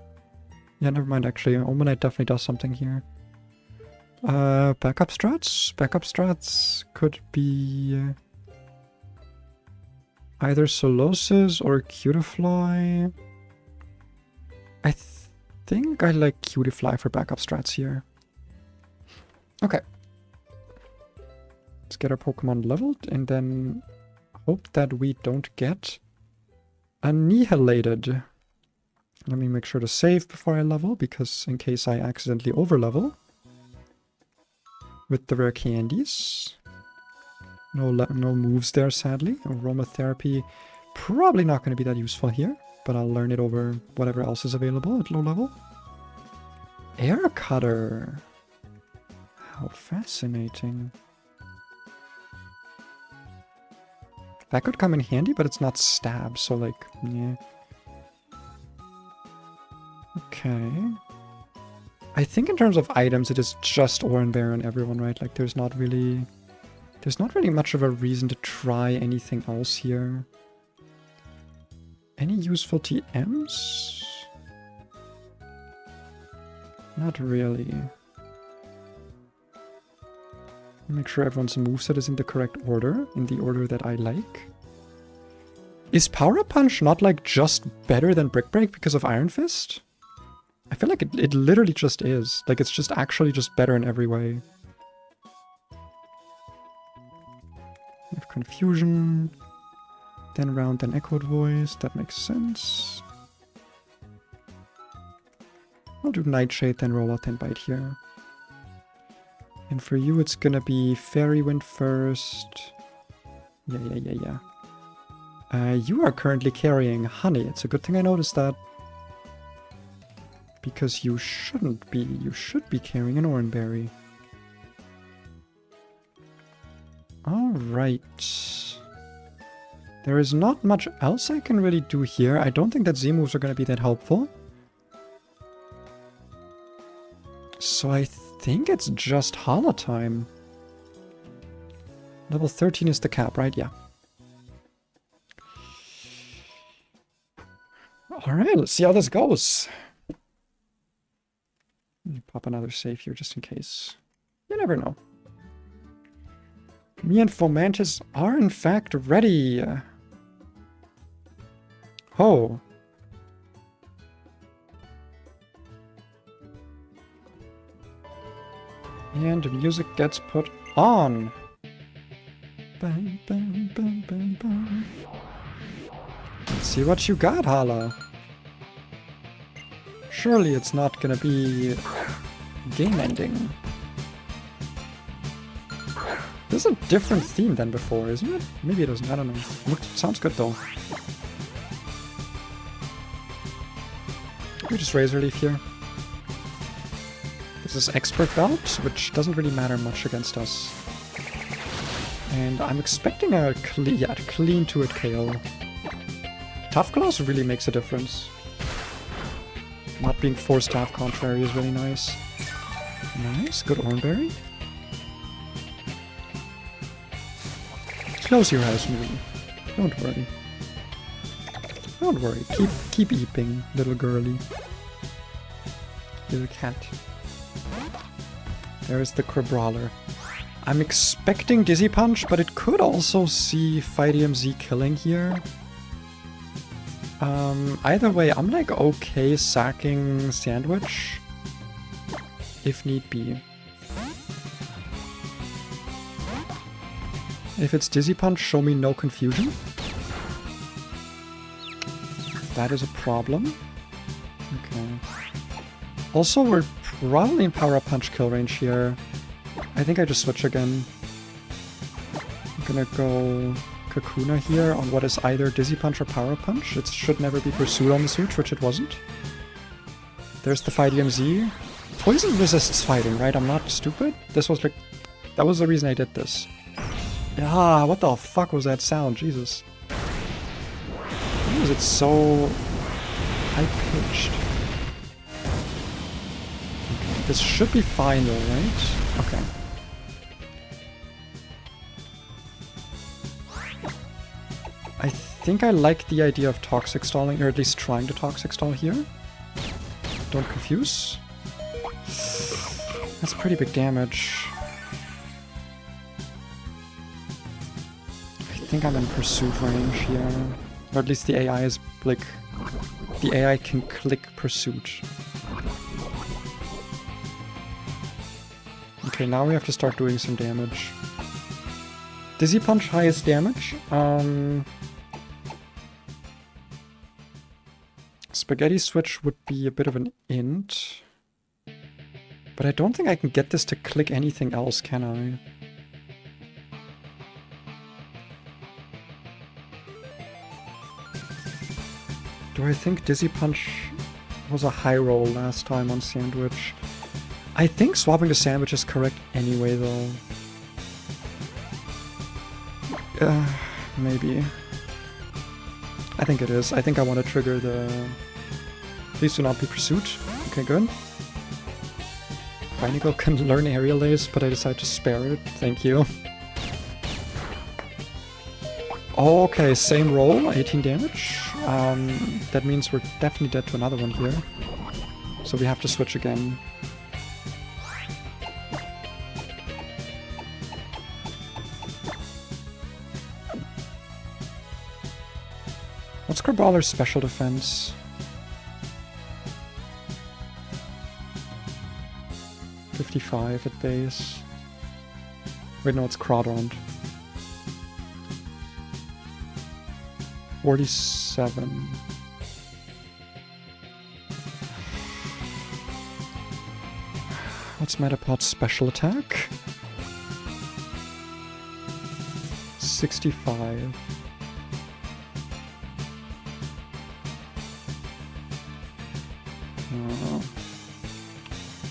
Yeah, never mind, actually. Omanite definitely does something here. Backup strats? Backup strats could be either Solosis or Cutifly. I think I like Cutifly for backup strats here. Okay. Let's get our Pokemon leveled and then hope that we don't get annihilated. Let me make sure to save before I level, because in case I accidentally overlevel with the rare candies. No moves there, sadly. Aromatherapy, probably not going to be that useful here, but I'll learn it over whatever else is available at low level. Air Cutter. How fascinating. That could come in handy, but it's not stab, so like, yeah. Okay. I think in terms of items, it is just Oranberry on everyone, right? Like, there's not really much of a reason to try anything else here. Any useful TMs? Not really. Make sure everyone's moveset is in the correct order, in the order that I like. Is Power Punch not like just better than Brick Break because of Iron Fist? I feel like it literally just is. Like, it's just actually just better in every way. We have Confusion, then Round, then Echoed Voice. That makes sense. I'll do Nightshade, then Roll Out, then Bite here. And for you, it's gonna be Fairy Wind first. Yeah. You are currently carrying Honey. It's a good thing I noticed that. Because you shouldn't be. You should be carrying an Oranberry. Alright. There is not much else I can really do here. I don't think that Z moves are going to be that helpful. So I think it's just Hala time. Level 13 is the cap, right? Yeah. Alright, let's see how this goes. Pop another save here just in case. You never know. Me and Fomantis are in fact ready. Oh. And the music gets put on. Bum, bum, bum, bum, bum. Let's see what you got, Hala. Surely it's not gonna be game ending. This is a different theme than before, isn't it? Maybe it isn't, I don't know. Sounds good though. We just Razor Leaf here. This is Expert Belt, which doesn't really matter much against us. And I'm expecting a clean to it KO. Tough Claws really makes a difference. Not being forced to have Contrary is really nice. Nice, good Oranberry. Close your eyes, Moon. Don't worry. Don't worry. Keep eeping, little girly. Little cat. There's the Crabrawler. I'm expecting Dizzy Punch, but it could also see Fight EMZ killing here. Either way, I'm like okay sacking Sandwich if need be. If it's Dizzy Punch, show me no confusion. That is a problem. Okay. Also, we're probably in Power Up Punch kill range here. I think I just switch again. I'm gonna go Kakuna here on what is either Dizzy Punch or Power Up Punch. It should never be pursued on the switch, which it wasn't. There's the Fight EMZ. Poison resists fighting, right? I'm not stupid. This was like... That was the reason I did this. Ah, what the fuck was that sound? Jesus. Why is it so high-pitched? Okay, this should be fine though, right? Okay. I think I like the idea of Toxic Stalling, or at least trying to Toxic Stall here. Don't confuse. That's pretty big damage. I think I'm in pursuit range here. Or at least the AI is like... The AI can click pursuit. Okay, now we have to start doing some damage. Dizzy Punch, highest damage. Spaghetti Switch would be a bit of an int. But I don't think I can get this to click anything else, can I? Do I think Dizzy Punch was a high roll last time on Sandwich? I think swapping to Sandwich is correct anyway, though. Maybe. I think it is. I think I want to trigger the... Please do not be pursuit. Okay, good. Binacle can learn Aerial Ace, but I decided to spare it. Thank you. Okay, same roll, 18 damage. That means we're definitely dead to another one here. So we have to switch again. What's Crabrawler's special defense? 55 at base. Wait, no, it's Crawdaunt. 47. What's Metapod's special attack? 65.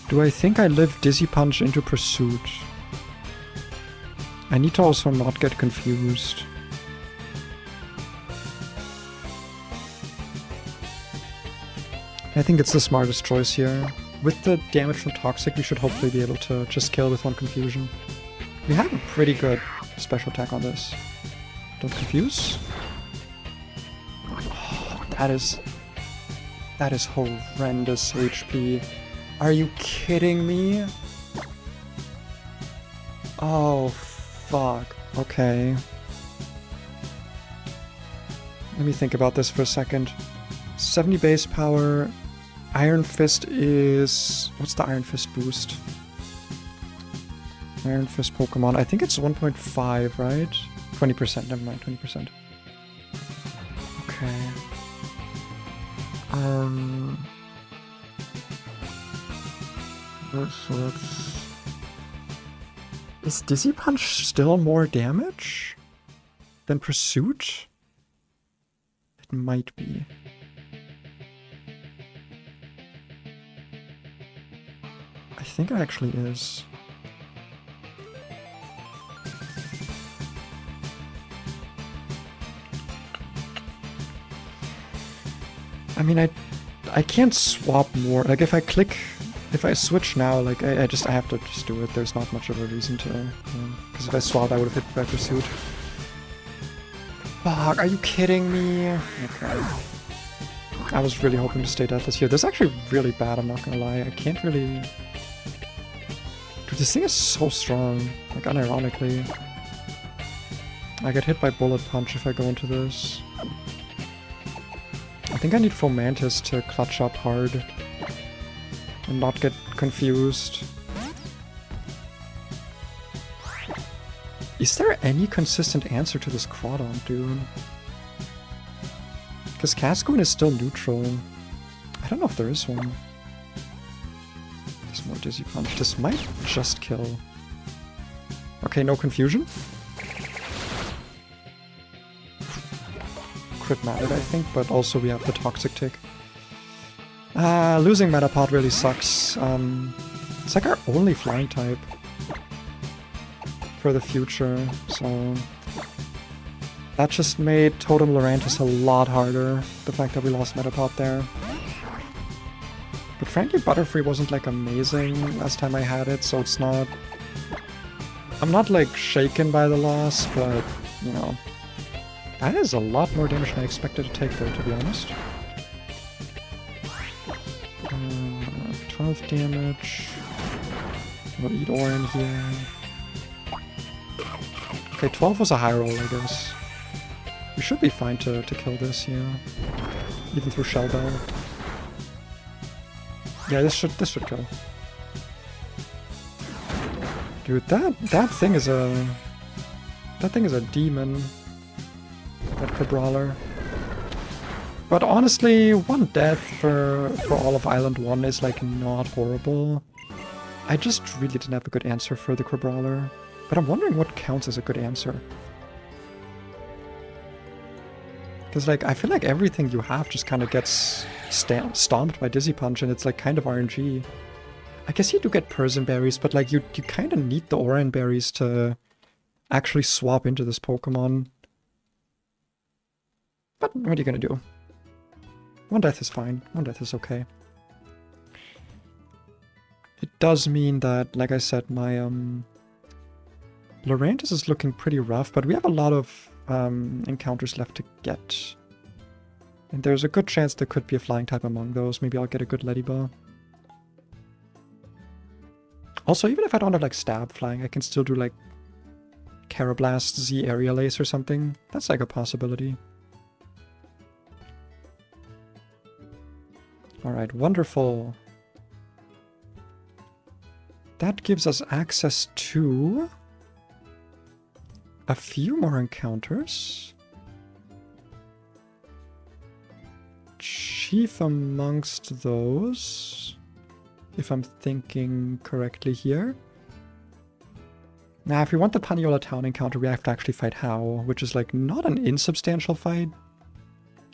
Do I think I live Dizzy Punch into Pursuit? I need to also not get confused. I think it's the smartest choice here. with the damage from Toxic, we should hopefully be able to just kill with one Confusion. We have a pretty good special attack on this. Don't confuse. Oh, that is horrendous HP. Are you kidding me? Oh, fuck. Okay. Let me think about this for a second. 70 base power. Iron Fist is... What's the Iron Fist boost? Iron Fist Pokemon. I think it's 1.5, right? 20%. Never mind, 20%. Okay. Is Dizzy Punch still more damage than Pursuit? It might be. I think it actually is. I mean, I can't swap more. Like, if I switch now, like, I have to just do it. There's not much of a reason to. Because if I swap, I would have hit by Pursuit. Fuck, are you kidding me? Okay. I was really hoping to stay deathless here. This is actually really bad, I'm not gonna lie. I can't really... Dude, this thing is so strong. Like, unironically. I get hit by Bullet Punch if I go into this. I think I need Fomantis to clutch up hard. And not get confused. Is there any consistent answer to this Crawdon, dude? Because Cascoon is still neutral. I don't know if there is one. There's more Dizzy Punch. This might just kill. Okay, no confusion. Crit mattered, I think, but also we have the Toxic Tick. Losing Metapod really sucks. It's like our only flying type for the future, so that just made Totem Lurantis a lot harder, the fact that we lost Metapod there. But frankly, Butterfree wasn't like amazing last time I had it, so it's not... I'm not like shaken by the loss, but, you know, that is a lot more damage than I expected to take though, to be honest. 12 damage. We'll eat Orin here. Okay, 12 was a high roll, I guess. We should be fine to kill this, yeah. Even through Shell Bell. Yeah, this should kill. Dude, that thing is a... That thing is a demon. That Crabrawler. But honestly, one death for all of Island 1 is like not horrible. I just really didn't have a good answer for the Crabrawler. But I'm wondering what counts as a good answer. Because like, I feel like everything you have just kind of gets stomped by Dizzy Punch, and it's like kind of RNG. I guess you do get Persian Berries, but like you kind of need the Oran Berries to actually swap into this Pokemon. But what are you gonna do? One death is fine. One death is okay. It does mean that, like I said, my Lurantis is looking pretty rough, but we have a lot of encounters left to get. And there's a good chance there could be a flying type among those. Maybe I'll get a good Ledybell. Also, even if I don't have like Stab flying, I can still do like Carablast, Z Aerial Ace or something. That's like a possibility. Alright, wonderful. That gives us access to a few more encounters. Chief amongst those, if I'm thinking correctly here. Now, if we want the Paniola Town encounter, we have to actually fight How, which is like not an insubstantial fight.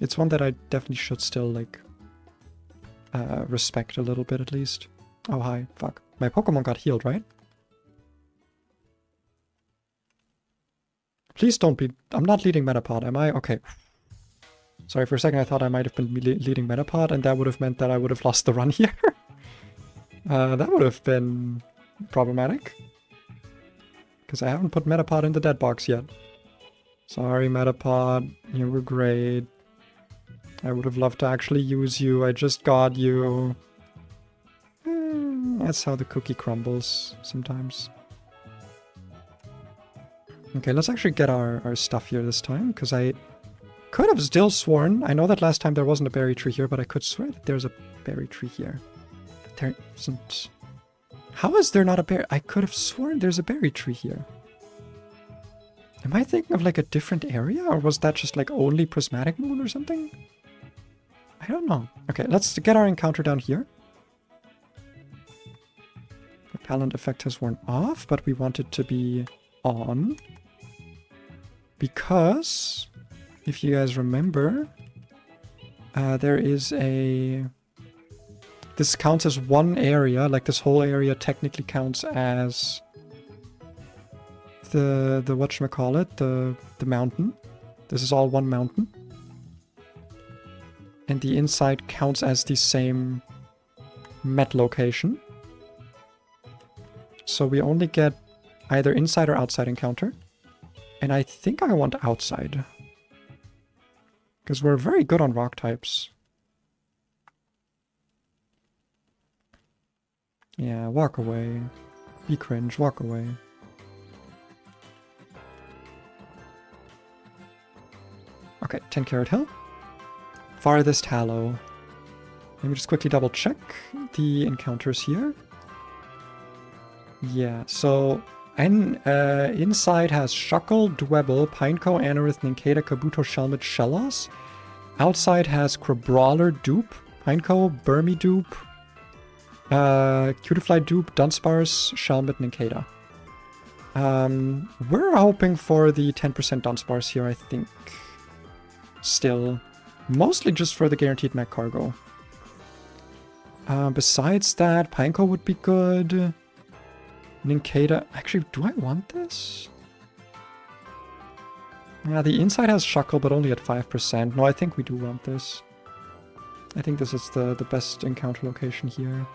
It's one that I definitely should still like respect a little bit at least. Oh hi, fuck. My Pokemon got healed, right? Please don't be... I'm not leading Metapod, am I? Okay. Sorry, for a second I thought I might have been leading Metapod, and that would have meant that I would have lost the run here. That would have been problematic. Because I haven't put Metapod in the dead box yet. Sorry, Metapod. You were great. I would have loved to actually use you. I just got you. That's how the cookie crumbles sometimes. Okay, let's actually get our stuff here this time, because I could have still sworn. I know that last time there wasn't a berry tree here, but I could swear that there's a berry tree here. But there isn't. How is there not a berry? I could have sworn there's a berry tree here. Am I thinking of like a different area? Or was that just like only Prismatic Moon or something? I don't know. Okay, let's get our encounter down here. Repellent effect has worn off, but we want it to be on. Because, if you guys remember, there is a... This counts as one area, like this whole area technically counts as the whatchamacallit, the mountain. This is all one mountain. And the inside counts as the same met location. So we only get either inside or outside encounter. And I think I want outside. Because we're very good on rock types. Yeah, walk away. Be cringe, walk away. Okay, 10 Carat Hill. Farthest Hallow. Let me just quickly double check the encounters here. Yeah, so inside has Shuckle, Dwebble, Pineco, Anorith, Nincada, Kabuto, Shelmet, Shellos. Outside has Crabrawler, Dupe, Pineco, Burmy, Dupe, Cutiefly, Dupe, Dunsparce, Shelmet, Nincada. We're hoping for the 10% Dunsparce here, I think. Still. Mostly just for the guaranteed mech cargo. Besides that, Pineco would be good. Nincada. Actually, do I want this? Yeah, the inside has Shuckle, but only at 5%. No, I think we do want this. I think this is the best encounter location here.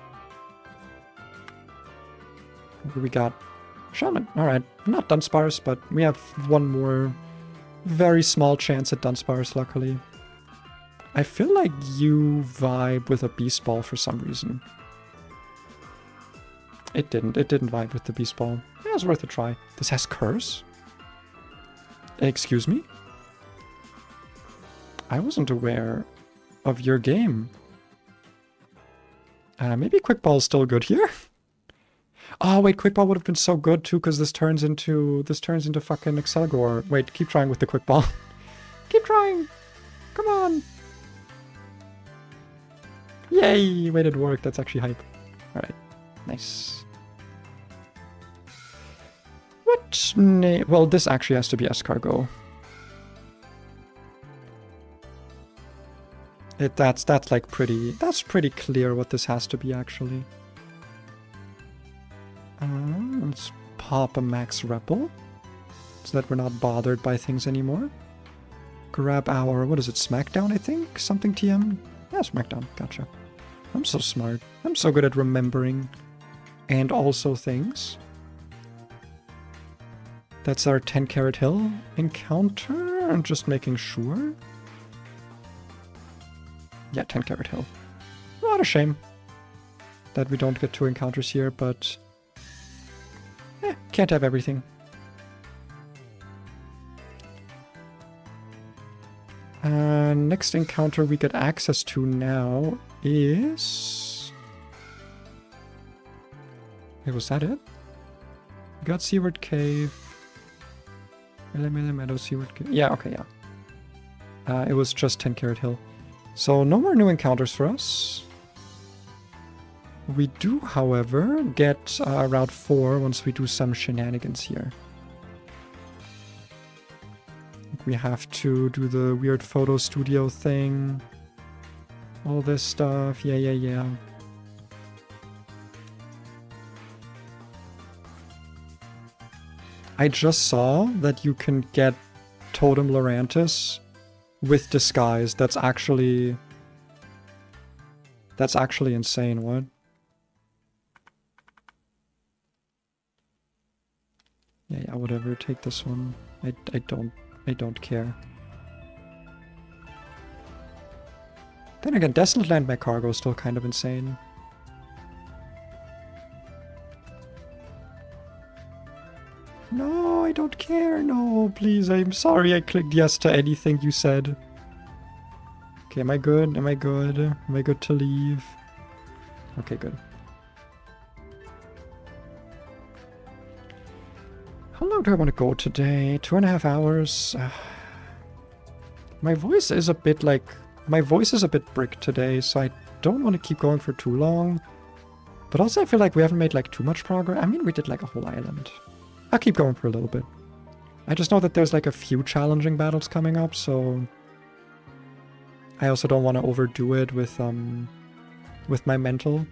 We got Shaman. Alright, not Dunsparce, but we have one more very small chance at Dunsparce, luckily. I feel like you vibe with a Beast Ball for some reason. It didn't vibe with the Beast Ball. Yeah, it's worth a try. This has Curse? Excuse me? I wasn't aware of your game. Maybe Quick Ball is still good here? Oh, wait, Quick Ball would have been so good too, because this turns into fucking Excelgor. Wait, keep trying with the Quick Ball. Keep trying! Come on! Yay! Wait, it worked. That's actually hype. Alright. Nice. What name? Well, this actually has to be escargot. That's like pretty... That's pretty clear what this has to be, actually. Let's pop a max Rebel. So that we're not bothered by things anymore. Grab our... What is it? Smackdown, I think? Something TM? Yeah, Smackdown. Gotcha. I'm so smart. I'm so good at remembering. And also things. That's our 10 Carat Hill encounter. I'm just making sure. Yeah, 10 Carat Hill. Not a shame that we don't get 2 encounters here, but... can't have everything. Next encounter we get access to now is... Wait, was that it? We got Seaward Cave. Meadow, Seaward Cave. Yeah, okay, yeah. It was just 10 Carat Hill. So no more new encounters for us. We do, however, get Route 4 once we do some shenanigans here. We have to do the weird photo studio thing. All this stuff. Yeah. I just saw that you can get Totem Lurantis with Disguise. That's actually insane. What? Yeah, whatever. Take this one. I don't care. Then again, Desolate Land by cargo is still kind of insane. No, I don't care. No, please. I'm sorry I clicked yes to anything you said. Okay, am I good? Am I good? Am I good to leave? Okay, good. How long do I want to go today? 2.5 hours? My voice is a bit like... My voice is a bit brick today, so I don't want to keep going for too long. But also I feel like we haven't made like too much progress. I mean, we did like a whole island. I'll keep going for a little bit. I just know that there's like a few challenging battles coming up, so... I also don't want to overdo it with my mental.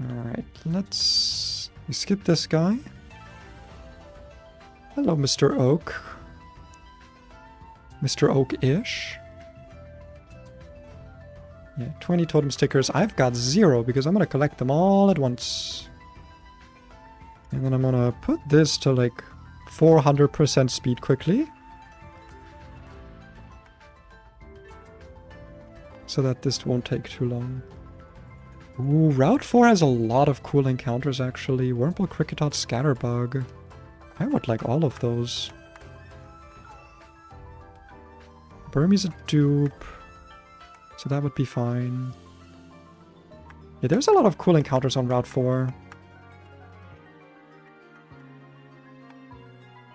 Alright, let's... We skip this guy. Hello, Mr. Oak. Mr. Oak-ish. Yeah, 20 totem stickers. I've got 0 because I'm gonna collect them all at once. And then I'm gonna put this to like 400% speed quickly. So that this won't take too long. Ooh, Route 4 has a lot of cool encounters actually. Wurmple, Cricketot, Scatterbug. I would like all of those. Burmese a dupe. So that would be fine. Yeah, there's a lot of cool encounters on Route 4.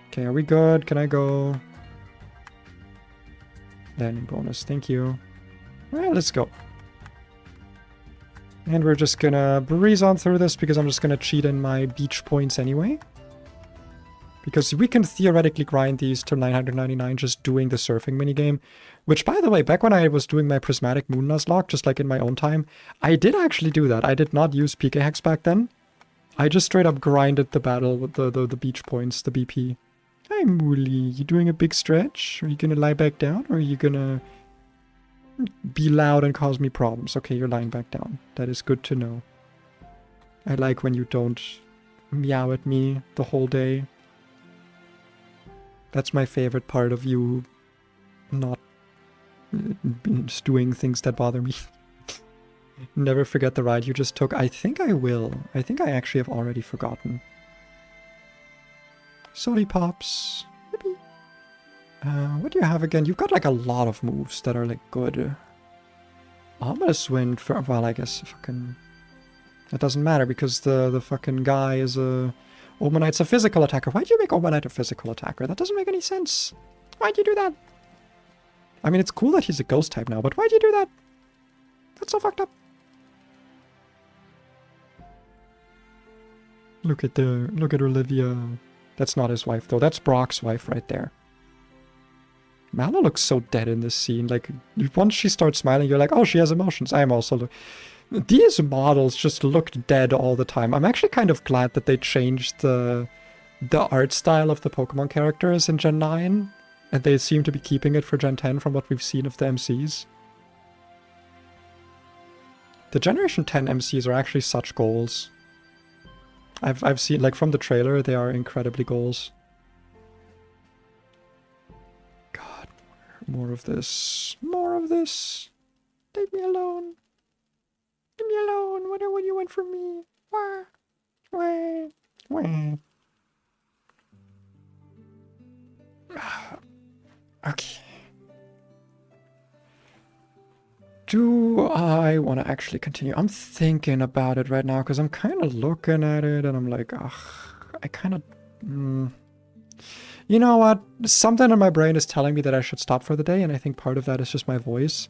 Okay, are we good? Can I go? Landing bonus, thank you. Alright, let's go. And we're just gonna breeze on through this because I'm just gonna cheat in my beach points anyway. Because we can theoretically grind these to 999 just doing the surfing minigame. Which, by the way, back when I was doing my Prismatic Moon Nuzlocke, just like in my own time, I did actually do that. I did not use PK Hex back then. I just straight up grinded the battle with the beach points, the BP. Hi, Mooli. You doing a big stretch? Are you gonna lie back down? Or are you gonna be loud and cause me problems? Okay, you're lying back down. That is good to know. I like when you don't meow at me the whole day. That's my favorite part of you not doing things that bother me. Never forget the ride you just took. I think I will. I think I actually have already forgotten. Sorry, Pops. Yippee. What do you have again? You've got like a lot of moves that are like good. I'm gonna swing for... Well, I guess fucking... That doesn't matter because the fucking guy is a... Omanite's a physical attacker. Why'd you make Omanite a physical attacker? That doesn't make any sense. Why'd you do that? I mean, it's cool that he's a ghost type now, but why'd you do that? That's so fucked up. Look at Olivia. That's not his wife, though. That's Brock's wife right there. Mallow looks so dead in this scene. Like, once she starts smiling, you're like, oh, she has emotions. I am also... These models just look dead all the time. I'm actually kind of glad that they changed the art style of the Pokemon characters in Gen 9. And they seem to be keeping it for Gen 10 from what we've seen of the MCs. The Generation 10 MCs are actually such goals. I've seen, like, from the trailer, they are incredibly goals. God, more of this. More of this. Leave me alone. Leave me alone. What do you want from me? Wah. Wah. Wah. Okay. Do I want to actually continue? I'm thinking about it right now because I'm kind of looking at it and I'm like, ugh, I kind of... You know what? Something in my brain is telling me that I should stop for the day, and I think part of that is just my voice.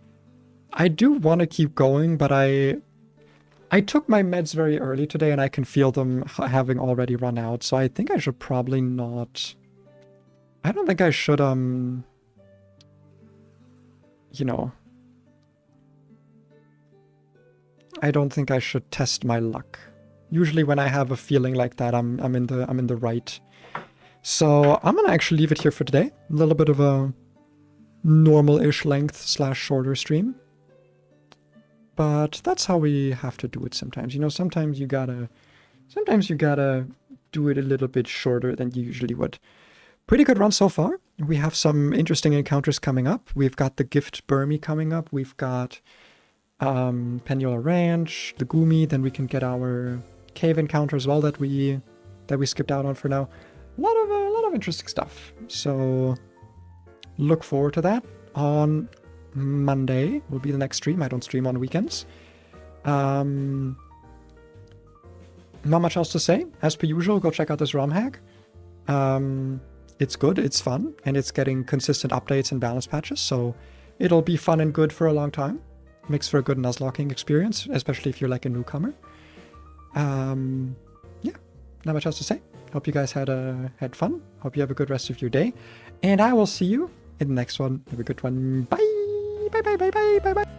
I do want to keep going, but I took my meds very early today and I can feel them having already run out, so I think I should probably not... I don't think I should, you know... I don't think I should test my luck. Usually when I have a feeling like that, I'm in the right. So I'm gonna actually leave it here for today. A little bit of a normal-ish length / shorter stream. But that's how we have to do it sometimes. You know, sometimes you gotta do it a little bit shorter than you usually would. Pretty good run so far. We have some interesting encounters coming up. We've got the Gift Burmy coming up. We've got Penula Ranch, the Goomy. Then we can get our cave encounter as well that we skipped out on for now. A lot of interesting stuff. So look forward to that. On Monday will be the next stream. I don't stream on weekends. Not much else to say. As per usual, go check out this ROM hack. It's good, it's fun, and it's getting consistent updates and balance patches, so it'll be fun and good for a long time. Makes for a good nuzlocking experience, especially if you're like a newcomer. Yeah, not much else to say. Hope you guys had fun. Hope you have a good rest of your day. And I will see you in the next one. Have a good one. Bye! Bye, bye, bye, bye, bye, bye.